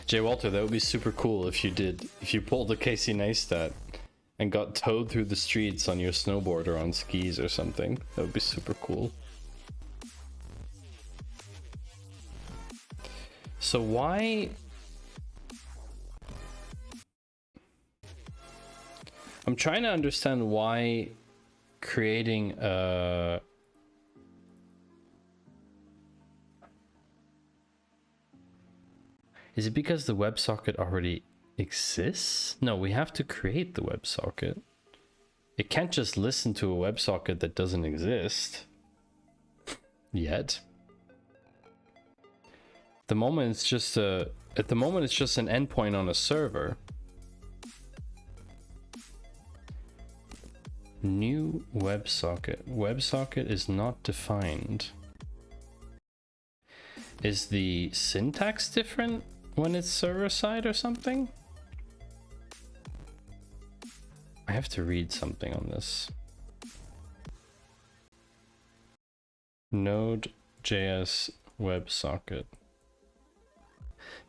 S1: Jay Walter, that would be super cool if you pulled a Casey Neistat and got towed through the streets on your snowboard or on skis or something. That would be super cool. So why... I'm trying to understand why creating a... Is it because the WebSocket already exists? No, we have to create the WebSocket. It can't just listen to a WebSocket that doesn't exist yet. At the moment it's just an endpoint on a server. New WebSocket. WebSocket is not defined. Is the syntax different when it's server side or something? I have to read something on this. Node.js WebSocket.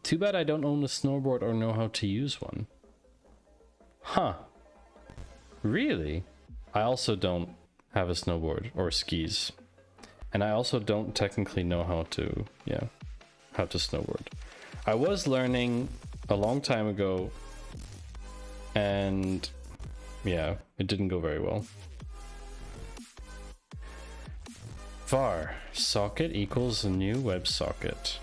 S1: Too bad I don't own a snowboard or know how to use one. Huh. Really? I also don't have a snowboard or skis. And I also don't technically know how to, how to snowboard. I was learning a long time ago, and yeah, it didn't go very well. var socket equals a new WebSocket.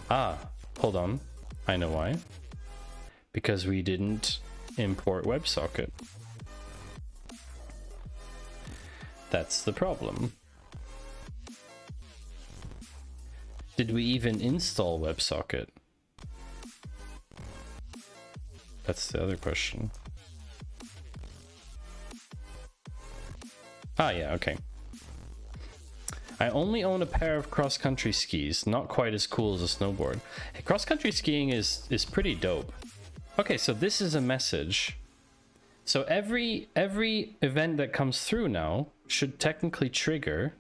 S1: Ah, hold on. I know why. Because we didn't import WebSocket. That's the problem. Did we even install WebSocket? That's the other question. Ah, yeah, okay. I only own a pair of cross-country skis, not quite as cool as a snowboard. Hey, cross-country skiing is pretty dope. Okay, so this is a message. So every event that comes through now should technically trigger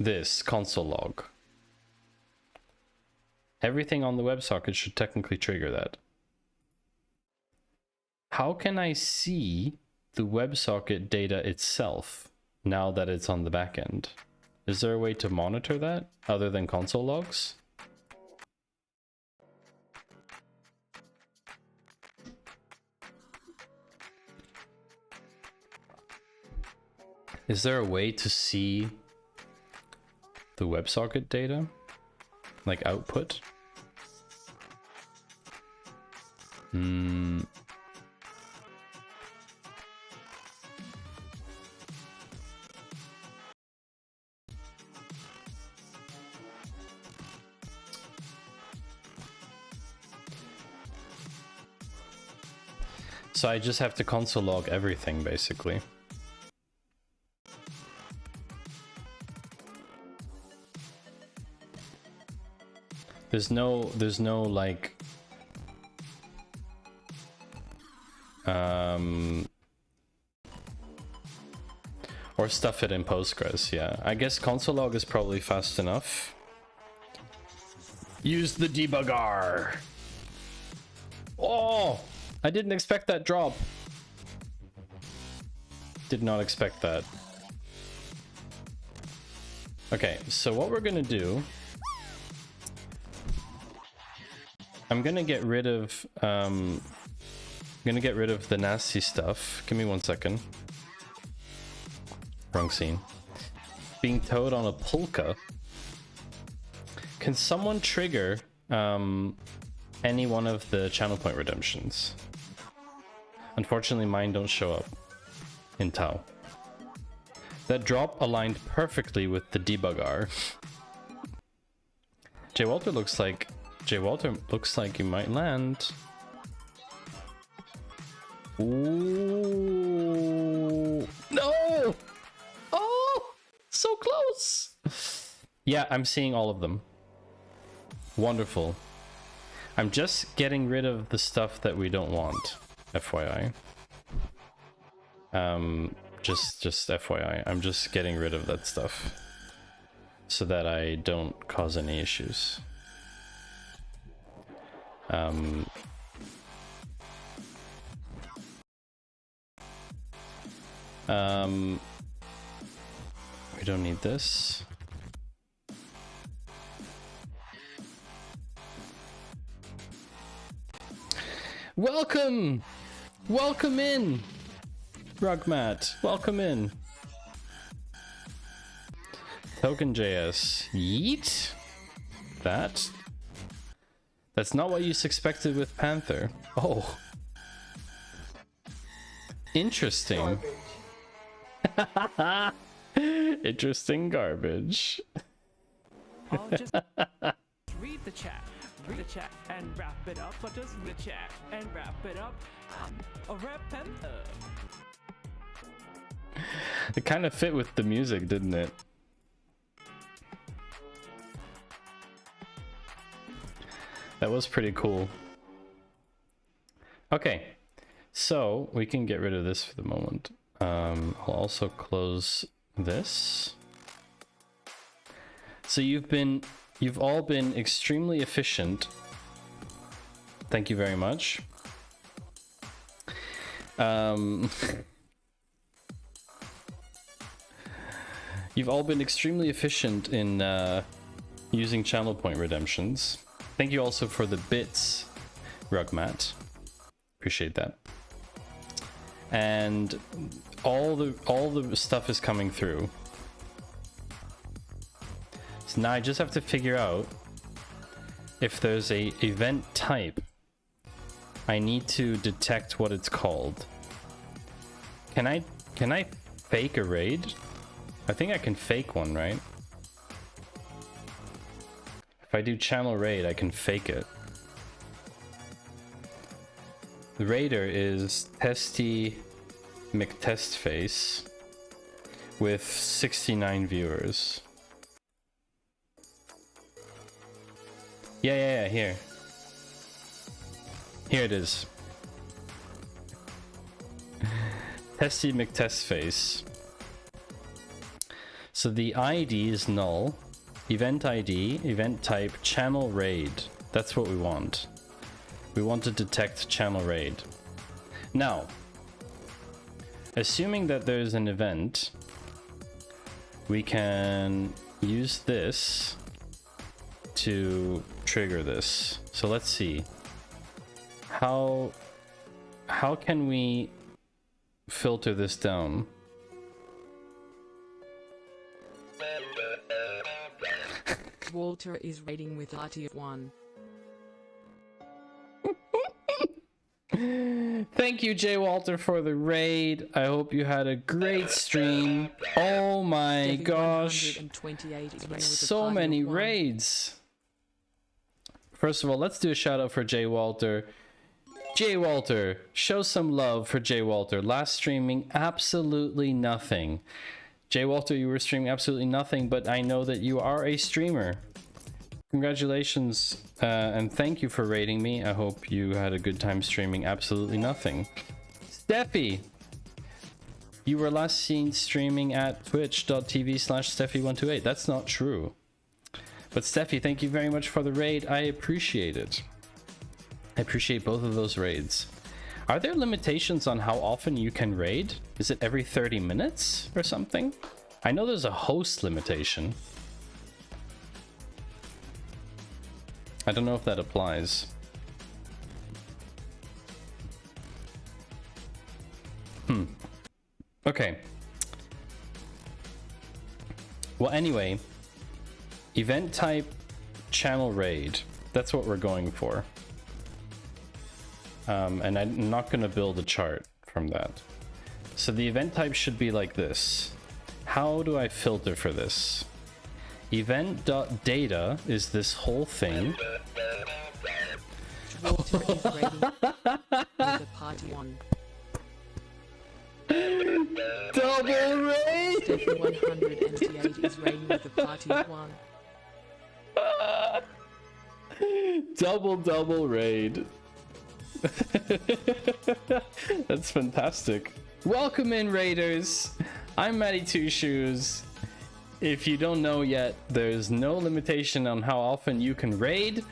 S1: this console log. Everything on the WebSocket should technically trigger that. How can I see the WebSocket data itself now that it's on the back end? Is there a way to monitor that other than console logs? Is there a way to see the WebSocket data? Like output? So I just have to console log everything basically. There's no like or stuff it in Postgres, yeah. I guess console log is probably fast enough. Use the debugger. Oh, I didn't expect that drop. Did not expect that. Okay, so what we're gonna do, I'm gonna get rid of the nasty stuff. Give me 1 second. Wrong scene. Being towed on a polka. Can someone trigger any one of the channel point redemptions? Unfortunately, mine don't show up in Tau. That drop aligned perfectly with the debugger. J Walter looks like you might land. Ooh, no! Oh, so close. Yeah, I'm seeing all of them. Wonderful. I'm just getting rid of the stuff that we don't want, FYI. Just FYI, I'm just getting rid of that stuff so that I don't cause any issues. We don't need this. Welcome! Welcome in! Rugmat, welcome in. Token.js. Yeet? That's not what you expected with Panther. Oh. Interesting. Interesting garbage.
S5: I'll just read the chat. Read the chat and wrap it up. I'll just read the chat and wrap it up. A rap Panther.
S1: It kind of fit with the music, didn't it? That was pretty cool. Okay, so we can get rid of this for the moment. I'll also close this. So you've all been extremely efficient. Thank you very much. You've all been extremely efficient in using channel point redemptions. Thank you also for the bits, Rugmat. Appreciate that. And all the stuff is coming through. So now I just have to figure out if there's a event type. I need to detect what it's called. Can I fake a raid? I think I can fake one, right? If I do channel raid, I can fake it. The raider is Testy McTestface with 69 viewers. Yeah, here. Here it is. Testy McTestface. So the ID is null. Event ID, event type, channel raid. That's what we want. We want to detect channel raid. Now, assuming that there's an event, we can use this to trigger this. So let's see. How can we filter this down?
S6: Walter is rating with party of 1.
S1: Thank you, Jay Walter, for the raid. I hope you had a great stream. Oh my gosh.
S6: 128 is rating with
S1: So
S6: party
S1: many
S6: of 1.
S1: raids. First of all, let's do a shout out for Jay Walter. Jay Walter, show some love for Jay Walter. Last streaming, absolutely nothing. Jay Walter, you were streaming absolutely nothing, but I know that you are a streamer. Congratulations, and thank you for rating me. I hope you had a good time streaming absolutely nothing. Steffi, you were last seen streaming at twitch.tv/Steffi128. That's not true. But Steffi, thank you very much for the raid. I appreciate it. I appreciate both of those raids. Are there limitations on how often you can raid? Is it every 30 minutes or something? I know there's a host limitation. I don't know if that applies. Okay. Well, anyway, event type channel raid. That's what we're going for. And I'm not going to build a chart from that. So the event type should be like this. How do I filter for this? Event.data is this whole thing.
S6: Walter is rating with the party 1.
S1: Double raid!
S6: Steffi 188 is rating with the party of 1.
S1: Double raid. That's fantastic. Welcome in, raiders. I'm Matty Two Shoes. If you don't know yet, there's no limitation on how often you can raid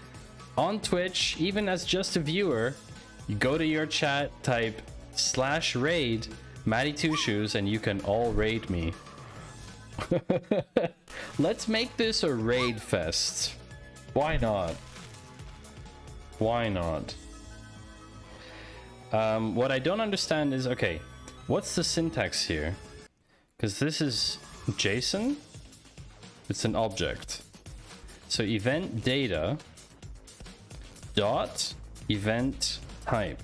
S1: on Twitch, even as just a viewer. You go to your chat, type /raid, Maddie Two Shoes, and you can all raid me. Let's make this a raid fest. Why not? Why not? What I don't understand is, okay, what's the syntax here? Because this is JSON. It's an object. So event data dot event type.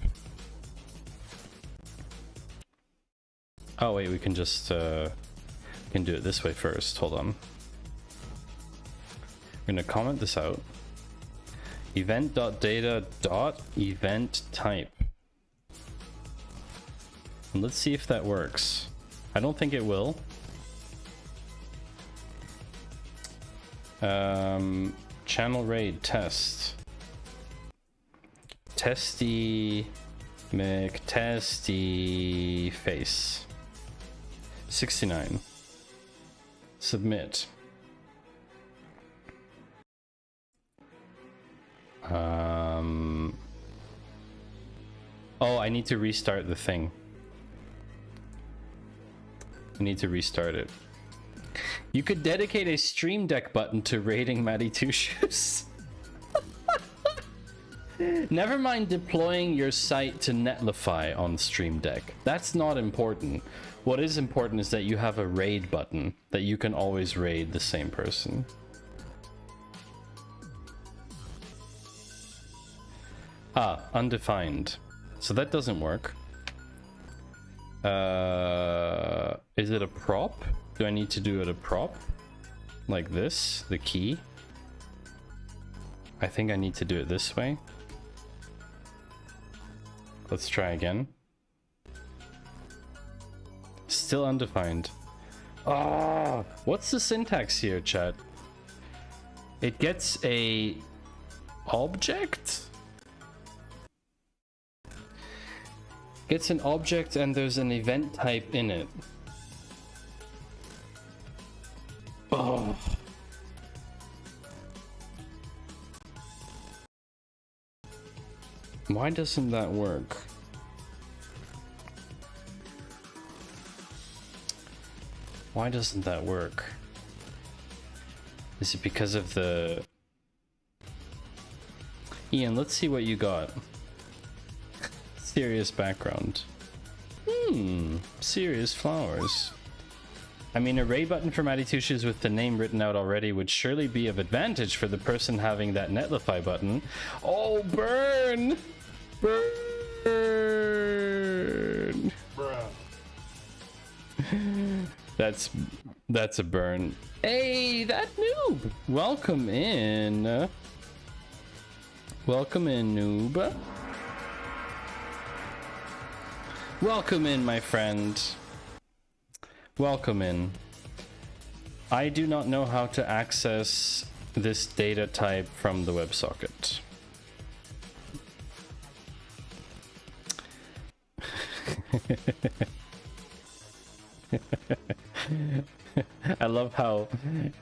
S1: Oh wait, we can just can do it this way first. Hold on. We're gonna comment this out. Event.data.event type. And let's see if that works. I don't think it will. Channel raid test. Testy McTesty face. 69. Submit. Oh, I need to restart the thing. I need to restart it. You could dedicate a Stream Deck button to raiding Maddie Two Shoes. Never mind deploying your site to Netlify on Stream Deck. That's not important. What is important is that you have a raid button that you can always raid the same person. Ah, undefined. So that doesn't work. Is it a prop? Do I need to do it a prop? Like this? The key? I think I need to do it this way. Let's try again. Still undefined. Ah, what's the syntax here, chat? It gets a object? It's an object and there's an event type in it. Oh. Why doesn't that work? Why doesn't that work? Is it because of the... Ian, let's see what you got. Serious background. Serious flowers. I mean, a raid button for Maddie Two Shoes with the name written out already would surely be of advantage for the person having that Netlify button. Oh, burn! Burn!
S4: Bruh.
S1: That's a burn. Hey, that noob! Welcome in. Welcome in, noob. Welcome in, my friend. Welcome in. I do not know how to access this data type from the WebSocket. I love how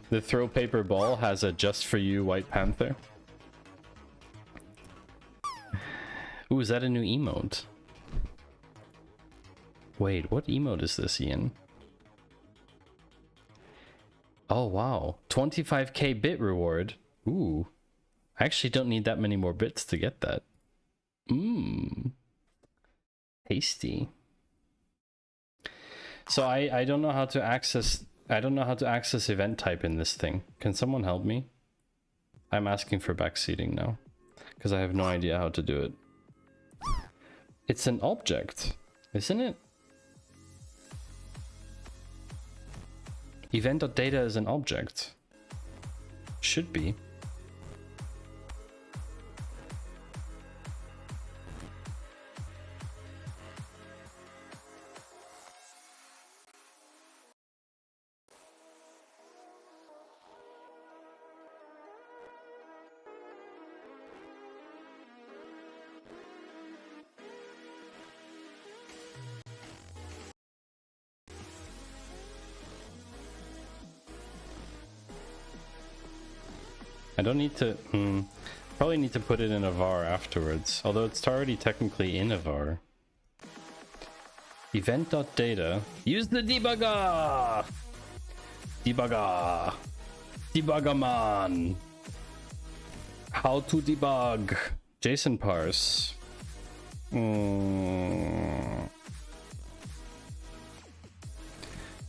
S1: the throw paper ball has a just for you White Panther. Ooh, is that a new emote? Wait, what emote is this, Ian? Oh, wow. 25k bit reward. Ooh. I actually don't need that many more bits to get that. Mmm. Tasty. So I don't know how to access... I don't know how to access event type in this thing. Can someone help me? I'm asking for backseating now. Because I have no idea how to do it. It's an object, isn't it? Event.data is an object. Should be. I don't need to... probably need to put it in a var afterwards. Although it's already technically in a var. Event.data. Use the debugger! Debugger! Debugger man! How to debug? JSON parse.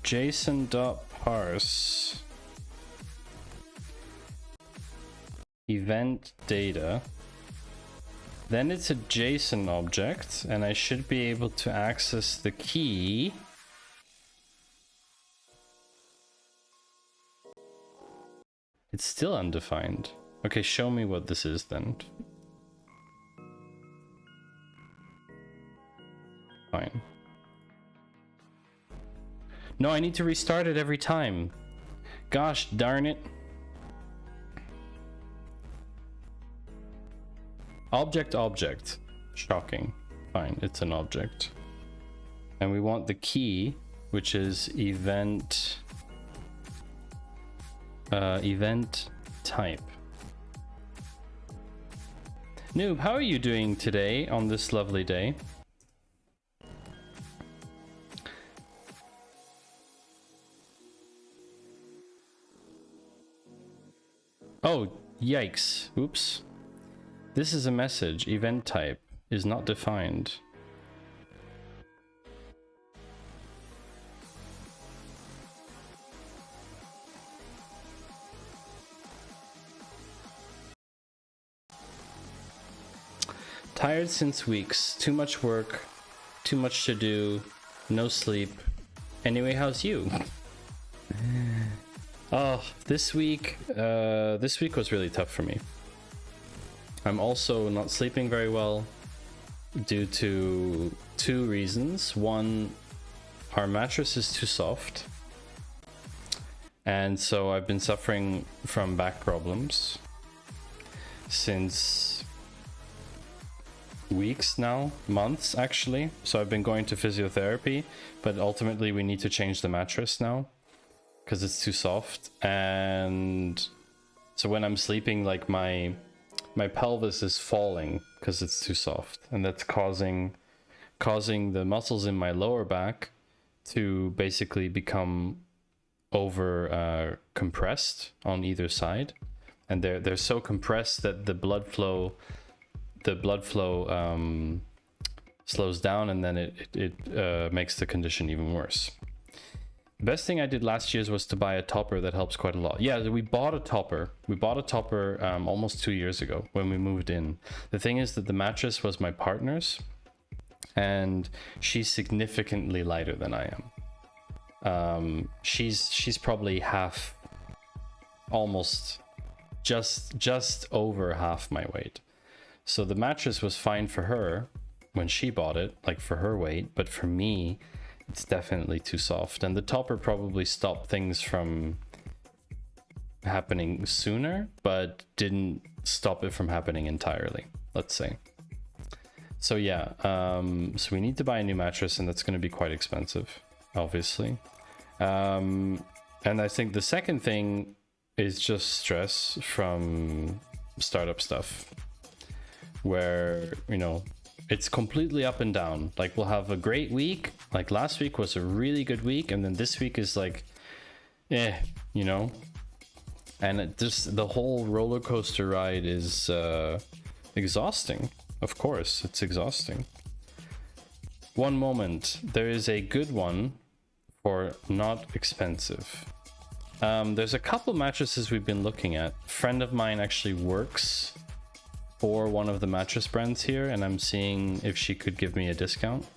S1: JSON.parse. Event data. Then it's a JSON object, and I should be able to access the key. It's still undefined. Okay, show me what this is then. Fine. No, I need to restart it every time. Gosh darn it. Object. Shocking. Fine, it's an object. And we want the key, which is event type. Noob, how are you doing today on this lovely day? Oh, yikes. Oops. This is a message. Event type is not defined. Tired since weeks. Too much work. Too much to do. No sleep. Anyway, how's you? Oh, this week was really tough for me. I'm also not sleeping very well due to two reasons. One, our mattress is too soft, and so I've been suffering from back problems since weeks now, months actually. So I've been going to physiotherapy, but ultimately we need to change the mattress now because it's too soft. And so when I'm sleeping, like my pelvis is falling because it's too soft, and that's causing the muscles in my lower back to basically become over compressed on either side, and they're so compressed that the blood flow slows down, and then it makes the condition even worse. The best thing I did last year was to buy a topper that helps quite a lot. Yeah, we bought a topper. We bought a topper almost 2 years ago when we moved in. The thing is that the mattress was my partner's, and she's significantly lighter than I am. She's probably half, almost just over half my weight. So the mattress was fine for her when she bought it, like for her weight, but for me, it's definitely too soft. And the topper probably stopped things from happening sooner, but didn't stop it from happening entirely, let's say. So yeah, so we need to buy a new mattress, and that's going to be quite expensive, obviously. And I think the second thing is just stress from startup stuff, where, you know, it's completely up and down. Like, we'll have a great week, like last week was a really good week, and then this week is like, you know. And it just, the whole roller coaster ride is exhausting. Of course, it's exhausting. One moment, there is a good one for not expensive. There's a couple mattresses we've been looking at. A friend of mine actually works for one of the mattress brands here, and I'm seeing if she could give me a discount.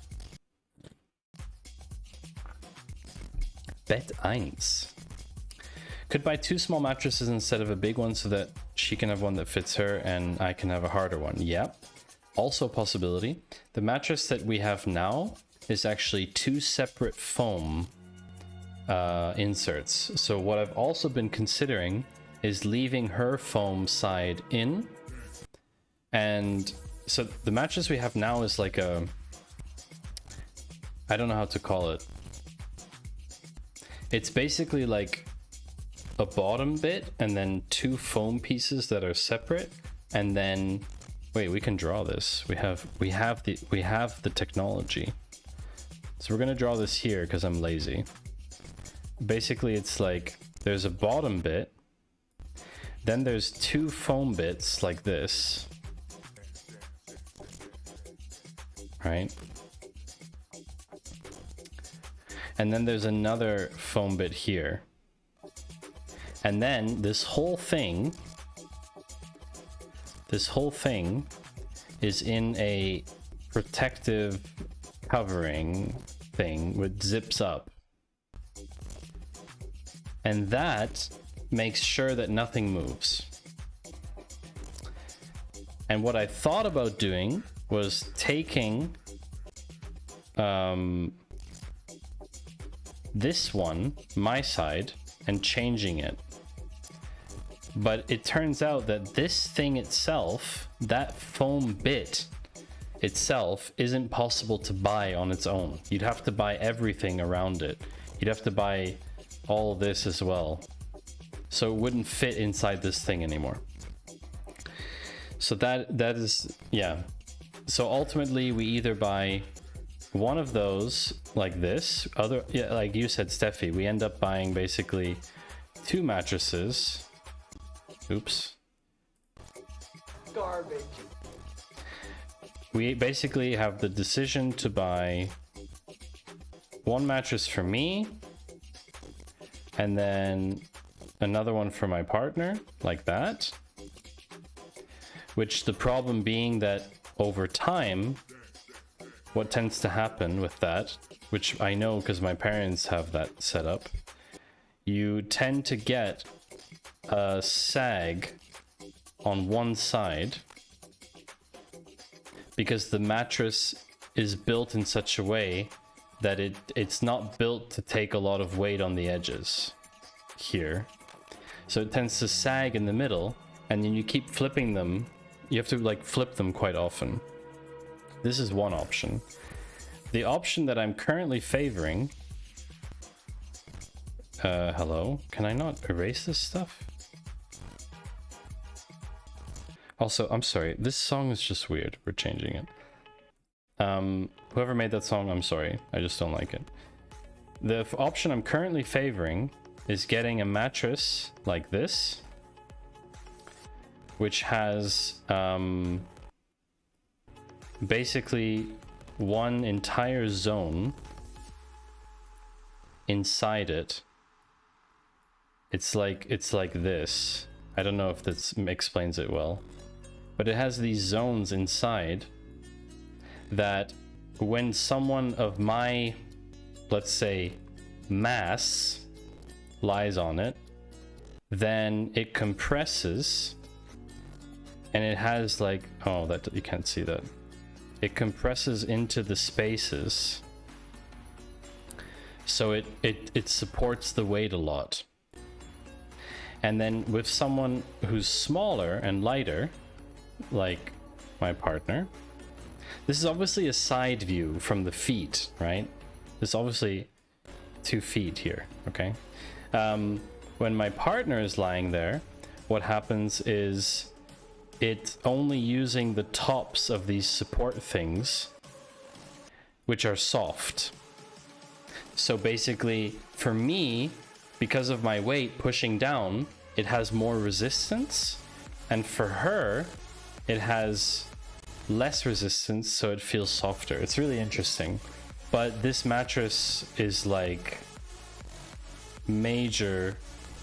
S1: Bet 1. Could buy 2 small mattresses instead of a big one so that she can have one that fits her and I can have a harder one. Yep. Also a possibility. The mattress that we have now is actually 2 separate foam inserts. So what I've also been considering is leaving her foam side in. And so the mattress we have now is like a, I don't know how to call it. It's basically like a bottom bit and then 2 foam pieces that are separate, and then wait, we can draw this. We have the technology. So we're gonna draw this here because I'm lazy. Basically, it's like there's a bottom bit, then there's two foam bits like this, right? And then there's another foam bit here. And then this whole thing is in a protective covering thing with zips up. And that makes sure that nothing moves. And what I thought about doing was taking this one, my side, and changing it. But it turns out that this thing itself, that foam bit itself, isn't possible to buy on its own. You'd have to buy everything around it. You'd have to buy all this as well. So it wouldn't fit inside this thing anymore. So that is, yeah. So ultimately we either buy one of those like this, like you said, Steffi, we end up buying basically two mattresses. Oops.
S3: Garbage.
S1: We basically have the decision to buy one mattress for me and then another one for my partner, like that. Which the problem being that over time, what tends to happen with that, which I know because my parents have that set up, you tend to get a sag on one side because the mattress is built in such a way that it's not built to take a lot of weight on the edges here. So it tends to sag in the middle, and then you keep flipping them. You have to like flip them quite often. This is one option. The option that I'm currently favoring... hello? Can I not erase this stuff? Also, I'm sorry, this song is just weird. We're changing it. Whoever made that song, I'm sorry. I just don't like it. The option I'm currently favoring is getting a mattress like this, which has basically one entire zone inside it. It's like this. I don't know if this explains it well, but it has these zones inside that when someone of my, let's say, mass lies on it, then it compresses, and it has like, oh, that you can't see that. It compresses into the spaces, so it supports the weight a lot. And then with someone who's smaller and lighter, like my partner, this is obviously a side view from the feet, right? There's obviously 2 feet here, okay? When my partner is lying there, what happens is it's only using the tops of these support things, which are soft. So basically, for me, because of my weight pushing down, it has more resistance, and for her, it has less resistance, so it feels softer. It's really interesting. But this mattress is like major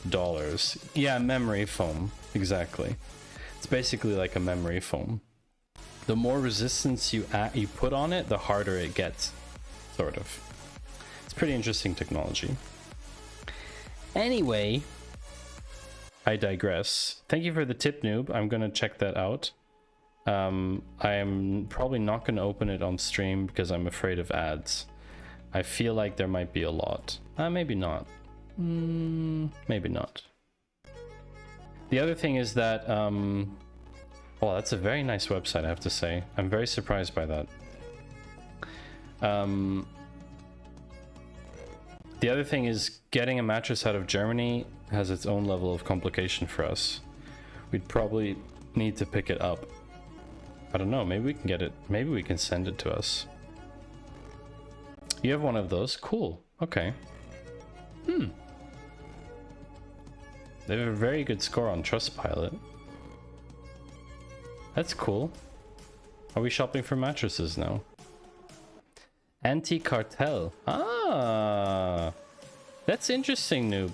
S1: dollars. Yeah, memory foam, exactly. It's basically like a memory foam. The more resistance you put on it, the harder it gets, sort of. It's pretty interesting technology. Anyway, I digress. Thank you for the tip, noob. I'm gonna check that out. I am probably not gonna open it on stream because I'm afraid of ads. I feel like there might be a lot. Maybe not. Maybe not. The other thing is that, well, that's a very nice website, I have to say. I'm very surprised by that. The other thing is getting a mattress out of Germany has its own level of complication for us. We'd probably need to pick it up. I don't know, maybe we can get it, maybe we can send it to us. You have one of those? Cool. Okay. Hmm. They have a very good score on Trustpilot. That's cool. Are we shopping for mattresses now? Anti-cartel. Ah! That's interesting, noob.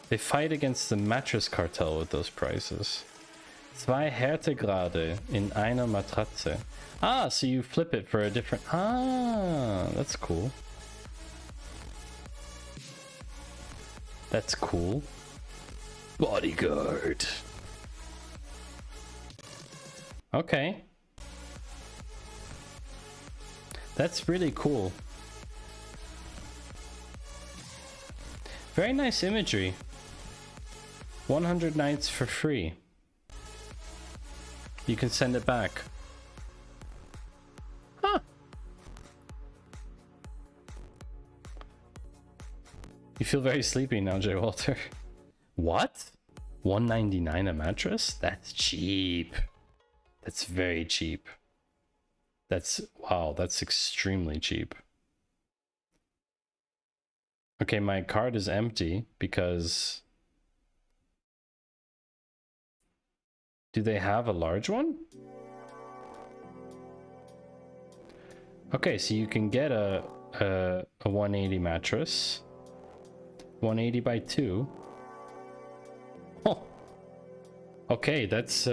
S1: They fight against the mattress cartel with those prices. 2 Härtegrade in einer Matratze. Ah, so you flip it for a different... Ah, that's cool. That's cool. Bodyguard. Okay. That's really cool. Very nice imagery. 100 nights for free. You can send it back. Huh. You feel very sleepy now, Jay Walter. What? 199 a mattress? That's cheap. That's very cheap. That's, wow, that's extremely cheap. Okay, my card is empty because... Do they have a large one? Okay, so you can get a 180 mattress. 180 by 2. Oh. Okay, that's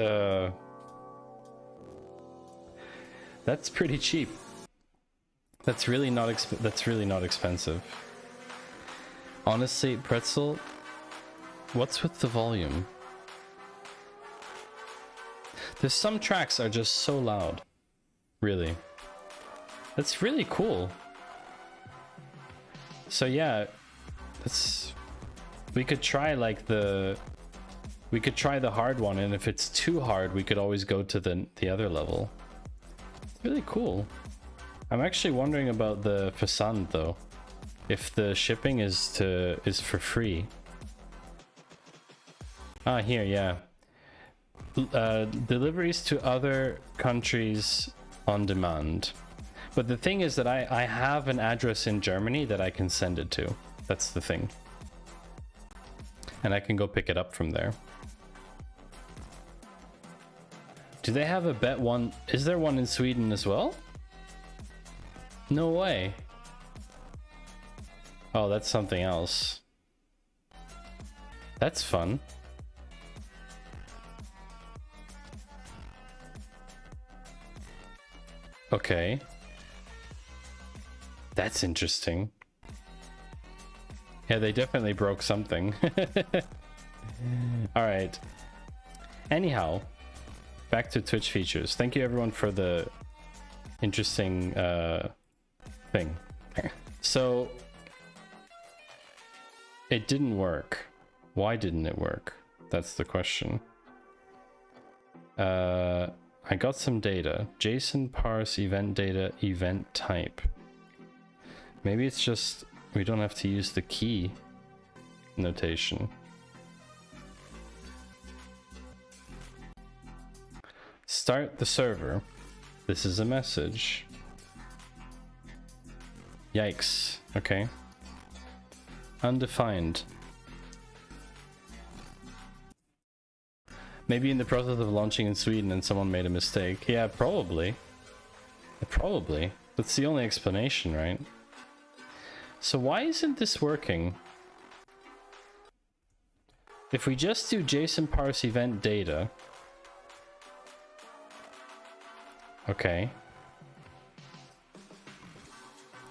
S1: pretty cheap. That's really not expensive. Honestly, Pretzel, what's with the volume? There's some tracks are just so loud. Really. That's really cool. So yeah, we could try like the hard one, and if it's too hard, we could always go to the other level. It's really cool. I'm actually wondering about the Fasand though. If the shipping is for free. Ah, here, yeah. Deliveries to other countries on demand. But the thing is that I have an address in Germany that I can send it to. That's the thing. And I can go pick it up from there. Do they have a bet one? Is there one in Sweden as well? No way. Oh, that's something else. That's fun. Okay. That's interesting. Yeah, they definitely broke something. All right. Anyhow, back to Twitch features. Thank you everyone for the interesting thing. So it didn't work. Why didn't it work? That's the question. I got some data. JSON parse event data event type. Maybe it's just we don't have to use the key notation. Start the server. This is a message. Yikes. Okay. Undefined. Maybe in the process of launching in Sweden and someone made a mistake. Yeah, probably. Probably. That's the only explanation, right? So why isn't this working? If we just do JSON parse event data. Okay.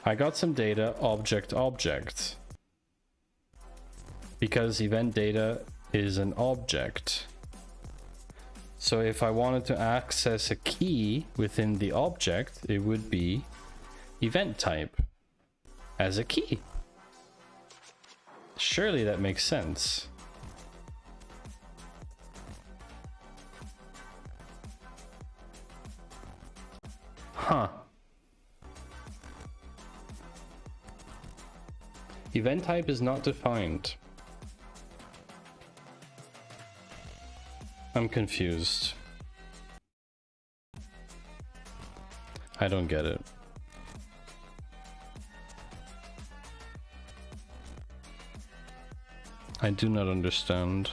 S1: I got some data, object. Because event data is an object. So if I wanted to access a key within the object, it would be event type as a key. Surely that makes sense. Huh. Event type is not defined. I'm confused. I don't get it. I do not understand.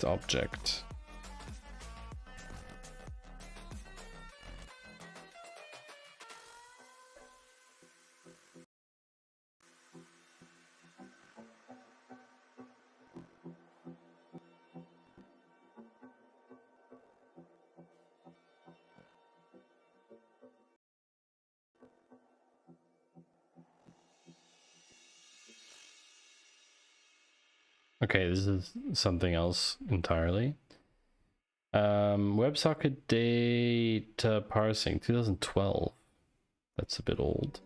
S1: Object. Okay, this is something else entirely. WebSocket data parsing 2012. That's a bit old.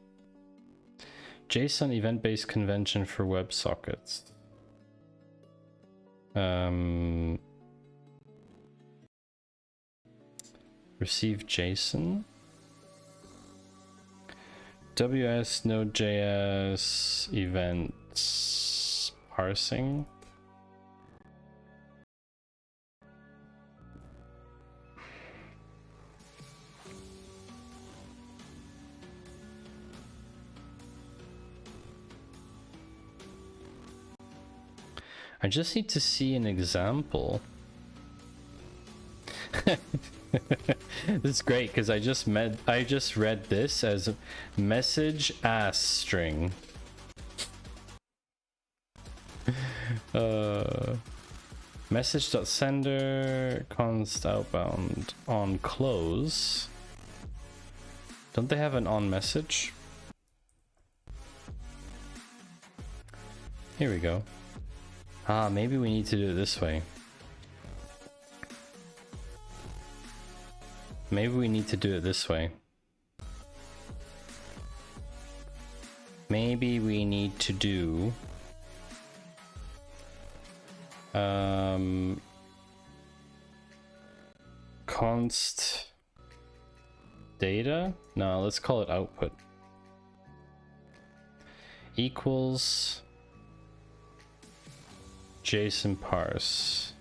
S1: JSON event-based convention for WebSockets. Receive JSON. WS Node.js events parsing. I just need to see an example. This is great because I just read this as message ass string. Message.sender const outbound on close. Don't they have an on message? Here we go. Ah, maybe we need to do it this way. Maybe we need to do it this way. Maybe we need to do const data. No, let's call it output equals JSON parse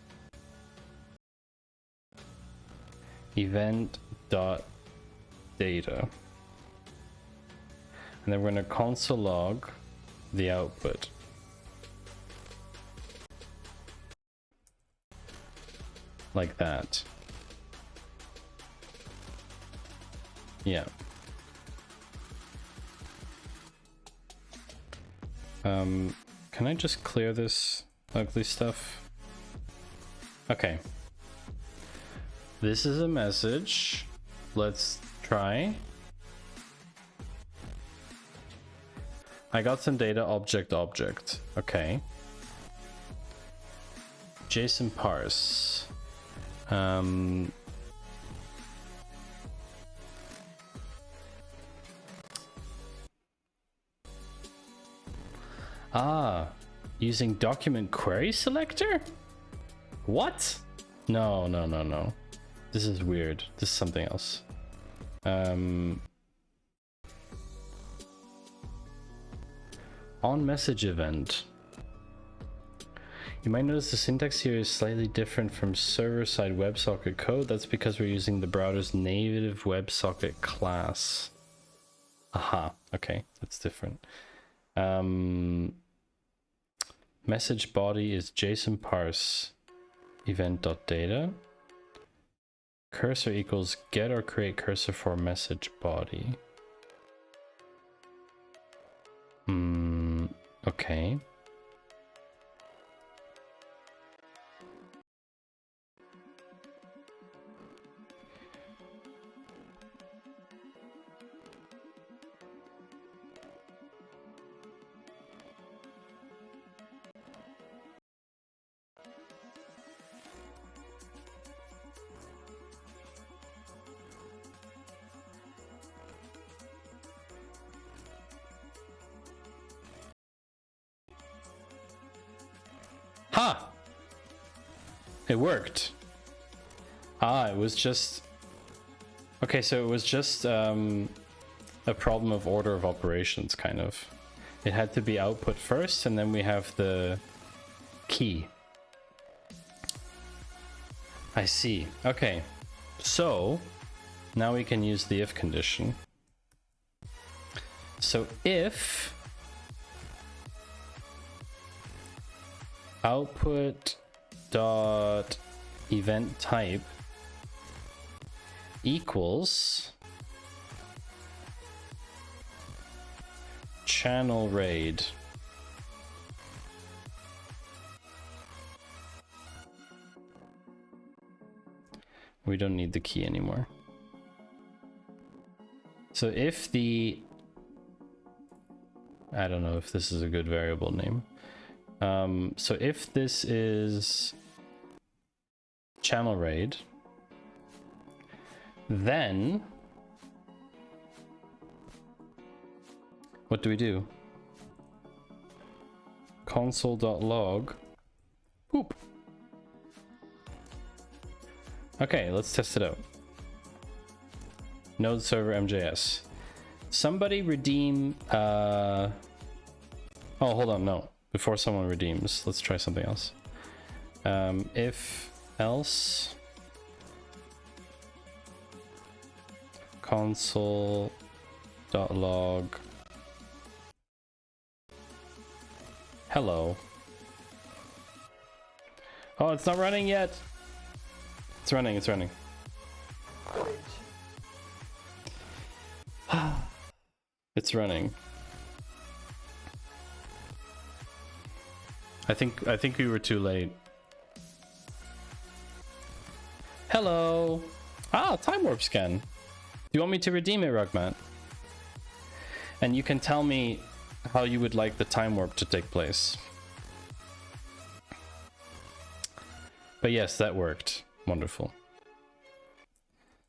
S1: event dot data, and then we're going to console log the output. Like that. Yeah. Can I just clear this ugly stuff? Okay. This is a message. Let's try. I got some data object. Okay. JSON parse. Using document query selector? What? No. This is weird. This is something else. On message event. You might notice the syntax here is slightly different from server-side WebSocket code. That's because we're using the browser's native WebSocket class. Aha, okay, that's different. Message body is JSON parse event.data. Cursor equals get or create cursor for message body. Okay. Ha! It worked. It was just... Okay, so it was just a problem of order of operations, kind of. It had to be output first, and then we have the key. I see. Okay. So, now we can use the if condition. So if output dot event type equals channel raid, we don't need the key anymore. So if the, I don't know if this is a good variable name. So if this is channel raid, then what do we do? Console.log. Oop. Okay, let's test it out. Node server MJS. Somebody redeem. Oh, hold on, no. Before someone redeems, let's try something else. If else console.log hello. Oh, it's not running yet. It's running, it's running. It's running. I think we were too late. Hello. Ah, time warp scan. Do you want me to redeem it, Rugmat? And you can tell me how you would like the time warp to take place. But yes, that worked. Wonderful.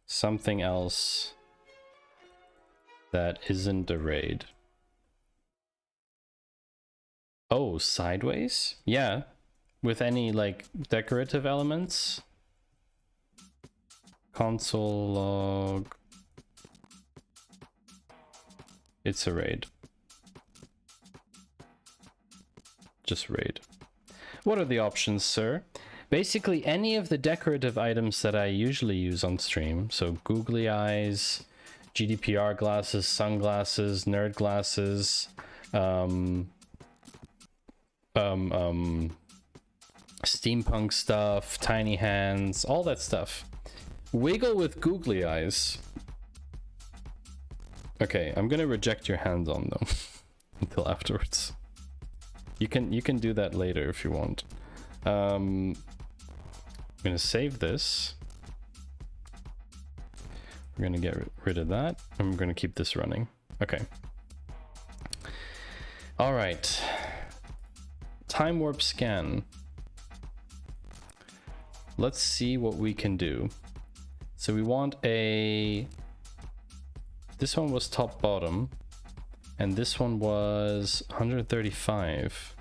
S1: Something else that isn't a raid. Oh, sideways? Yeah. With any like decorative elements. Console log. It's a raid. Just raid. What are the options, sir? Basically any of the decorative items that I usually use on stream. So googly eyes, GDPR glasses, sunglasses, nerd glasses, steampunk stuff, tiny hands, all that stuff. Wiggle with googly eyes. Okay, I'm gonna reject your hands on them until afterwards. You can do that later if you want. I'm gonna save this. We're gonna get rid of that, and we're gonna keep this running. Okay. All right. Time warp scan. Let's see what we can do. So we want a. This one was top bottom, and this one was 135.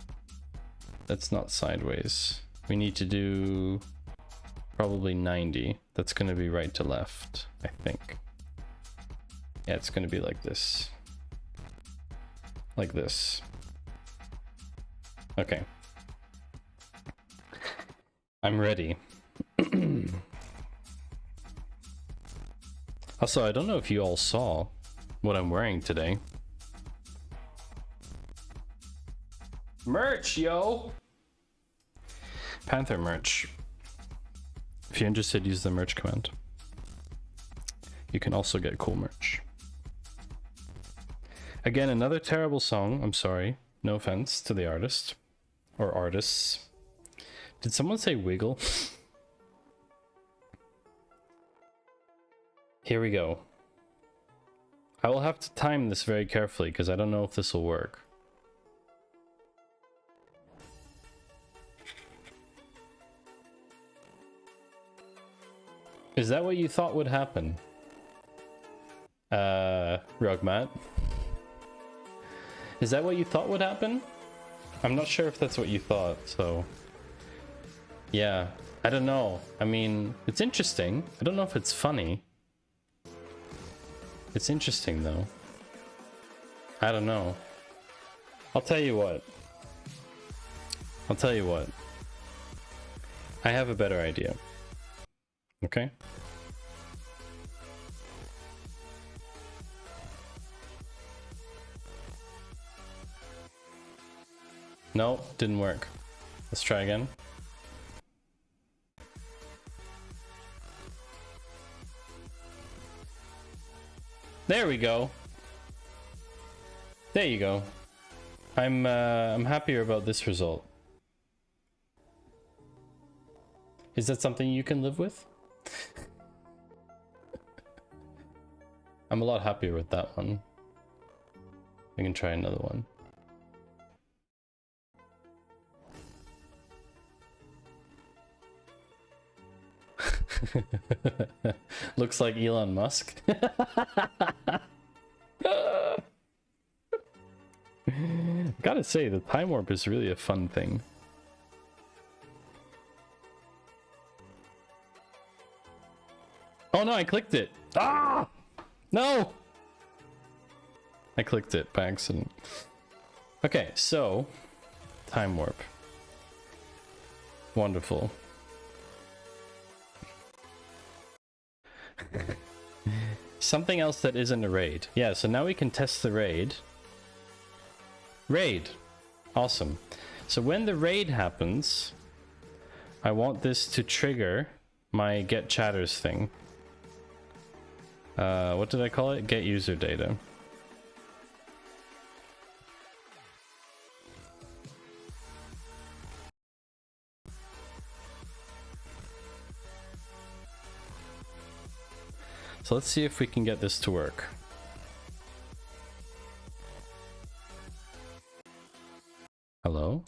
S1: That's not sideways. We need to do probably 90. That's going to be right to left, I think. Yeah, it's going to be like this. Like this. Okay. I'm ready. Also, I don't know if you all saw what I'm wearing today. Merch, yo! Panther merch. If you're interested, use the merch command. You can also get cool merch. Again, another terrible song. I'm sorry. No offense to the artist. Or artists. Did someone say wiggle? Here we go. I will have to time this very carefully because I don't know if this will work. Is that what you thought would happen? Rugmat? Is that what you thought would happen? I'm not sure if that's what you thought, so... Yeah, I don't know. I mean, it's interesting. I don't know if it's funny. It's interesting, though. I don't know. I'll tell you what. I'll tell you what. I have a better idea. Okay? No, didn't work. Let's try again. There we go. There you go. I'm happier about this result. Is that something you can live with? I'm a lot happier with that one. We can try another one. Looks like Elon Musk. Gotta say, the time warp is really a fun thing. Oh no, I clicked it. Ah! No! I clicked it by accident. Okay, so time warp. Wonderful. Something else that isn't a raid. Yeah, so now we can test the raid. Raid. Awesome. So when the raid happens, I want this to trigger my get chatters thing. What did I call it? Get user data. So let's see if we can get this to work. Hello?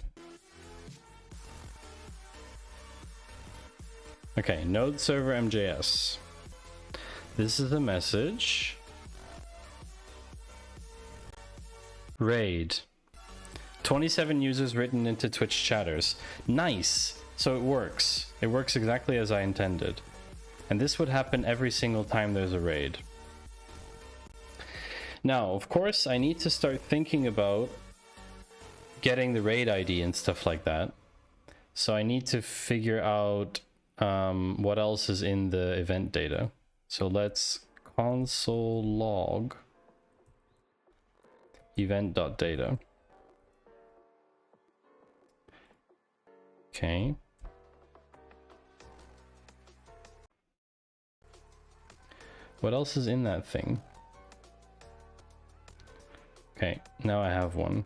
S1: Okay, node server MJS. This is the message. Raid. 27 users written into Twitch chatters. Nice! So it works. It works exactly as I intended. And this would happen every single time there's a raid. Now, of course, I need to start thinking about getting the raid ID and stuff like that. So I need to figure out what else is in the event data. So let's console log event.data. Okay. What else is in that thing? Okay, now I have one.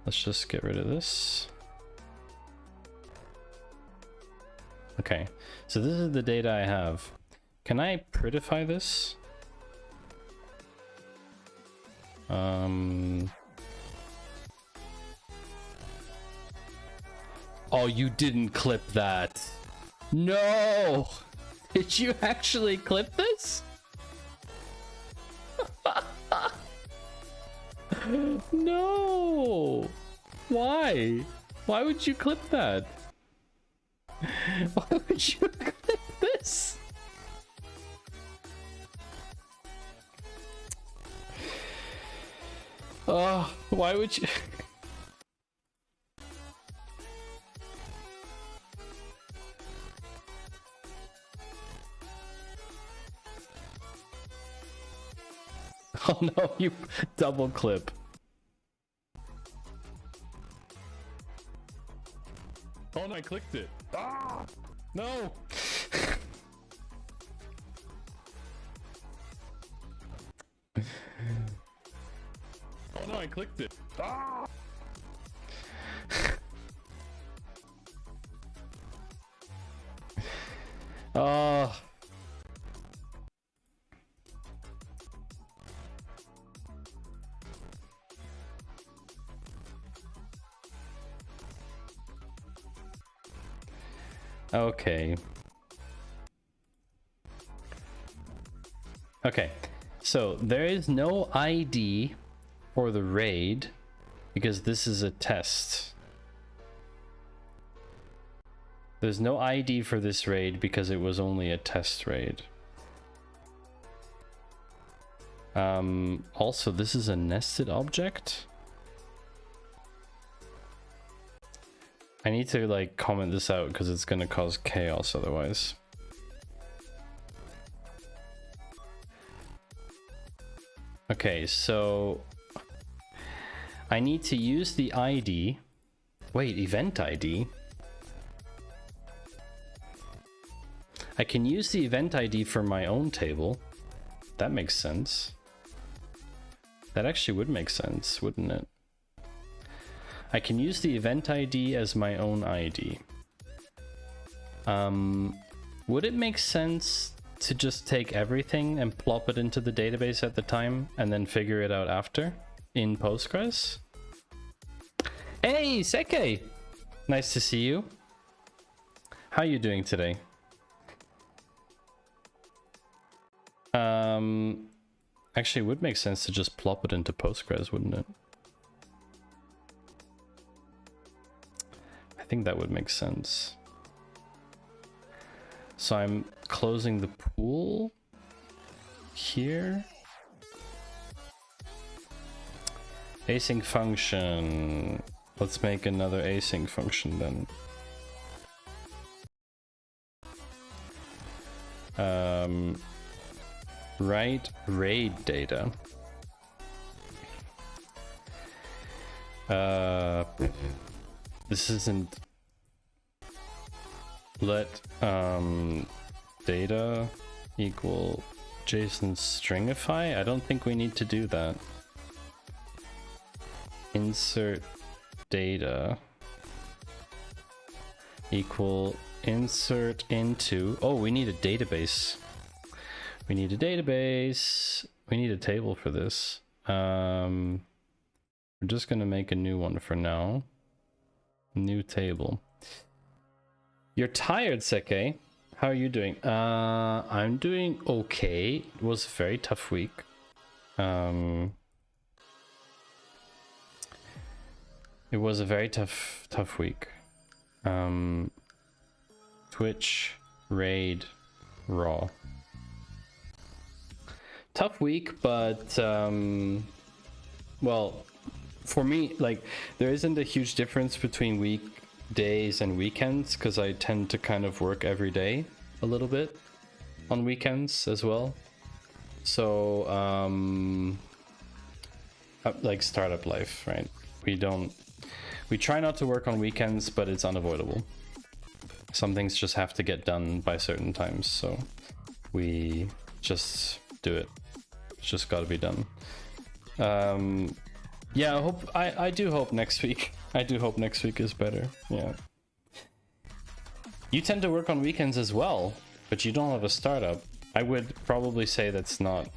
S1: Let's just get rid of this. Okay, so this is the data I have. Can I prettify this? Oh, you didn't clip that. No! Did you actually clip this? No! Why? Why would you clip that? Why would you clip this? Oh, why would you? Oh no, you double clip. Oh no, I clicked it. Ah! No! Oh no, I clicked it. Ah! Oh. Okay. Okay. So there is no ID for the raid because this is a test. There's no ID for this raid because it was only a test raid. Also, this is a nested object. I need to like comment this out because it's gonna cause chaos otherwise. Okay, so I need to use the ID. Wait, event ID? I can use the event ID for my own table. That makes sense. That actually would make sense, wouldn't it? I can use the event ID as my own ID. Would it make sense to just take everything and plop it into the database at the time and then figure it out after in Postgres? Hey, Seke! Nice to see you. How are you doing today? Actually, it would make sense to just plop it into Postgres, wouldn't it? I think that would make sense. So I'm closing the pool here. Async function. Let's make another async function then. Write raid data. This isn't let data equal JSON stringify. I don't think we need to do that. Insert data equal insert into. Oh, we need a database. We need a database. We need a table for this. We're just gonna make a new one for now. New table. You're tired, Seke. How are you doing? I'm doing okay. It was a very tough week. It was a very tough week. Twitch, raid, raw. Tough week, but well, for me, like, there isn't a huge difference between weekdays and weekends because I tend to kind of work every day a little bit on weekends as well. So like startup life, right? We try not to work on weekends, but it's unavoidable. Some things just have to get done by certain times, so we just do it. It's just got to be done. Yeah, I do hope next week. I do hope next week is better. Yeah. You tend to work on weekends as well, but you don't have a startup. I would probably say that's not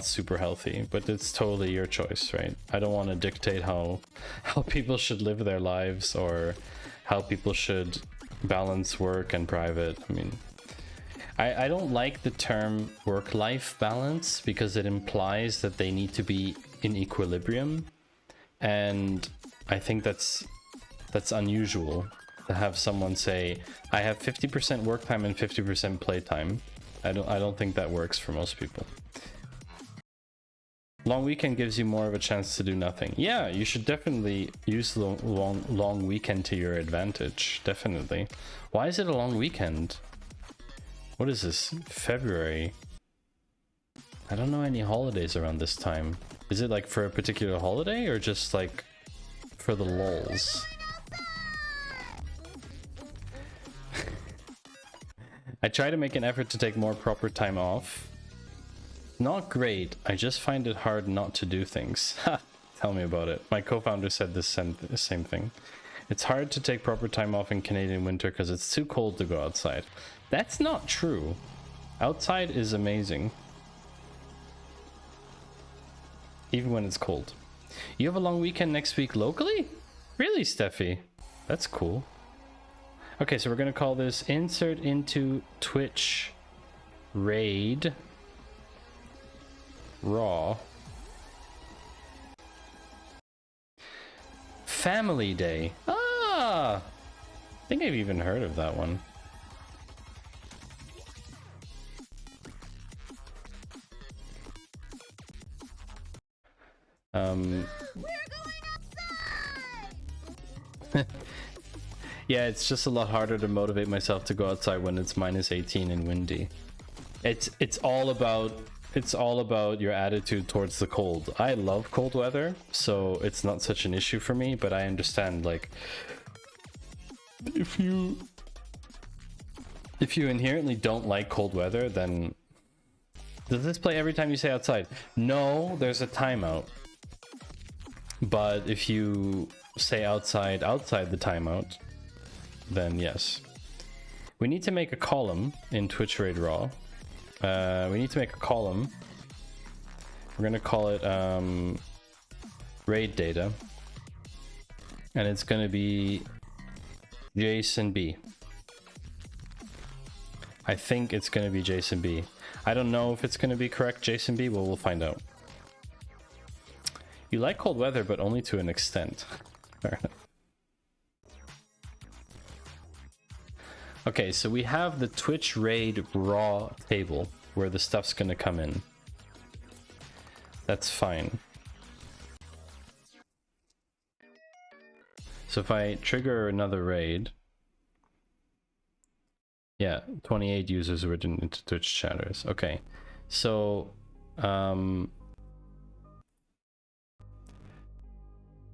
S1: super healthy, but it's totally your choice, right? I don't want to dictate how people should live their lives or how people should balance work and private. I mean, I don't like the term work-life balance because it implies that they need to be in equilibrium, and I think that's unusual to have someone say, I have 50% work time and 50% playtime. I don't think that works for most people. Long weekend gives you more of a chance to do nothing. Yeah, you should definitely use the long weekend to your advantage. Definitely. Why is it a long weekend? What is this? February? I don't know any holidays around this time. Is it like for a particular holiday or just like for the lulz? I try to make an effort to take more proper time off. Not great. I just find it hard not to do things. Ha! Tell me about it. My co-founder said the same thing. It's hard to take proper time off in Canadian winter because it's too cold to go outside. That's not true. Outside is amazing. Even when it's cold. You have a long weekend next week locally? Really, Steffi? That's cool. Okay, so we're gonna call this insert into Twitch raid raw family day. Ah, I think I've even heard of that one. Yeah, it's just a lot harder to motivate myself to go outside when it's -18 and windy. It's all about your attitude towards the cold. I love cold weather, so it's not such an issue for me, but I understand, like, if you inherently don't like cold weather, then does this play every time you say outside? No, there's a timeout. But if you say outside the timeout, then yes. We need to make a column in Twitch Raid Raw. We need to make a column. We're gonna call it raid data, and it's gonna be JSON B. I think it's gonna be JSON B. I don't know if it's gonna be correct JSON B, but we'll find out. You like cold weather, but only to an extent. Fair enough. Okay, so we have the Twitch Raid Raw table where the stuff's gonna come in. That's fine. So if I trigger another raid, yeah, 28 users written into Twitch chatters. Okay, so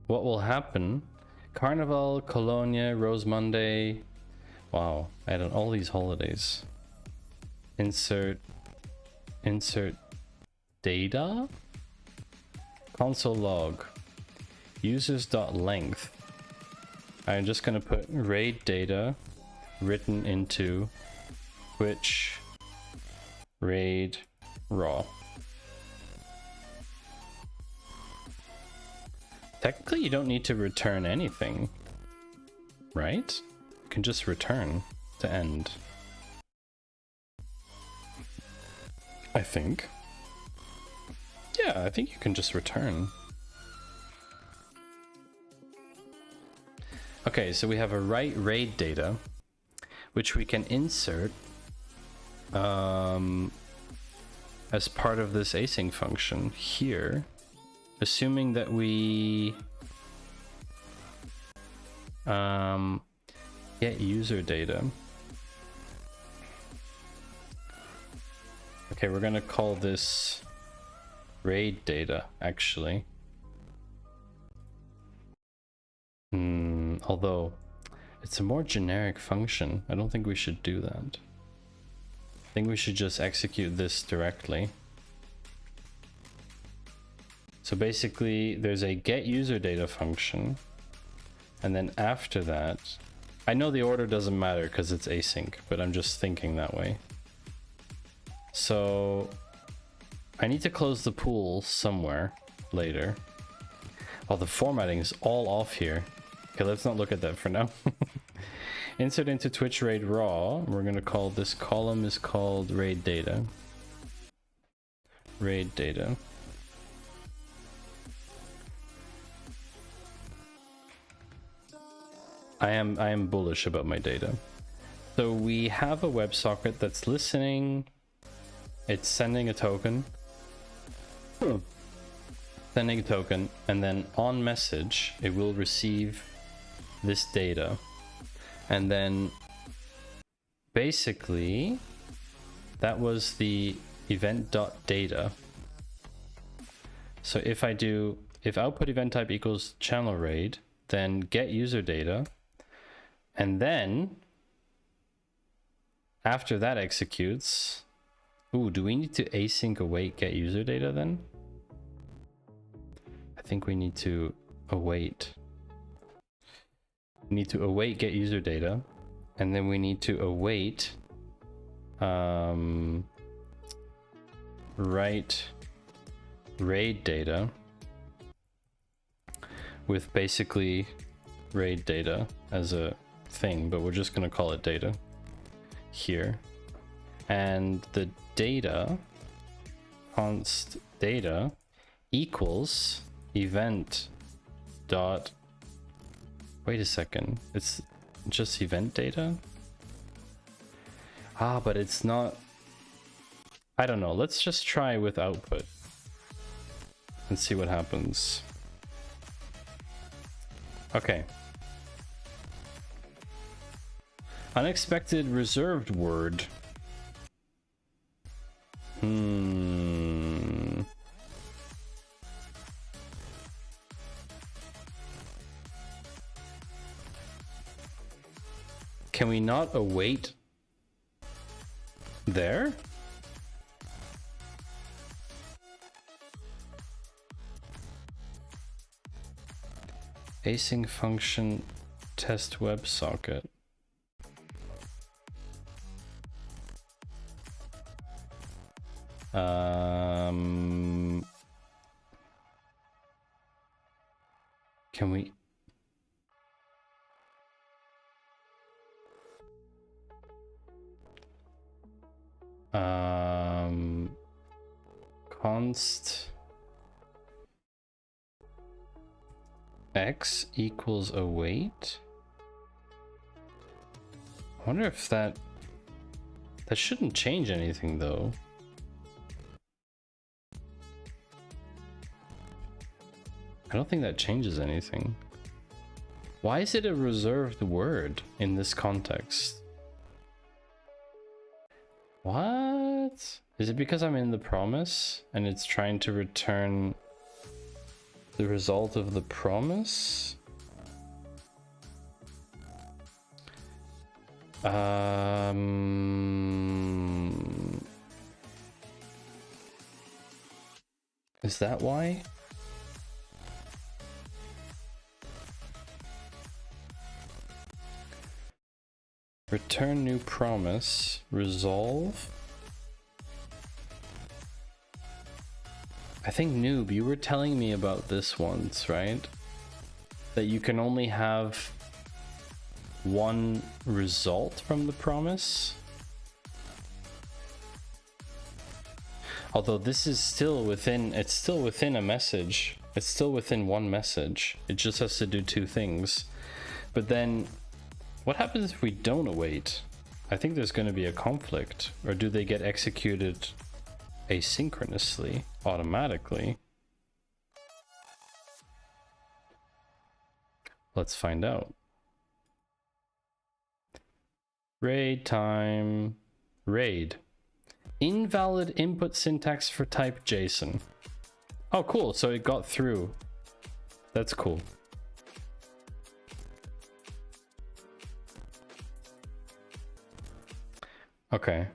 S1: what will happen? Carnival, Colonia, Rose Monday. Wow, I don't all these holidays. Insert data. Console log. Users.length. I'm just gonna put raid data written into Twitch Raid Raw. Technically, you don't need to return anything, right? You can just return to end. I think. Yeah, I think you can just return. Okay, so we have a write raid data, which we can insert as part of this async function here, assuming that we get user data. Okay, we're gonna call this raid data, actually. Although it's a more generic function, I don't think we should do that. I think we should just execute this directly. So basically, there's a get user data function, and then after that, I know the order doesn't matter because it's async, but I'm just thinking that way. So I need to close the pool somewhere later. Oh, the formatting is all off here. Okay, let's not look at that for now. Insert into Twitch Raid Raw. We're gonna call this column is called raid data. Raid data. I am bullish about my data. So we have a WebSocket that's listening. It's sending a token. Sending a token, and then on message it will receive this data, and then basically that was the event.data. So if output event type equals channel raid, then get user data, and then after that executes, ooh, do we need to async await get user data then? I think we need to await. We need to await get user data, and then we need to await write raid data with basically raid data as a thing, but we're just gonna call it data here. And the data const data equals event dot, wait a second, it's just event data? Ah, but it's not... I don't know. Let's just try with output and see what happens. Okay. Unexpected reserved word. Can we not await there? Async function test WebSocket. Can we? Const x equals await. I wonder if that shouldn't change anything though. I don't think that changes anything. Why is it a reserved word in this context? What? Is it because I'm in the promise and it's trying to return the result of the promise? Is that why? Return new promise, resolve. I think noob, you were telling me about this once, right? That you can only have one result from the promise. Although this is still within, it's still within a message. It's still within one message. It just has to do two things. But then what happens if we don't await? I think there's going to be a conflict. Or do they get executed asynchronously, automatically? Let's find out. Raid time. Raid. Invalid input syntax for type JSON. Oh, cool. So it got through. That's cool. Okay.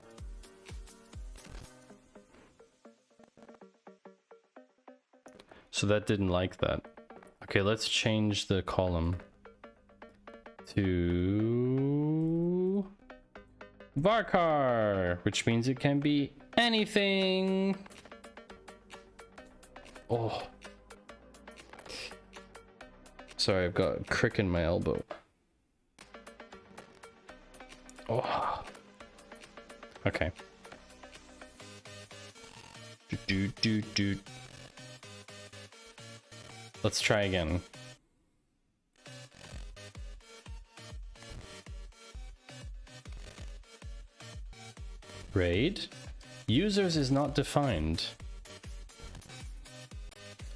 S1: So that didn't like that. Okay, let's change the column to varchar, which means it can be anything. Oh. Sorry, I've got a crick in my elbow. Oh. Okay. Do. Let's try again. Raid. Users is not defined.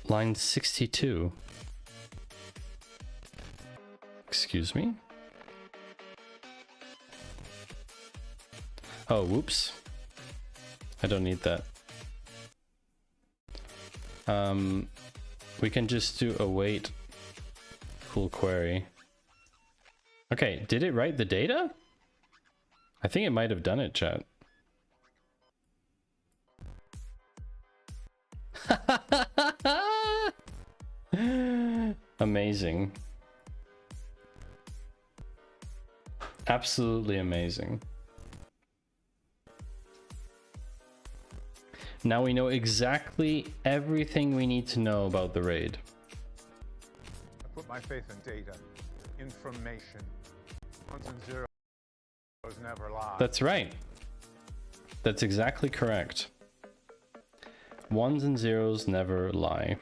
S1: Line 62. Excuse me? Oh, whoops. I don't need that. We can just do await full query. Okay, did it write the data? I think it might have done it, chat. Amazing. Absolutely amazing. Now we know exactly everything we need to know about the raid.
S7: I put my faith in data, information. Ones and zeros never lie.
S1: That's right. That's exactly correct. Ones and zeros never lie.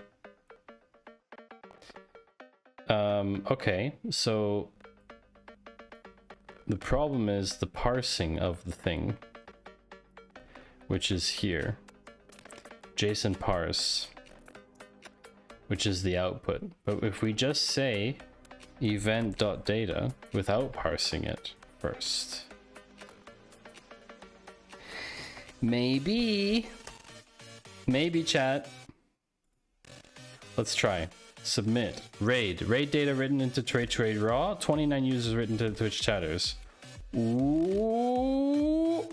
S1: Okay, so The problem is the parsing of the thing, which is here. JSON parse, which is the output. But if we just say event.data without parsing it first, maybe chat. Let's try. Submit. Raid data written into Twitch raid raw. 29 users written to Twitch chatters. Ooh.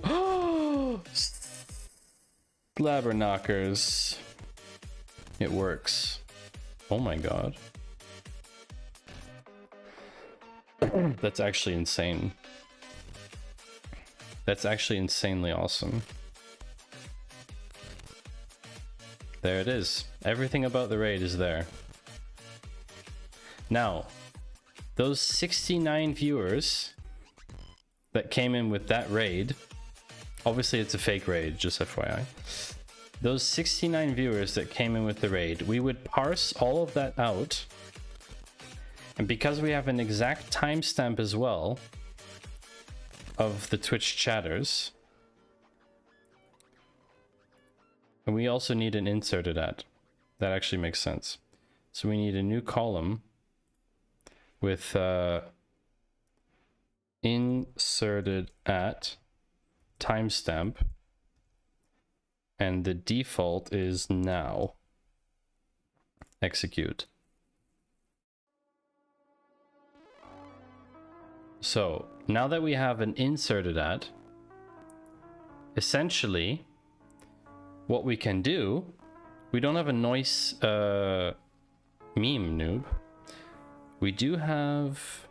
S1: Blabber knockers. It works. Oh my god. That's actually insane. That's actually insanely awesome. There it is. Everything about the raid is there. Now, those 69 viewers that came in with that raid, obviously it's a fake raid, just FYI. Those 69 viewers that came in with the raid, we would parse all of that out. And because we have an exact timestamp as well of the Twitch chatters, and we also need an inserted at. That actually makes sense. So we need a new column with inserted at timestamp, and the default is now. Execute. So now that we have an inserted at, essentially what we can do, we don't have a noise meme, noob. We do have...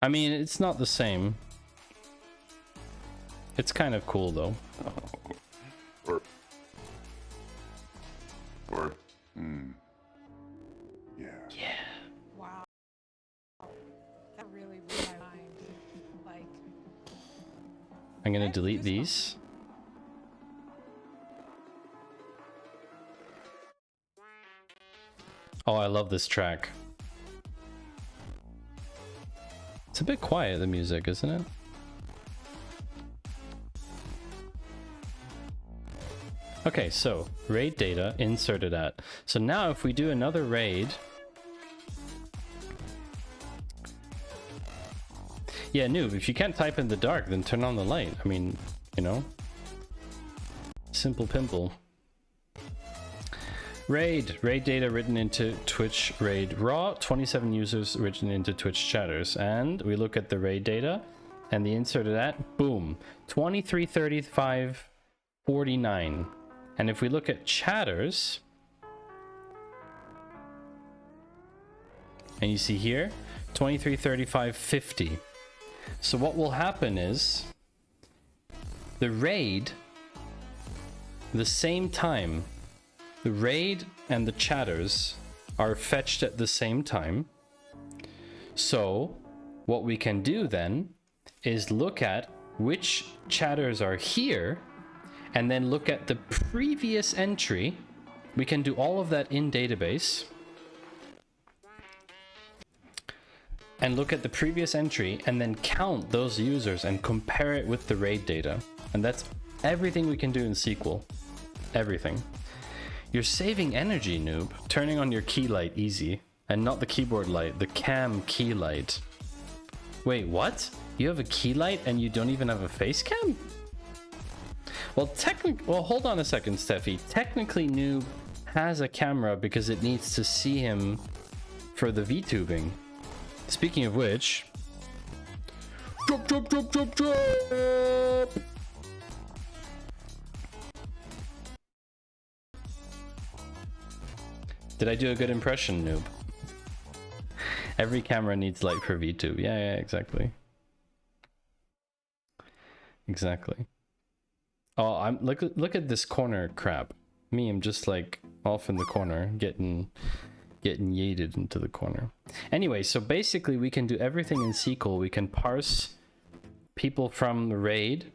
S1: I mean, it's not the same. It's kind of cool though.
S2: Yeah.
S8: Wow. That really blew my mind. Like,
S1: I'm gonna delete these. Oh, I love this track. It's a bit quiet, the music, isn't it? Okay, so raid data inserted at. So now if we do another raid, yeah, noob, if you can't type in the dark, then turn on the light. I mean, you know, simple pimple. Raid data written into Twitch raid raw, 27 users written into Twitch chatters. And we look at the raid data and the inserted at, boom, 23, 35, 49. And if we look at chatters, and you see here, 23, 35, 50. So what will happen is the raid, the same time, the raid and the chatters are fetched at the same time. So what we can do then is look at which chatters are here and then look at the previous entry. We can do all of that in database and look at the previous entry and then count those users and compare it with the raid data. And that's everything we can do in SQL. Everything. You're saving energy, noob. Turning on your key light easy. And not the keyboard light, the cam key light. Wait, what? You have a key light and you don't even have a face cam? Well, well, hold on a second, Steffi. Technically, noob has a camera because it needs to see him for the VTubing. Speaking of which... Drop! Did I do a good impression, noob? Every camera needs light for VTube. Yeah, exactly. Exactly. Oh, I'm look at this corner crap. Me, I'm just like off in the corner, getting yeeted into the corner. Anyway, so basically we can do everything in SQL. We can parse people from the raid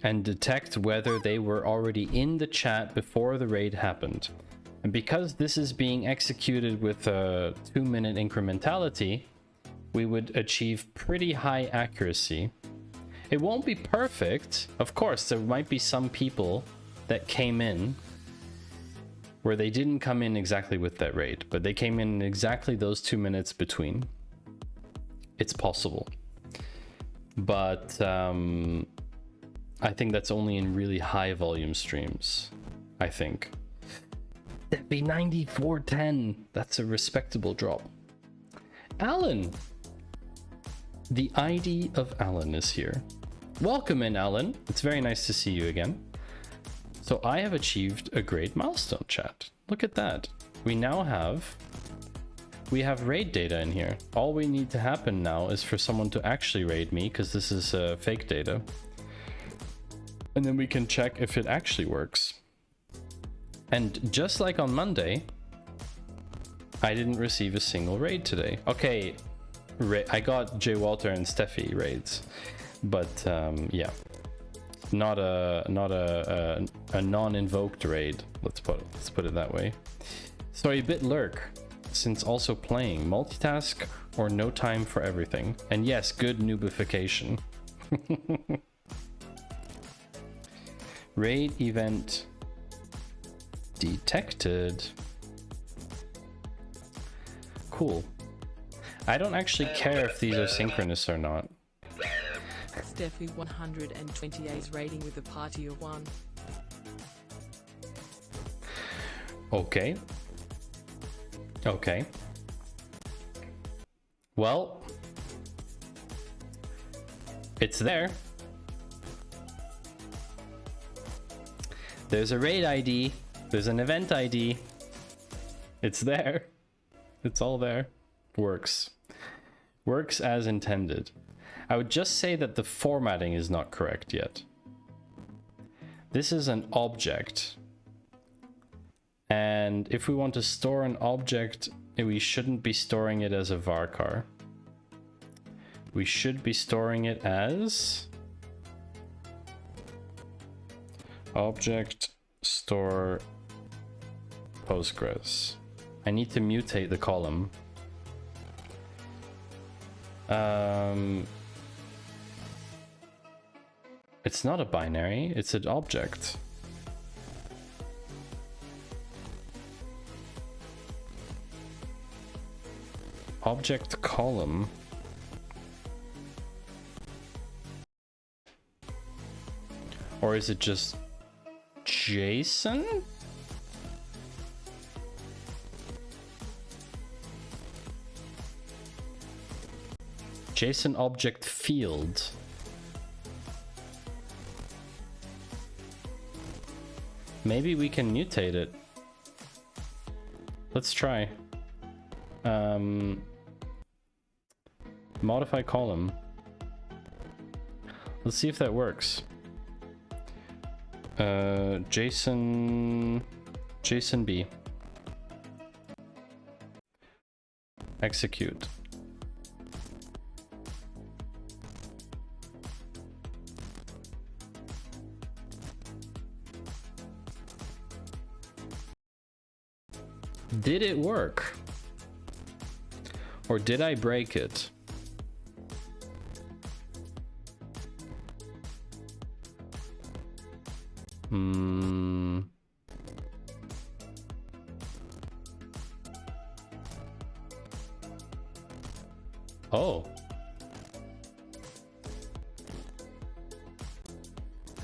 S1: and detect whether they were already in the chat before the raid happened. And because this is being executed with a 2-minute incrementality, we would achieve pretty high accuracy. It won't be perfect. Of course, there might be some people that came in where they didn't come in exactly with that rate, but they came in exactly those 2 minutes between. It's possible. But I think that's only in really high volume streams, I think. That'd be 9410. That's a respectable drop. Alan. The ID of Alan is here. Welcome in, Alan. It's very nice to see you again. So I have achieved a great milestone, chat. Look at that. We have raid data in here. All we need to happen now is for someone to actually raid me, because this is fake data. And then we can check if it actually works. And just like on Monday, I didn't receive a single raid today. Okay, I got J. Walter and Steffi raids, but yeah, not a non-invoked raid. Let's put it that way. Sorry, bit lurk, since also playing multitask or no time for everything. And yes, good noobification. Raid event detected. Cool. I don't actually care if these are synchronous or not.
S6: Steffi 128 rating with a party of 1.
S1: Okay. Okay. Well, it's there. There's a raid ID. There's an event ID. It's there. It's all there. Works. Works as intended. I would just say that the formatting is not correct yet. This is an object. And if we want to store an object, we shouldn't be storing it as a varchar. We should be storing it as object store Postgres. I need to mutate the column. It's not a binary, it's an object. Object column. Or is it just JSON? JSON object field. Maybe we can mutate it. Let's try. Modify column. Let's see if that works. JSON B. Execute. Did it work? Or did I break it? Oh.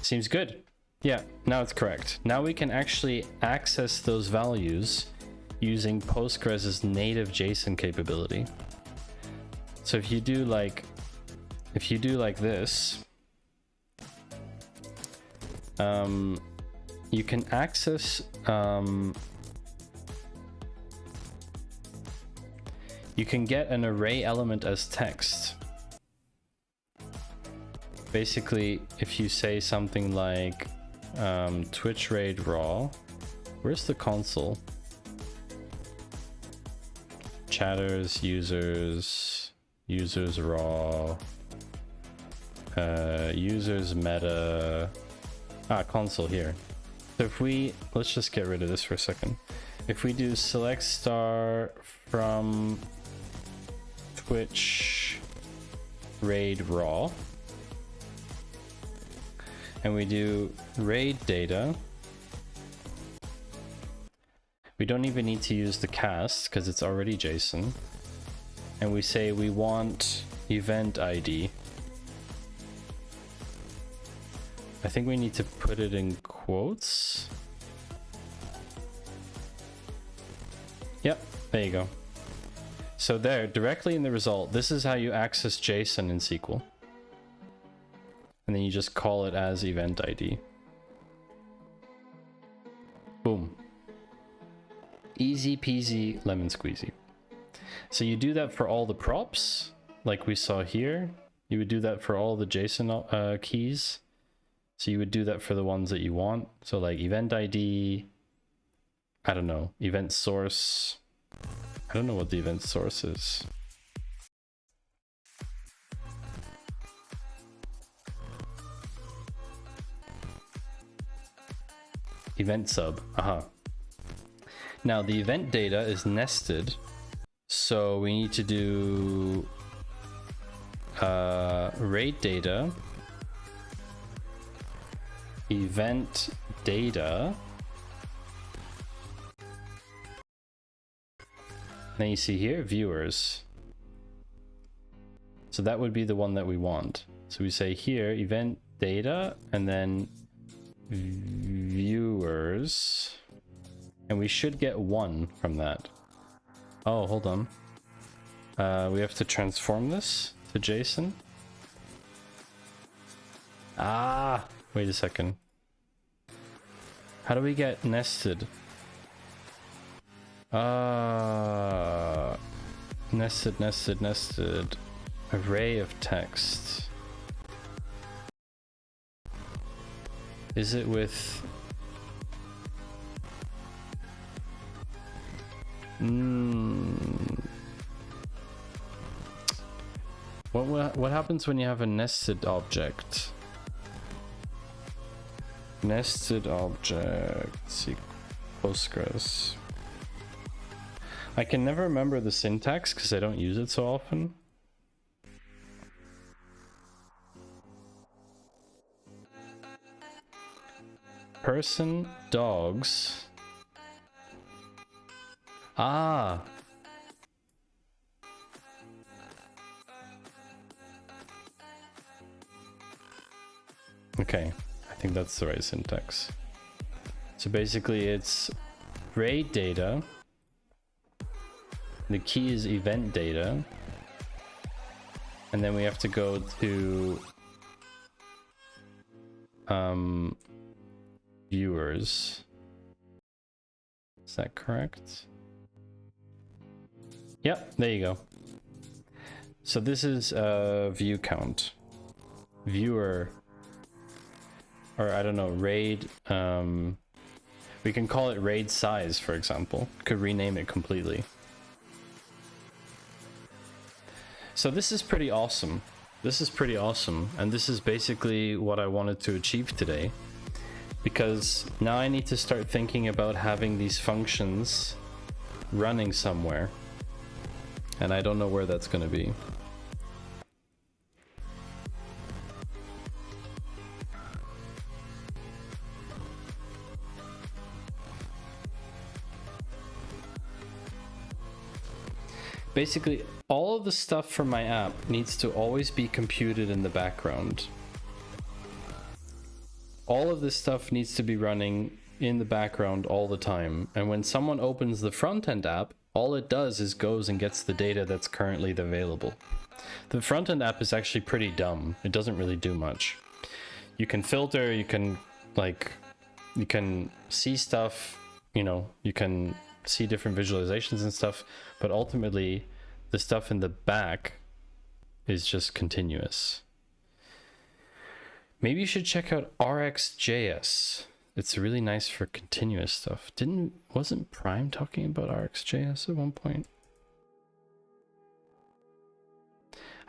S1: Seems good. Yeah, now it's correct. Now we can actually access those values using Postgres' native JSON capability. So if you do like this, you can access you can get an array element as text. Basically, if you say something like Twitch raid raw, where's the console? Chatters, users raw, users meta, console here. So if let's just get rid of this for a second. if we do select star from Twitch RAID raw, and we do RAID data, we don't even need to use the cast because it's already JSON, and we say we want event ID. I think we need to put it in quotes. Yep, there you go. So there, directly in the result, this is how you access JSON in SQL. And then you just call it as event ID. Boom. Easy peasy lemon squeezy. So you do that for all the props, like we saw here. You would do that for all the JSON keys. So you would do that for the ones that you want. So like event ID, I don't know, event source. I don't know what the event source is. Event sub, aha. Now the event data is nested. So we need to do RAID data, event data, then you see here viewers, so that would be the one that we want. So we say here event data and then viewers, and we should get 1 from that. Oh, hold on, we have to transform this to JSON. Ah, wait a second. How do we get nested? Nested array of text. Is it with what happens when you have a nested object? Nested object, see Postgres. I can never remember the syntax because I don't use it so often. Person, dogs. Ah. Okay, I think that's the right syntax. So basically it's RAID data. The key is event data. And then we have to go to viewers. Is that correct? Yep, there you go. So this is view count. Viewer, or I don't know, RAID. We can call it RAID size, for example. Could rename it completely. So this is pretty awesome. This is pretty awesome. And this is basically what I wanted to achieve today. Because now I need to start thinking about having these functions running somewhere. And I don't know where that's going to be. Basically, all of the stuff from my app needs to always be computed in the background. All of this stuff needs to be running in the background all the time. And when someone opens the front-end app, all it does is goes and gets the data that's currently available. The front-end app is actually pretty dumb. It doesn't really do much. You can filter, you can see stuff, you can see different visualizations and stuff, but ultimately the stuff in the back is just continuous. Maybe you should check out RxJS. It's really nice for continuous stuff. Wasn't Prime talking about RxJS at one point?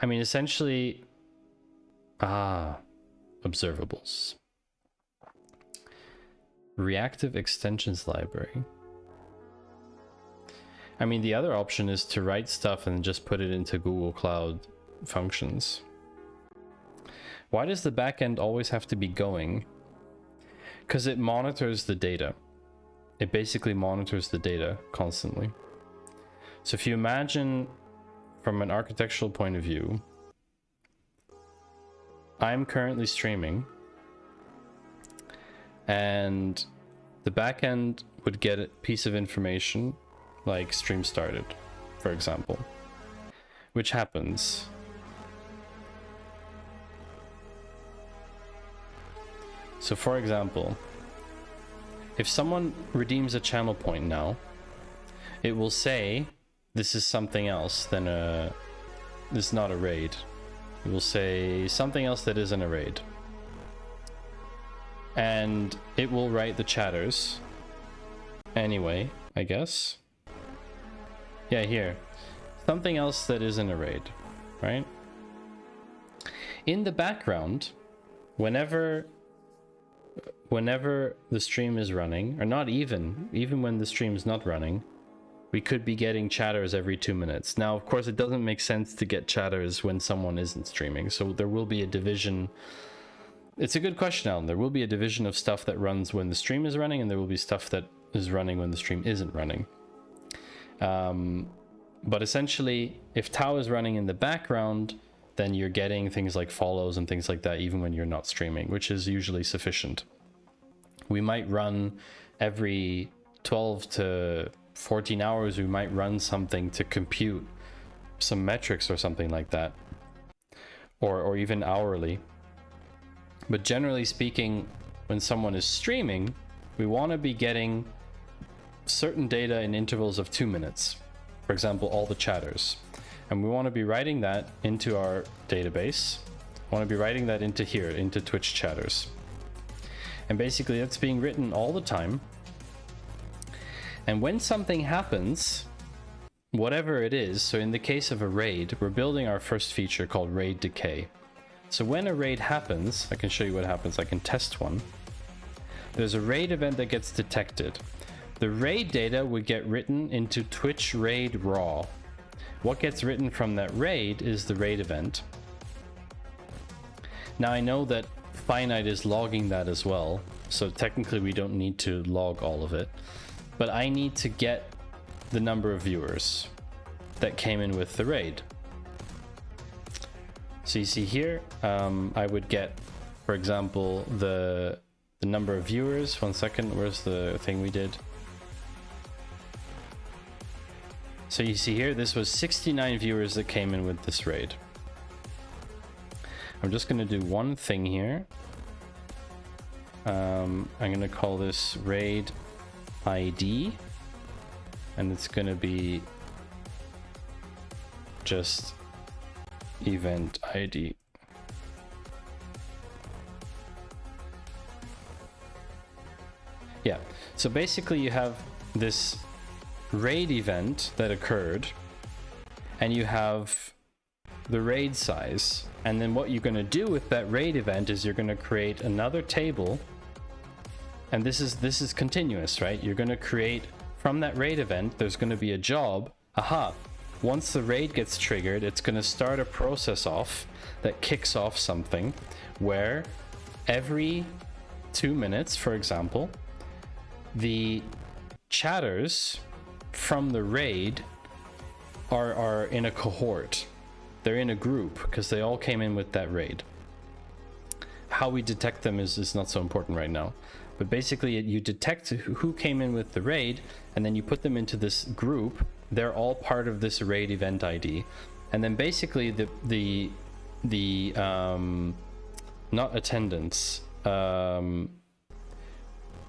S1: I mean, essentially, observables. Reactive extensions library. I mean, the other option is to write stuff and just put it into Google Cloud Functions. Why does the backend always have to be going? Because it monitors the data. It basically monitors the data constantly. So if you imagine from an architectural point of view, I'm currently streaming, and the backend would get a piece of information like stream started, for example, which happens. So for example, if someone redeems a channel point now, it will say this is something else than this is not a raid. It will say something else that isn't a raid. And it will write the chatters anyway, I guess. Yeah, here. Something else that isn't a raid, right? In the background, whenever the stream is running, or not even when the stream is not running, we could be getting chatters every 2 minutes. Now, of course, it doesn't make sense to get chatters when someone isn't streaming, so there will be a division. It's a good question, Alan. There will be a division of stuff that runs when the stream is running, and there will be stuff that is running when the stream isn't running. But essentially, if Tau is running in the background, then you're getting things like follows and things like that even when you're not streaming, which is usually sufficient. We might run every 12 to 14 hours, we might run something to compute some metrics or something like that, or even hourly. But generally speaking, when someone is streaming, we want to be getting certain data in intervals of 2 minutes. For example, all the chatters. And we want to be writing that into our database. I want to be writing that into here, into Twitch chatters. And basically that's being written all the time. And when something happens, whatever it is, so in the case of a raid, we're building our first feature called raid decay. So when a raid happens, I can show you what happens. I can test one. There's a raid event that gets detected. The raid data would get written into Twitch raid raw. What gets written from that raid is the raid event. Now I know that Finite is logging that as well, so technically we don't need to log all of it, but I need to get the number of viewers that came in with the raid. So you see here, I would get, for example, the number of viewers. 1 second, where's the thing we did? So you see here, this was 69 viewers that came in with this raid. I'm just going to do one thing here. I'm going to call this raid ID, and it's going to be just event ID. Yeah, so basically you have this raid event that occurred, and you have the raid size, and then what you're going to do with that raid event is you're going to create another table, and this is continuous, right? You're going to create from that raid event, there's going to be a job. Aha, once the raid gets triggered, it's going to start a process off that kicks off something where every 2 minutes, for example, the chatters from the raid are in a cohort. They're in a group because they all came in with that raid. How we detect them is not so important right now. But basically you detect who came in with the raid, and then you put them into this group. They're all part of this raid event ID. And then basically the not attendance,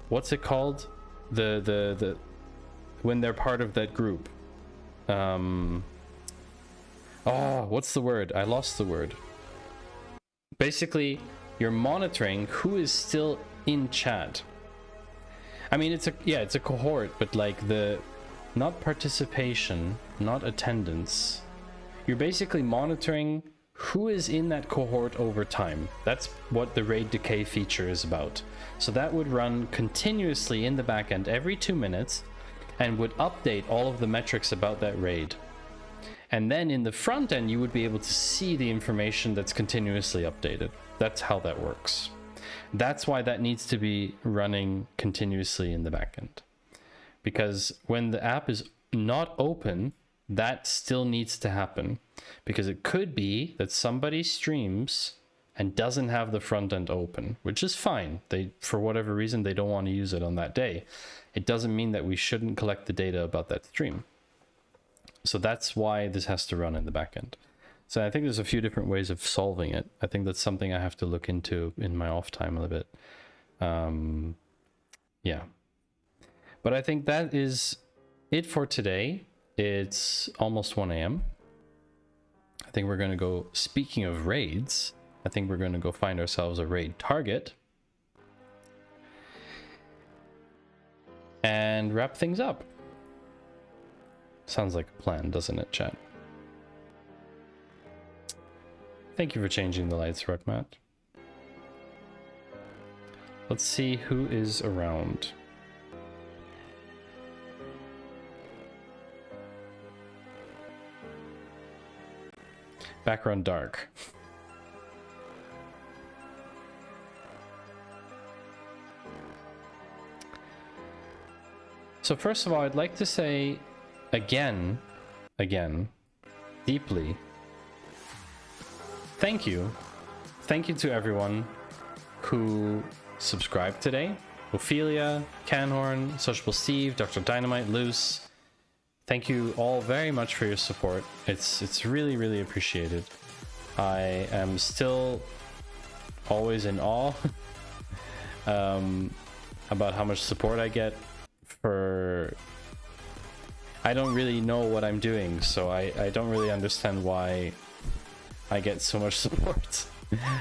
S1: what's it called? The when they're part of that group. Oh, what's the word? I lost the word. Basically, you're monitoring who is still in chat. I mean, it's a cohort, but like not participation, not attendance. You're basically monitoring who is in that cohort over time. That's what the raid decay feature is about. So that would run continuously in the backend every 2 minutes. and would update all of the metrics about that raid. And then in the front end, you would be able to see the information that's continuously updated. That's how that works. That's why that needs to be running continuously in the backend. Because when the app is not open, that still needs to happen. Because it could be that somebody streams and doesn't have the front end open, which is fine. They, for whatever reason, they don't want to use it on that day. It doesn't mean that we shouldn't collect the data about that stream. So that's why this has to run in the backend. So I think there's a few different ways of solving it. I think that's something I have to look into in my off time a little bit. Yeah. But I think that is it for today. It's almost 1 a.m. I think we're going to go, speaking of raids, I think we're going to go find ourselves a raid target. And wrap things up. Sounds like a plan, doesn't it, chat? Thank you for changing the lights, Ruckmat. Let's see who is around. Background dark. So first of all, I'd like to say again, deeply, thank you. Thank you to everyone who subscribed today. Ophelia, Canhorn, Sociable Steve, Dr. Dynamite, Loose. Thank you all very much for your support. It's really, really appreciated. I am still always in awe about how much support I get for... I don't really know what I'm doing, so I don't really understand why I get so much support.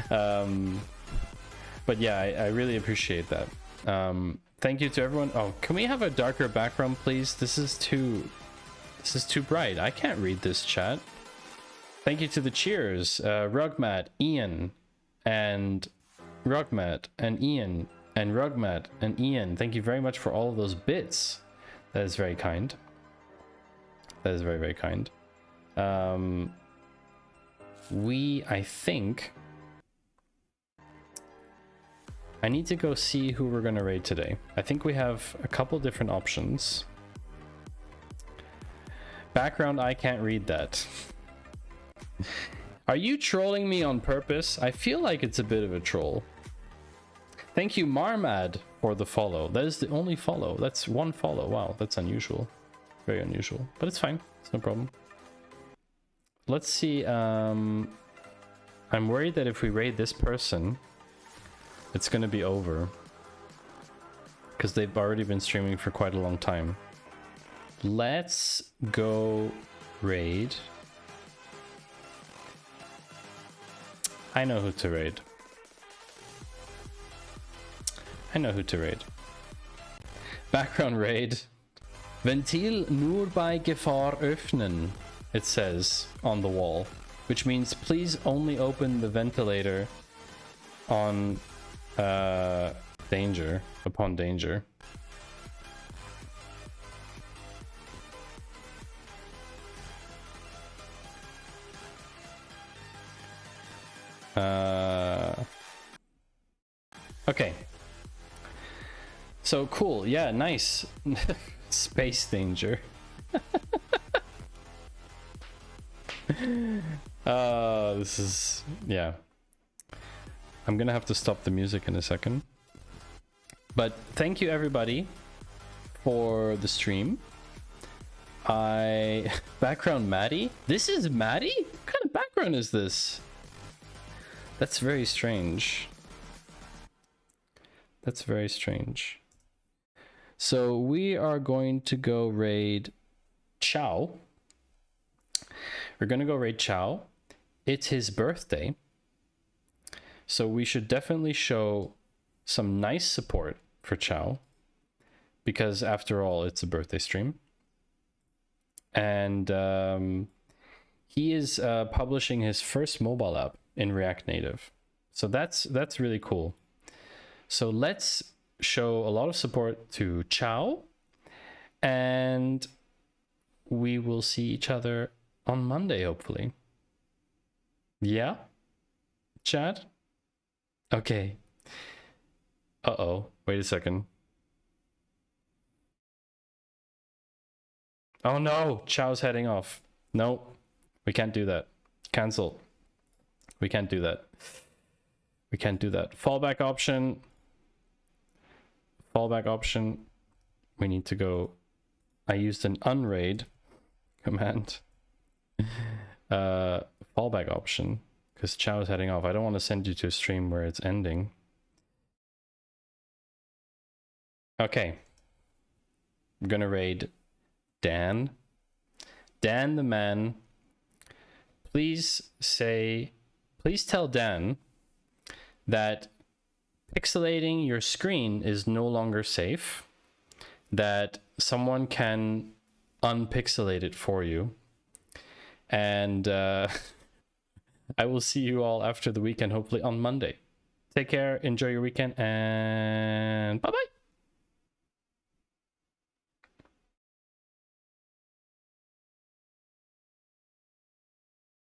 S1: But yeah, I really appreciate that. Thank you to everyone. Oh, can we have a darker background, please? This is too bright. I can't read this chat. Thank you to the cheers. Rugmat, Ian, and Rugmat, and Ian, and Rugmat, and Ian. Thank you very much for all of those bits. That is very kind. That is very, very kind. I think... I need to go see who we're going to raid today. I think we have a couple different options. Background, I can't read that. Are you trolling me on purpose? I feel like it's a bit of a troll. Thank you, Marmad, for the follow. That is the only follow. That's one follow. Wow, that's unusual. Very unusual. But it's fine. It's no problem. Let's see. I'm worried that if we raid this person, it's going to be over. Because they've already been streaming for quite a long time. Let's go raid. I know who to raid. I know who to raid. Background raid. Ventil nur bei Gefahr öffnen, it says on the wall. Which means please only open the ventilator on danger, upon danger. Okay. So cool, yeah, nice. Space danger. This is, yeah. I'm gonna have to stop the music in a second. But thank you everybody for the stream. Background Maddie? This is Maddie? What kind of background is this? That's very strange. That's very strange. So we are going to go raid Chow. We're going to go raid Chow. It's his birthday. So we should definitely show some nice support for Chow. Because after all, it's a birthday stream. And he is publishing his first mobile app in React Native. So that's really cool. So let's show a lot of support to Chow And we will see each other on Monday, hopefully. Yeah? Chat? Okay. Uh-oh. Wait a second. Oh no! Chow's heading off. No. We can't do that. Cancel. We can't do that. We can't do that. Fallback option. Fallback option. We need to go. I used an unraid command. Fallback option. Because Chow is heading off. I don't want to send you to a stream where it's ending. Okay. I'm gonna raid Dan. Dan the man. Please tell Dan that pixelating your screen is no longer safe. That someone can unpixelate it for you. And I will see you all after the weekend, hopefully on Monday. Take care, enjoy your weekend, and bye-bye.